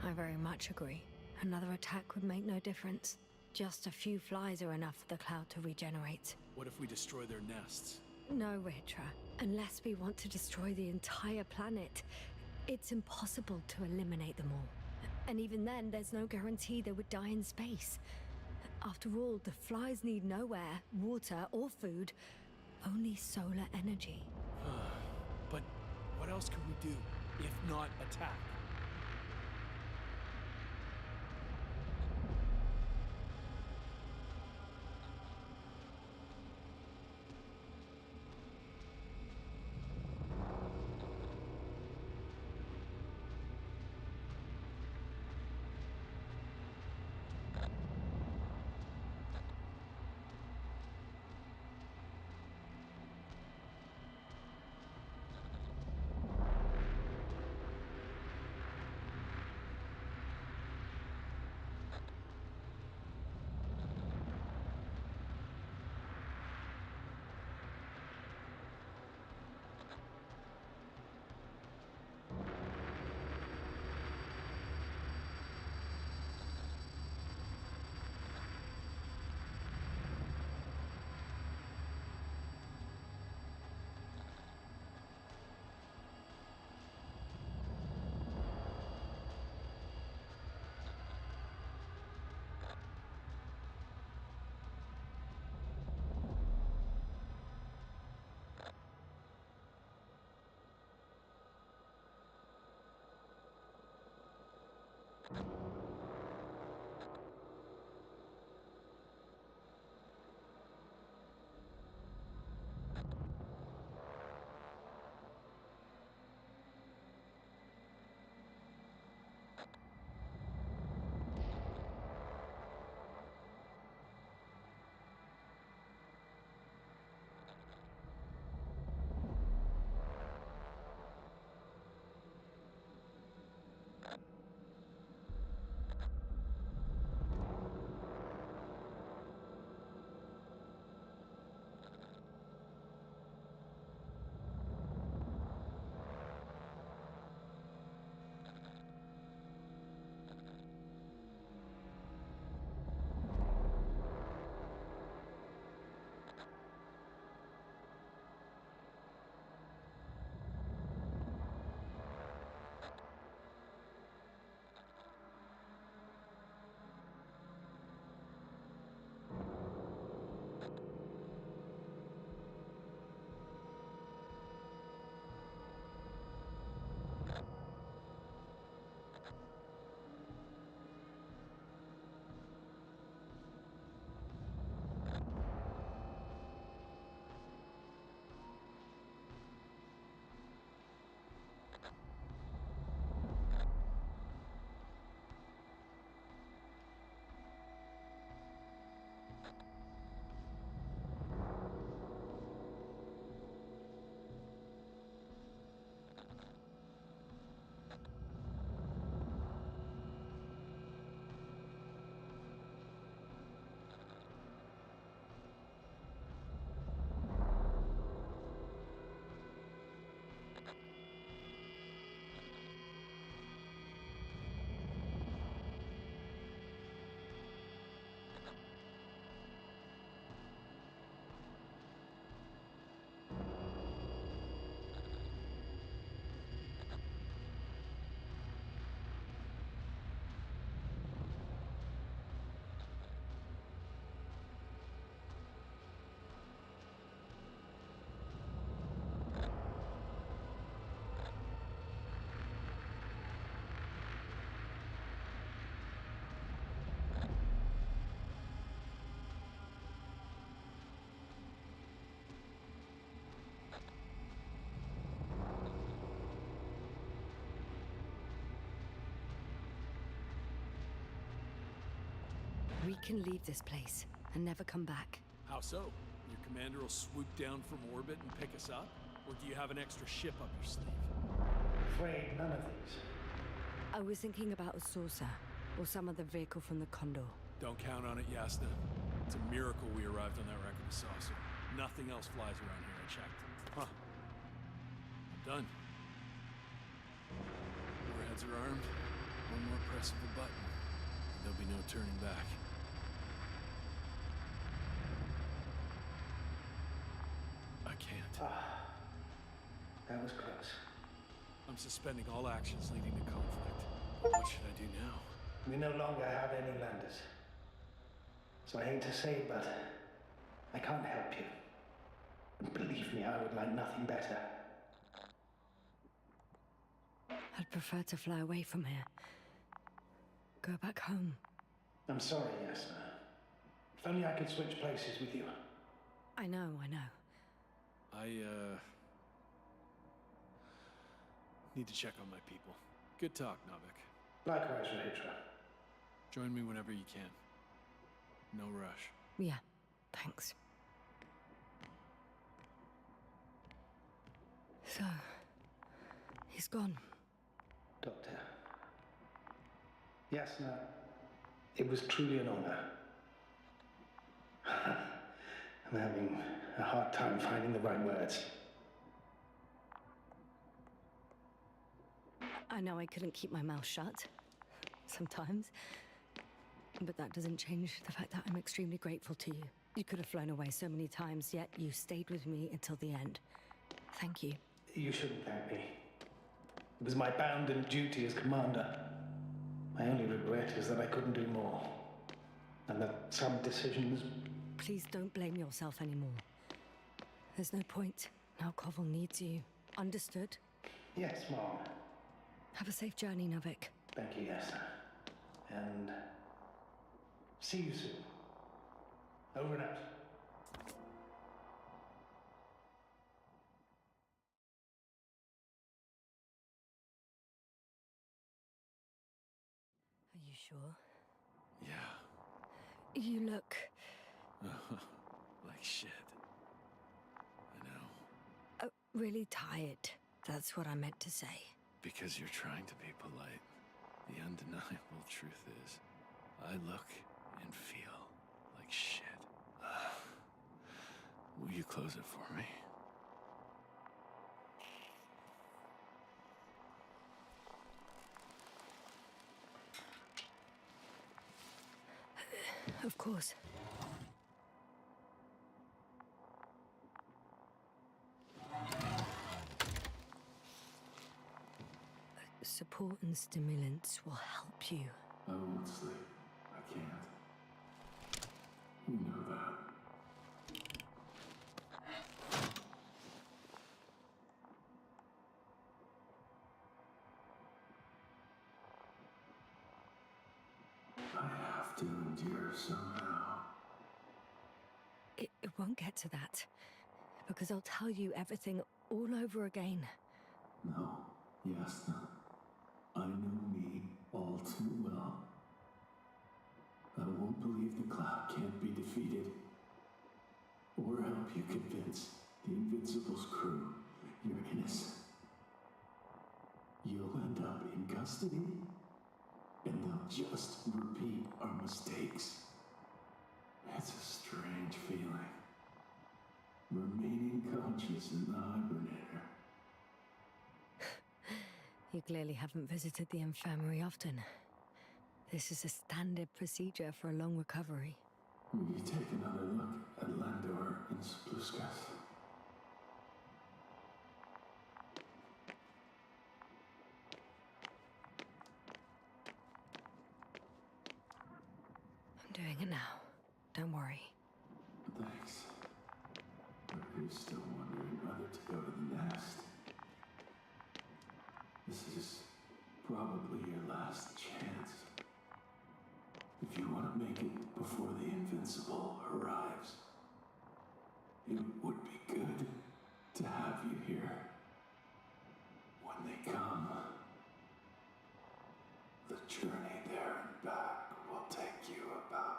I very much agree. Another attack would make no difference. Just a few flies are enough for the Cloud to regenerate. What if we destroy their nests? No, Ritra. Unless we want to destroy the entire planet, it's impossible to eliminate them all. And even then, there's no guarantee they would die in space. After all, the flies need no air, water, or food, only solar energy. But what else could we do, if not attack? We can leave this place and never come back. How so? Your commander will swoop down from orbit and pick us up? Or do you have an extra ship up your sleeve? Afraid none of these. I was thinking about a saucer, or some other vehicle from the Condor. Don't count on it, Yasna. It's a miracle we arrived on that wreck of a saucer. Nothing else flies around here, I checked. Huh. Done. Overheads are armed. One more press of a button. There'll be no turning back. I can't. That was close. I'm suspending all actions leading to conflict. What should I do now? We no longer have any landers. So I hate to say it, but I can't help you. And believe me, I would like nothing better. I'd prefer to fly away from here. Go back home. I'm sorry, Yasna. If only I could switch places with you. I know. Need to check on my people. Good talk, Navik. Likewise, Rahitra. Join me whenever you can. No rush. Yeah, thanks. So, he's gone. Doctor. Yasna, it was truly an honor. I'm having a hard time finding the right words. I know I couldn't keep my mouth shut. Sometimes. But that doesn't change the fact that I'm extremely grateful to you. You could have flown away so many times, yet you stayed with me until the end. Thank you. You shouldn't thank me. It was my bounden duty as commander. My only regret is that I couldn't do more. And that some decisions... Please don't blame yourself anymore. There's no point. Now Koval needs you. Understood? Yes, Mom. Have a safe journey, Navik. Thank you, Yasna. And... see you soon. Over and out. Are you sure? Yeah. You look... Like shit. I know. really tired. That's what I meant to say. Because you're trying to be polite. The undeniable truth is, I look and feel like shit. Will you close it for me? Of course. Support and stimulants will help you. I won't sleep. I can't. You know that. I have to endure somehow. It won't get to that. Because I'll tell you everything all over again. No, yes, no. I know me all too well. I won't believe the cloud can't be defeated. Or help you convince the Invincible's crew you're innocent. You'll end up in custody, and they'll just repeat our mistakes. It's a strange feeling. Remaining conscious in the hibernator. You clearly haven't visited the infirmary often. This is a standard procedure for a long recovery. Will you take another look at Landor and Spluskas? I'm doing it now. Don't worry. Thanks. Or are you still wondering whether to go to the nest? This is probably your last chance. If you want to make it before the Invincible arrives, it would be good to have you here. When they come, the journey there and back will take you about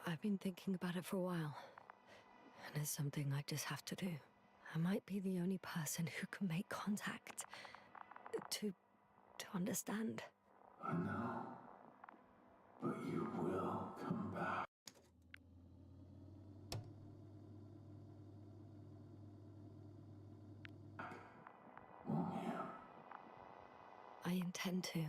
I've been thinking about it for a while. And it's something I just have to do. I might be the only person who can make contact. To understand. I know. But you will come back. Won't you? I intend to.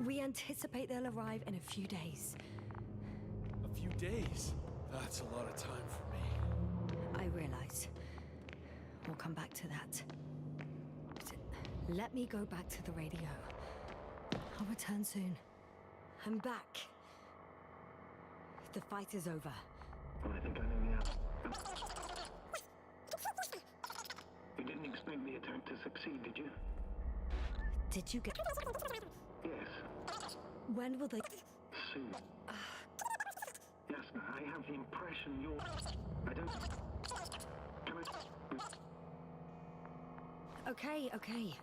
We anticipate they'll arrive in a few days. A few days? That's a lot of time for me. I realize. We'll come back to that. Let me go back to the radio. I'll return soon. I'm back. The fight is over. Well, I think I know the answer. You didn't expect the attack to succeed, did you? Did you get... Yes. When will they... Soon. Yes, I have the impression you're... I don't... Can I... Okay.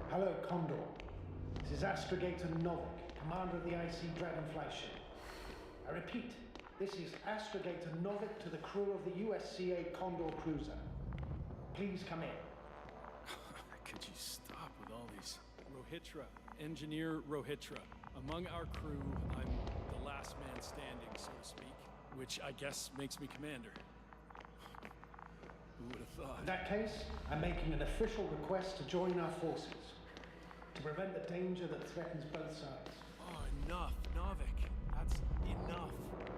Hello, Condor. This is Astrogator Novik, commander of the IC Dragonfly ship. I repeat, this is Astrogator Novik to the crew of the USCA Condor cruiser. Please come in. Could you stop with all these? Rohitra, Engineer Rohitra. Among our crew, I'm the last man standing, so to speak, which I guess makes me commander. Who would have thought? In that case, I'm making an official request to join our forces, to prevent the danger that threatens both sides. Oh, enough, Novik. That's enough.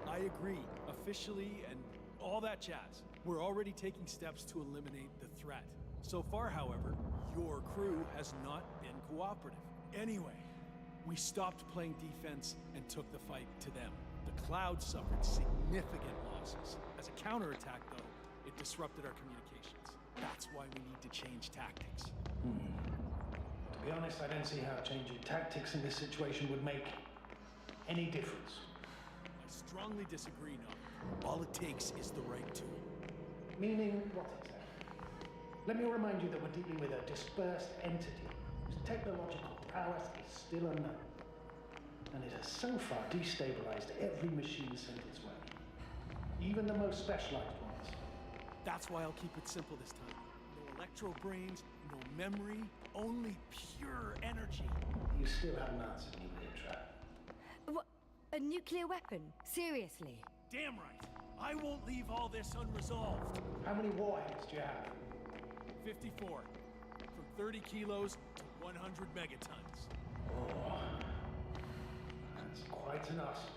I agree, officially and all that jazz. We're already taking steps to eliminate the threat. So far, however, your crew has not been cooperative. Anyway, we stopped playing defense and took the fight to them. The Cloud suffered significant losses. As a counterattack, though, it disrupted our communications. That's why we need to change tactics. To be honest, I don't see how changing tactics in this situation would make any difference. I strongly disagree, Novik. All it takes is the right tool. Meaning what exactly? Let me remind you that we're dealing with a dispersed entity whose technological prowess is still unknown. And it has so far destabilized every machine sent its way. Even the most specialized ones. That's why I'll keep it simple this time. No electro brains, no memory, only pure energy. You still haven't answered me, Leotra. What? A nuclear weapon? Seriously? Damn right. I won't leave all this unresolved. How many warheads do you have? 54. From 30 kilos to 100 megatons. Oh, that's quite enough.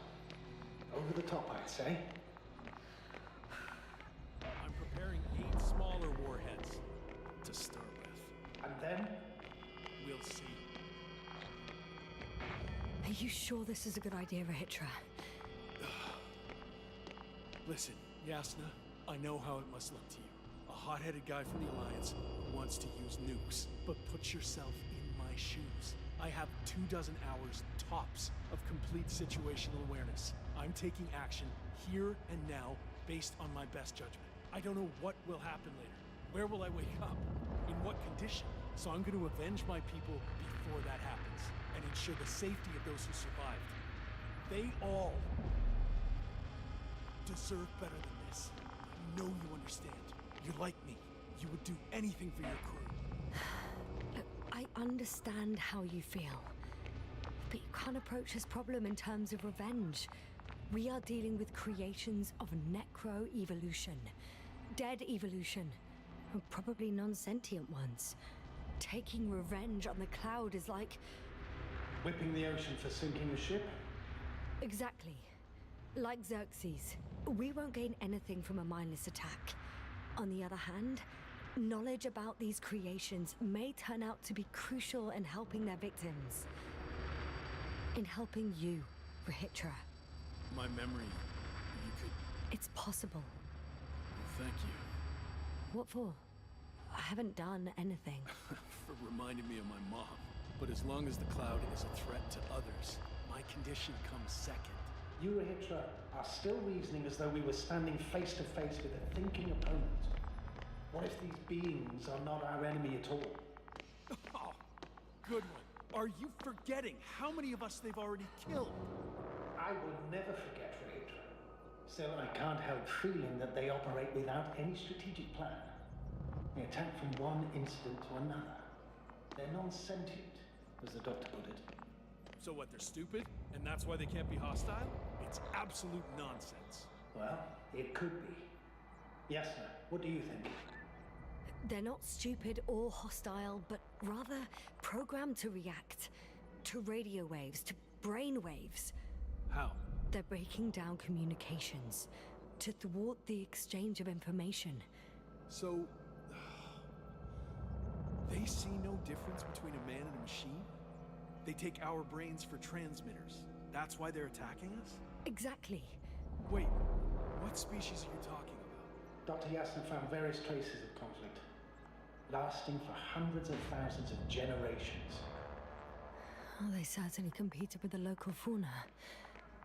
Over the top, I'd say. I'm preparing 8 smaller warheads to start with. And then? We'll see. Are you sure this is a good idea, Rohitra? Listen, Yasna, I know how it must look to you. A hot-headed guy from the Alliance who wants to use nukes. But put yourself in my shoes. I have 24 hours tops of complete situational awareness. I'm taking action here and now based on my best judgment. I don't know what will happen later. Where will I wake up? In what condition? So I'm going to avenge my people before that happens and ensure the safety of those who survived. They all deserve better than this. I know you understand. You're like me. You would do anything for your crew. Look, I understand how you feel. But you can't approach this problem in terms of revenge. We are dealing with creations of necro-evolution. Dead evolution. Or probably non-sentient ones. Taking revenge on the Cloud is like... Whipping the ocean for sinking a ship? Exactly. Like Xerxes, we won't gain anything from a mindless attack. On the other hand, knowledge about these creations may turn out to be crucial in helping their victims. In helping you, Rahitra. My memory, you could... It's possible. Thank you. What for? I haven't done anything. For reminding me of my mom. But as long as the Cloud is a threat to others, my condition comes second. You, Rahitra, are still reasoning as though we were standing face to face with a thinking opponent. What if these beings are not our enemy at all? Oh, good one. Are you forgetting how many of us they've already killed? I will never forget, Rahitra. Still, I can't help feeling that they operate without any strategic plan. They attack from one incident to another. They're non-sentient, as the doctor put it. So what, they're stupid? And that's why they can't be hostile? It's absolute nonsense. Well, it could be. Yes, sir. What do you think? They're not stupid or hostile, but rather programmed to react. To radio waves, to brain waves. How? They're breaking down communications. To thwart the exchange of information. So... they see no difference between a man and a machine? They take our brains for transmitters. That's why they're attacking us? Exactly. Wait, what species are you talking about? Dr. Yasna found various traces of conflict, lasting for hundreds of thousands of generations. Oh, they certainly competed with the local fauna.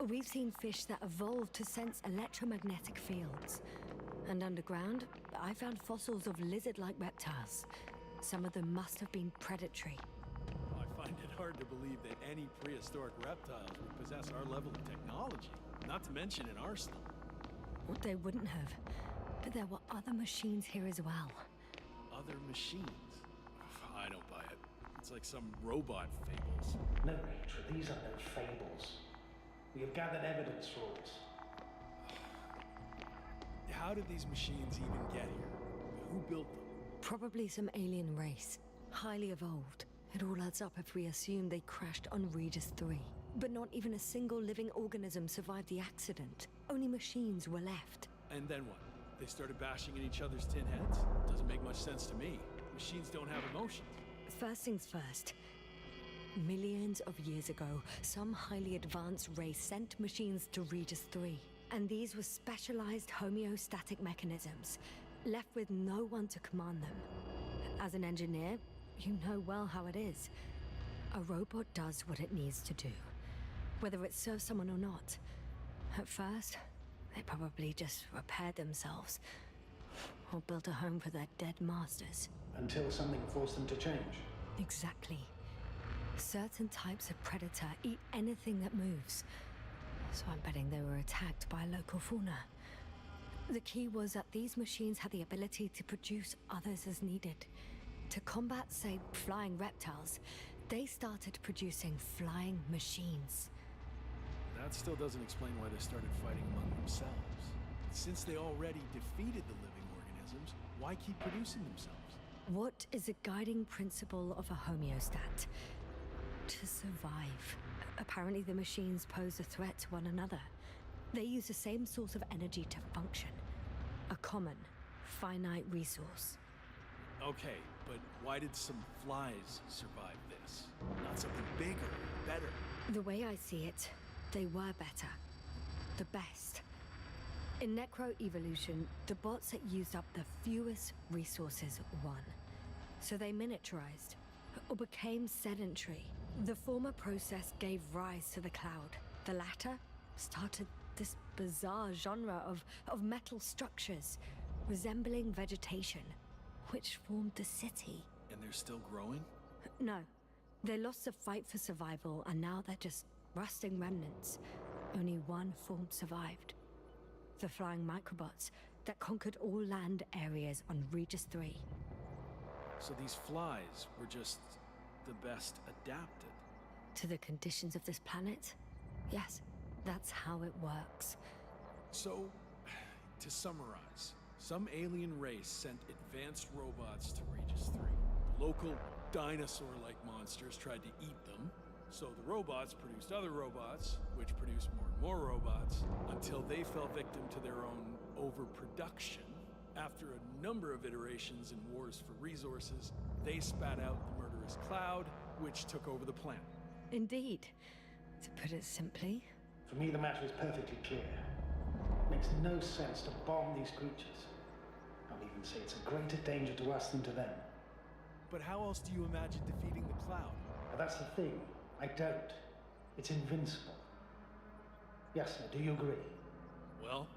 We've seen fish that evolved to sense electromagnetic fields. And underground, I found fossils of lizard-like reptiles. Some of them must have been predatory. I find it hard to believe that any prehistoric reptiles would possess our level of technology, not to mention an arsenal. Well, they wouldn't have. But there were other machines here as well. Other machines? I don't buy it. It's like some robot fables. No, Rachel, these are no fables. We have gathered evidence for it. How did these machines even get here? Who built them? Probably some alien race. Highly evolved. It all adds up if we assume they crashed on Regis 3. But not even a single living organism survived the accident. Only machines were left. And then what? They started bashing in each other's tin heads? Doesn't make much sense to me. Machines don't have emotions. First things first. Millions of years ago, some highly advanced race sent machines to Regis 3. And these were specialized homeostatic mechanisms, left with no one to command them. As an engineer, you know well how it is. A robot does what it needs to do, whether it serves someone or not. At first, they probably just repaired themselves, or built a home for their dead masters. Until something forced them to change. Exactly. Certain types of predator eat anything that moves. So I'm betting they were attacked by local fauna. The key was that these machines had the ability to produce others as needed. To combat, say, flying reptiles, they started producing flying machines. That still doesn't explain why they started fighting among themselves. Since they already defeated the living organisms, why keep producing themselves? What is a guiding principle of a homeostat? To survive. Apparently the machines pose a threat to one another. They use the same source of energy to function. A common, finite resource. Okay, but why did some flies survive this? Not something bigger, better. The way I see it, they were better. The best. In Necro-Evolution, the bots that used up the fewest resources won. So they miniaturized, or became sedentary. The former process gave rise to the Cloud. The latter started this bizarre genre of metal structures, resembling vegetation, which formed the city. And they're still growing? No. They lost the fight for survival, and now they're just rusting remnants. Only one form survived. The flying microbots that conquered all land areas on Regis 3. So these flies were just the best adapted? To the conditions of this planet? Yes, that's how it works. So, to summarize, some alien race sent advanced robots to Regis 3. Local dinosaur-like monsters tried to eat them, so the robots produced other robots, which produced more and more robots, until they fell victim to their own overproduction. After a number of iterations and wars for resources, they spat out the murderous Cloud, which took over the planet. Indeed. To put it simply... For me, the matter is perfectly clear. Makes no sense to bomb these creatures. I'll even say it's a greater danger to us than to them. But how else do you imagine defeating the Cloud? But that's the thing. I don't. It's invincible. Yes, sir, do you agree? Well?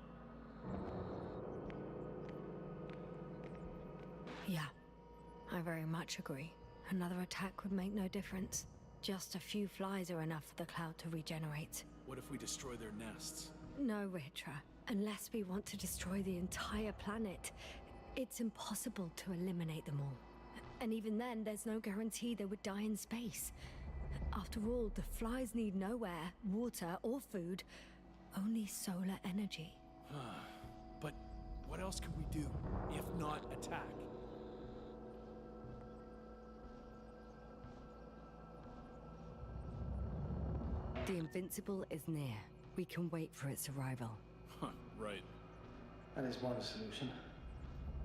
Yeah, I very much agree. Another attack would make no difference. Just a few flies are enough for the Cloud to regenerate. What if we destroy their nests? No, Ritra. Unless we want to destroy the entire planet, it's impossible to eliminate them all. And even then, there's no guarantee they would die in space. After all, the flies need no air, water, or food, only solar energy. But what else can we do, if not attack? The Invincible is near. We can wait for its arrival. Right. That is one solution.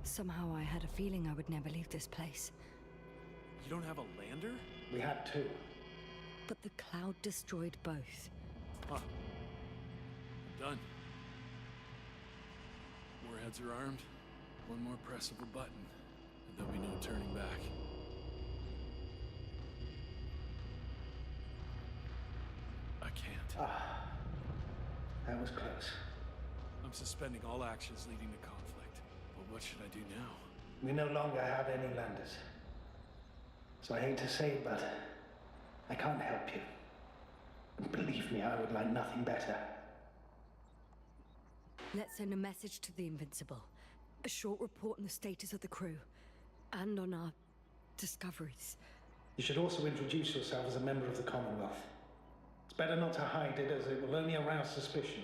Somehow I had a feeling I would never leave this place. You don't have a lander? We had two. But the Cloud destroyed both. Huh. Done. Warheads are armed. One more press of a button, and there'll be no turning back. I can't. That was close. I'm suspending all actions leading to conflict. But what should I do now? We no longer have any landers. So I hate to say it, but I can't help you. And believe me, I would like nothing better. Let's send a message to the Invincible. A short report on the status of the crew. And on our discoveries. You should also introduce yourself as a member of the Commonwealth. It's better not to hide it, as it will only arouse suspicion.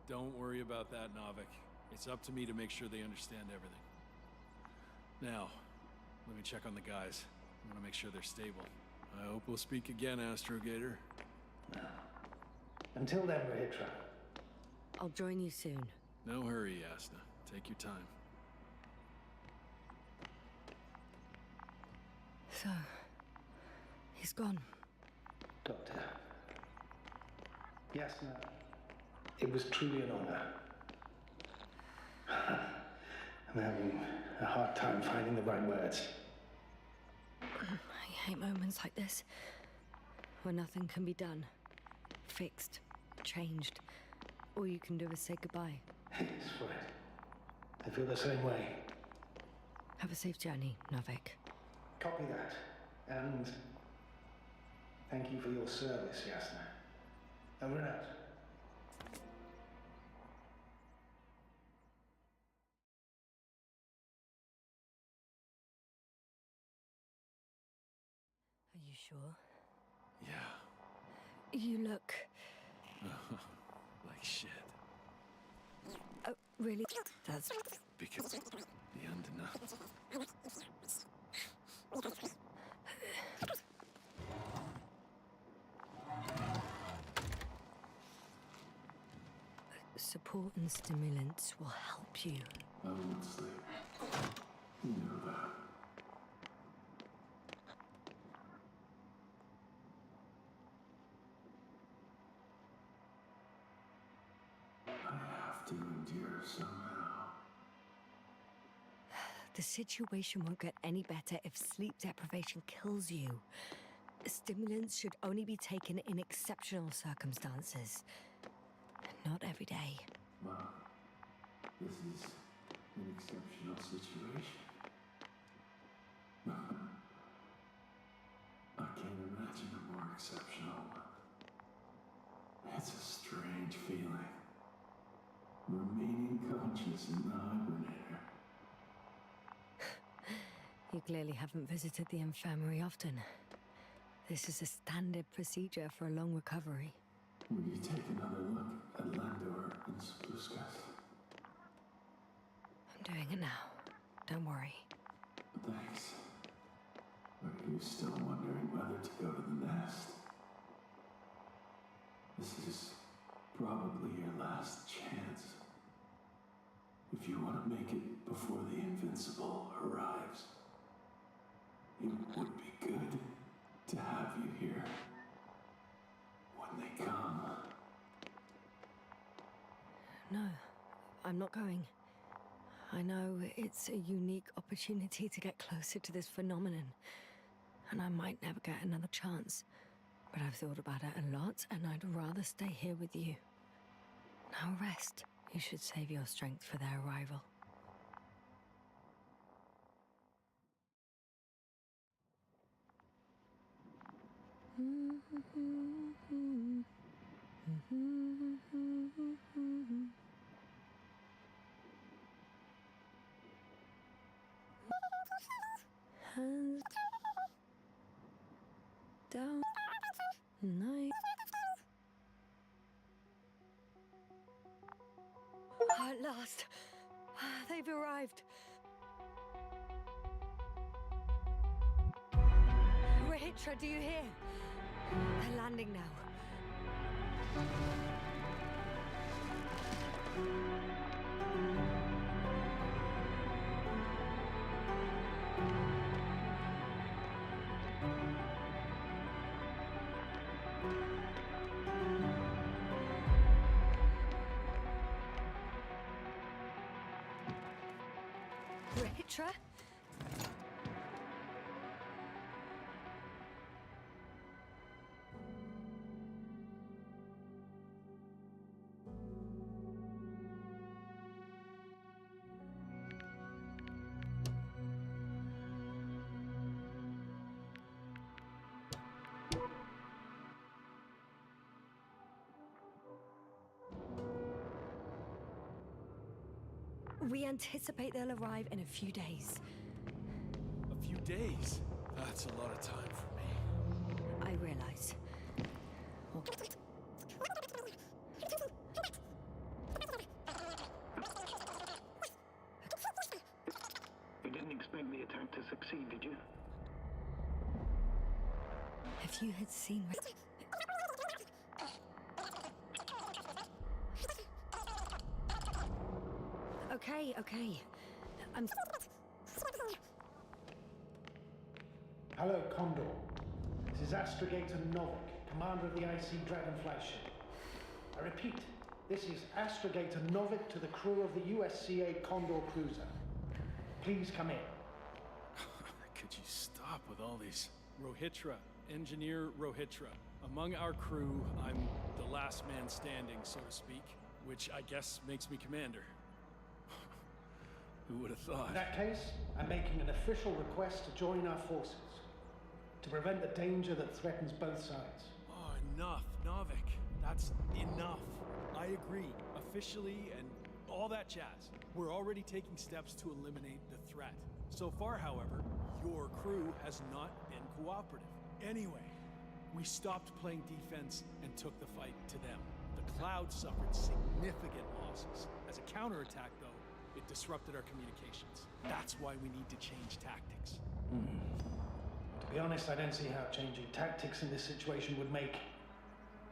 Don't worry about that, Novik. It's up to me to make sure they understand everything. Now, let me check on the guys. I want to make sure they're stable. I hope we'll speak again, Astrogator. Until then, Rahitra. I'll join you soon. No hurry, Yasna. Take your time. So... he's gone. Doctor. Yasna, it was truly an honor. I'm having a hard time finding the right words. I hate moments like this, where nothing can be done. Fixed, changed. All you can do is say goodbye. Yes, Fred. I feel the same way. Have a safe journey, Novik. Copy that. And thank you for your service, Yasna. Over and out. Are you sure? Yeah. You look... like shit. Oh, really? That's... Because the undeniable. Support and stimulants will help you. I won't sleep. You know that. I have have to endure somehow. The situation won't get any better if sleep deprivation kills you. Stimulants should only be taken in exceptional circumstances. Not every day. Well, this is an exceptional situation. I can't imagine a more exceptional one. It's a strange feeling. Remaining conscious in the hibernator. You clearly haven't visited the infirmary often. This is a standard procedure for a long recovery. Will you take another look at Landor and Spluskas? I'm doing it now. Don't worry. Thanks. Are you still wondering whether to go to the nest? This is probably your last chance. If you want to make it before the Invincible arrives, it would be good to have you here when they come. No, I'm not going. I know it's a unique opportunity to get closer to this phenomenon, and I might never get another chance. But I've thought about it a lot, and I'd rather stay here with you. Now rest. You should save your strength for their arrival. Hands down. Nice. At last, they've arrived. Rahitra, do you hear? They're landing now. Rahitra? We anticipate they'll arrive in a few days. A few days? That's a lot of time for me. I realize. You didn't expect the attack to succeed, did you? If you had seen... Okay. I'm... Hello, Condor. This is Astrogator Novik, commander of the IC Dragonfly ship. I repeat, this is Astrogator Novik to the crew of the USCA Condor cruiser. Please come in. Could you stop with all these? Rohitra, Engineer Rohitra. Among our crew, I'm the last man standing, so to speak, which I guess makes me commander. Who would have thought? In that case, I'm making an official request to join our forces, to prevent the danger that threatens both sides. Oh, enough, Novik. That's enough. I agree, officially, and all that jazz. We're already taking steps to eliminate the threat. So far, however, your crew has not been cooperative. Anyway, we stopped playing defense and took the fight to them. The Cloud suffered significant losses. As a counterattack, though, it disrupted our communications. That's why we need to change tactics. To be honest, I don't see how changing tactics in this situation would make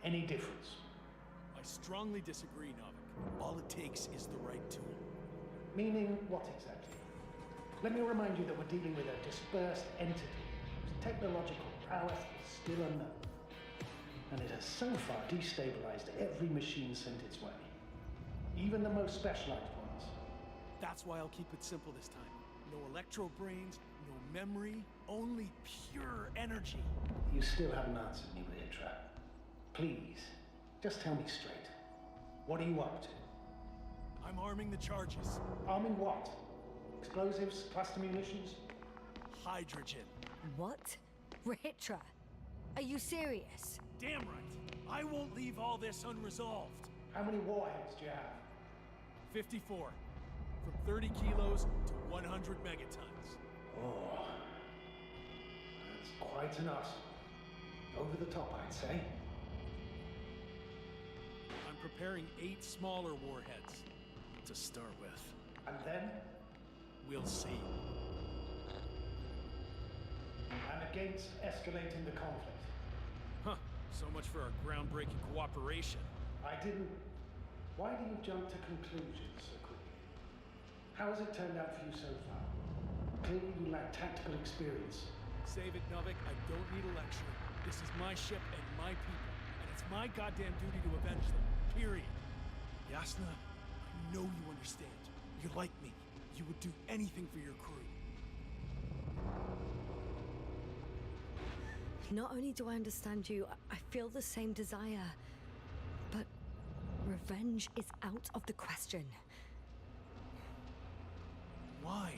any difference. I strongly disagree, Novik. All it takes is the right tool. Meaning what exactly? Let me remind you that we're dealing with a dispersed entity whose technological prowess is still unknown. And it has so far destabilized every machine sent its way. Even the most specialized ones. That's why I'll keep it simple this time. No electro brains, no memory, only pure energy. You still haven't answered me, Ritra. Please, just tell me straight. What are you up to? I'm arming the charges. Arming what? Explosives? Cluster munitions? Hydrogen. What? Ritra, are you serious? Damn right. I won't leave all this unresolved. How many warheads do you have? 54. From 30 kilos to 100 megatons. Oh, that's quite an arsenal. Over the top, I'd say. I'm preparing 8 smaller warheads to start with. And then? We'll see. I'm against escalating the conflict. Huh. So much for our groundbreaking cooperation. I didn't... Why do you jump to conclusions so quickly? How has it turned out for you so far? Clearly you lack tactical experience. Save it, Novik. I don't need a lecture. This is my ship and my people, and it's my goddamn duty to avenge them. Period. Yasna, I know you understand. You're like me. You would do anything for your crew. Not only do I understand you, I feel the same desire. But revenge is out of the question. Why?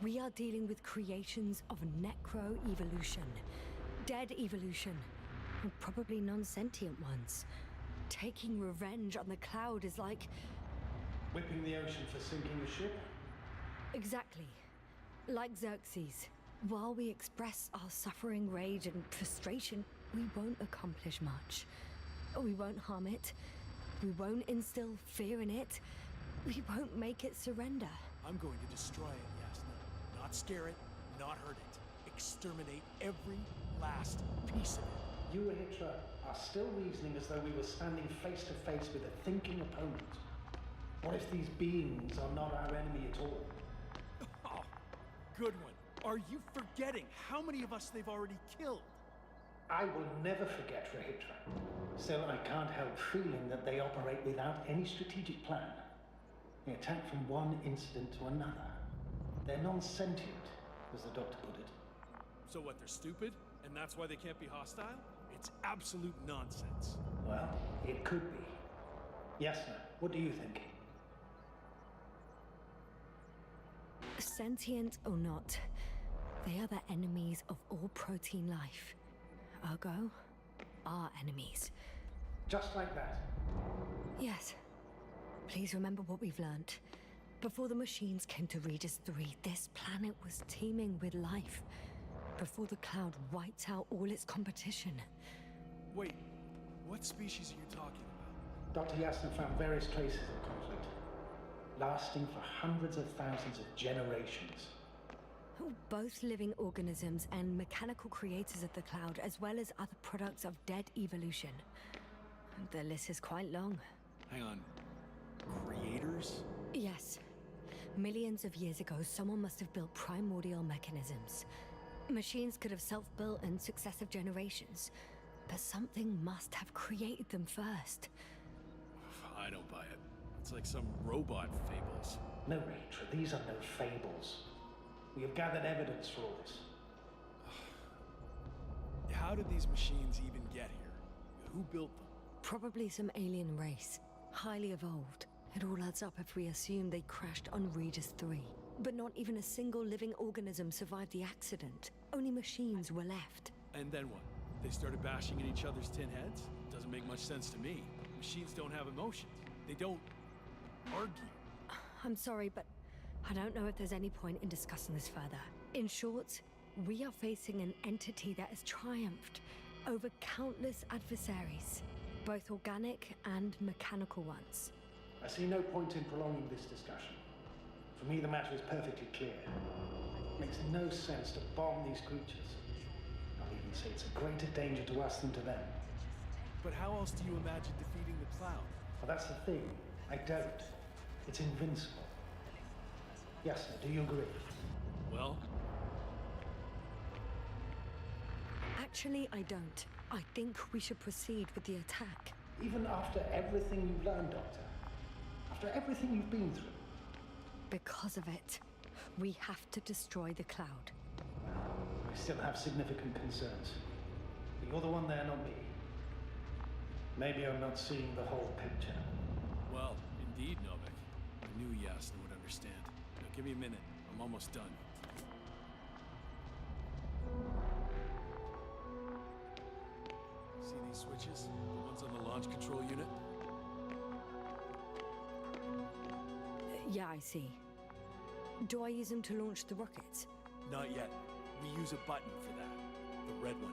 We are dealing with creations of necro-evolution, dead evolution, and probably non-sentient ones. Taking revenge on the cloud is like... Whipping the ocean for sinking a ship? Exactly. Like Xerxes. While we express our suffering, rage, and frustration, we won't accomplish much. We won't harm it. We won't instill fear in it. We won't make it surrender. I'm going to destroy it, Yasna. Not scare it, not hurt it. Exterminate every last piece of it. You, Hitra, are still reasoning as though we were standing face to face with a thinking opponent. What if these beings are not our enemy at all? Oh, good one. Are you forgetting how many of us they've already killed? I will never forget, Rahitra. Still, I can't help feeling that they operate without any strategic plan. They attack from one incident to another. They're non-sentient, as the doctor put it. So what, they're stupid? And that's why they can't be hostile? It's absolute nonsense. Well, it could be. Yasna, what do you think? Sentient or not, they are the enemies of all protein life. Ergo, our enemies. Just like that? Yes. Please remember what we've learnt. Before the machines came to Regis 3, this planet was teeming with life. Before the cloud wiped out all its competition. Wait, what species are you talking about? Dr. Yasna found various traces of conflict, lasting for hundreds of thousands of generations. Both living organisms and mechanical creators of the cloud, as well as other products of dead evolution. The list is quite long. Hang on. Creators? Yes. Millions of years ago, someone must have built primordial mechanisms. Machines could have self-built in successive generations, but something must have created them first. I don't buy it. It's like some robot fables. No, Rachel, these are no fables. We have gathered evidence for all this. How did these machines even get here? Who built them? Probably some alien race. Highly evolved. It all adds up if we assume they crashed on Regis 3. But not even a single living organism survived the accident. Only machines were left. And then what? They started bashing at each other's tin heads? Doesn't make much sense to me. Machines don't have emotions. They don't argue. I'm sorry, but I don't know if there's any point in discussing this further. In short, we are facing an entity that has triumphed over countless adversaries, both organic and mechanical ones. I see no point in prolonging this discussion. For me, the matter is perfectly clear. It makes no sense to bomb these creatures. I'll even say it's a greater danger to us than to them. But how else do you imagine defeating the cloud? Well, that's the thing. I don't. It's invincible. Yes, sir, do you agree? Well? Actually, I don't. I think we should proceed with the attack. Even after everything you've learned, Doctor, After everything you've been through. Because of it, we have to destroy the cloud. I still have significant concerns. But you're the one there, not me. Maybe I'm not seeing the whole picture. Well, indeed, Novik. I knew Yasna would understand. Now, give me a minute. I'm almost done. See these switches? The ones on the launch control unit? Yeah, I see. Do I use them to launch the rockets? Not yet. We use a button for that. The red one.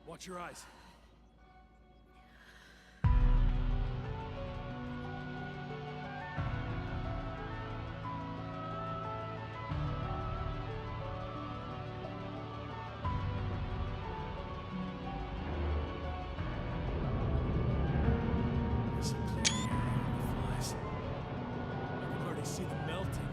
Watch your eyes. See them melting.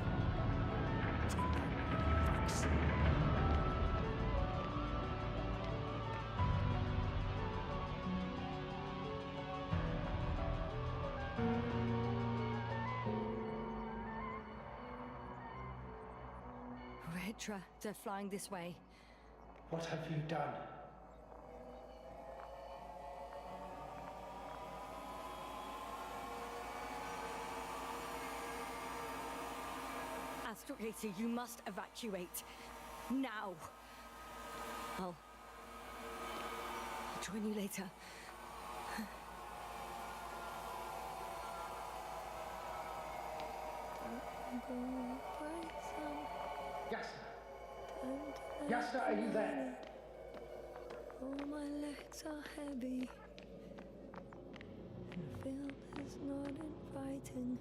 Hydra, they're flying this way. What have you done? Astrogator, you must evacuate. Now. I'll join you later. Yasna! Yasna, are you there? All my legs are heavy. And the field is not inviting.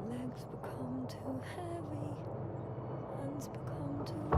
Legs become too heavy, hands become too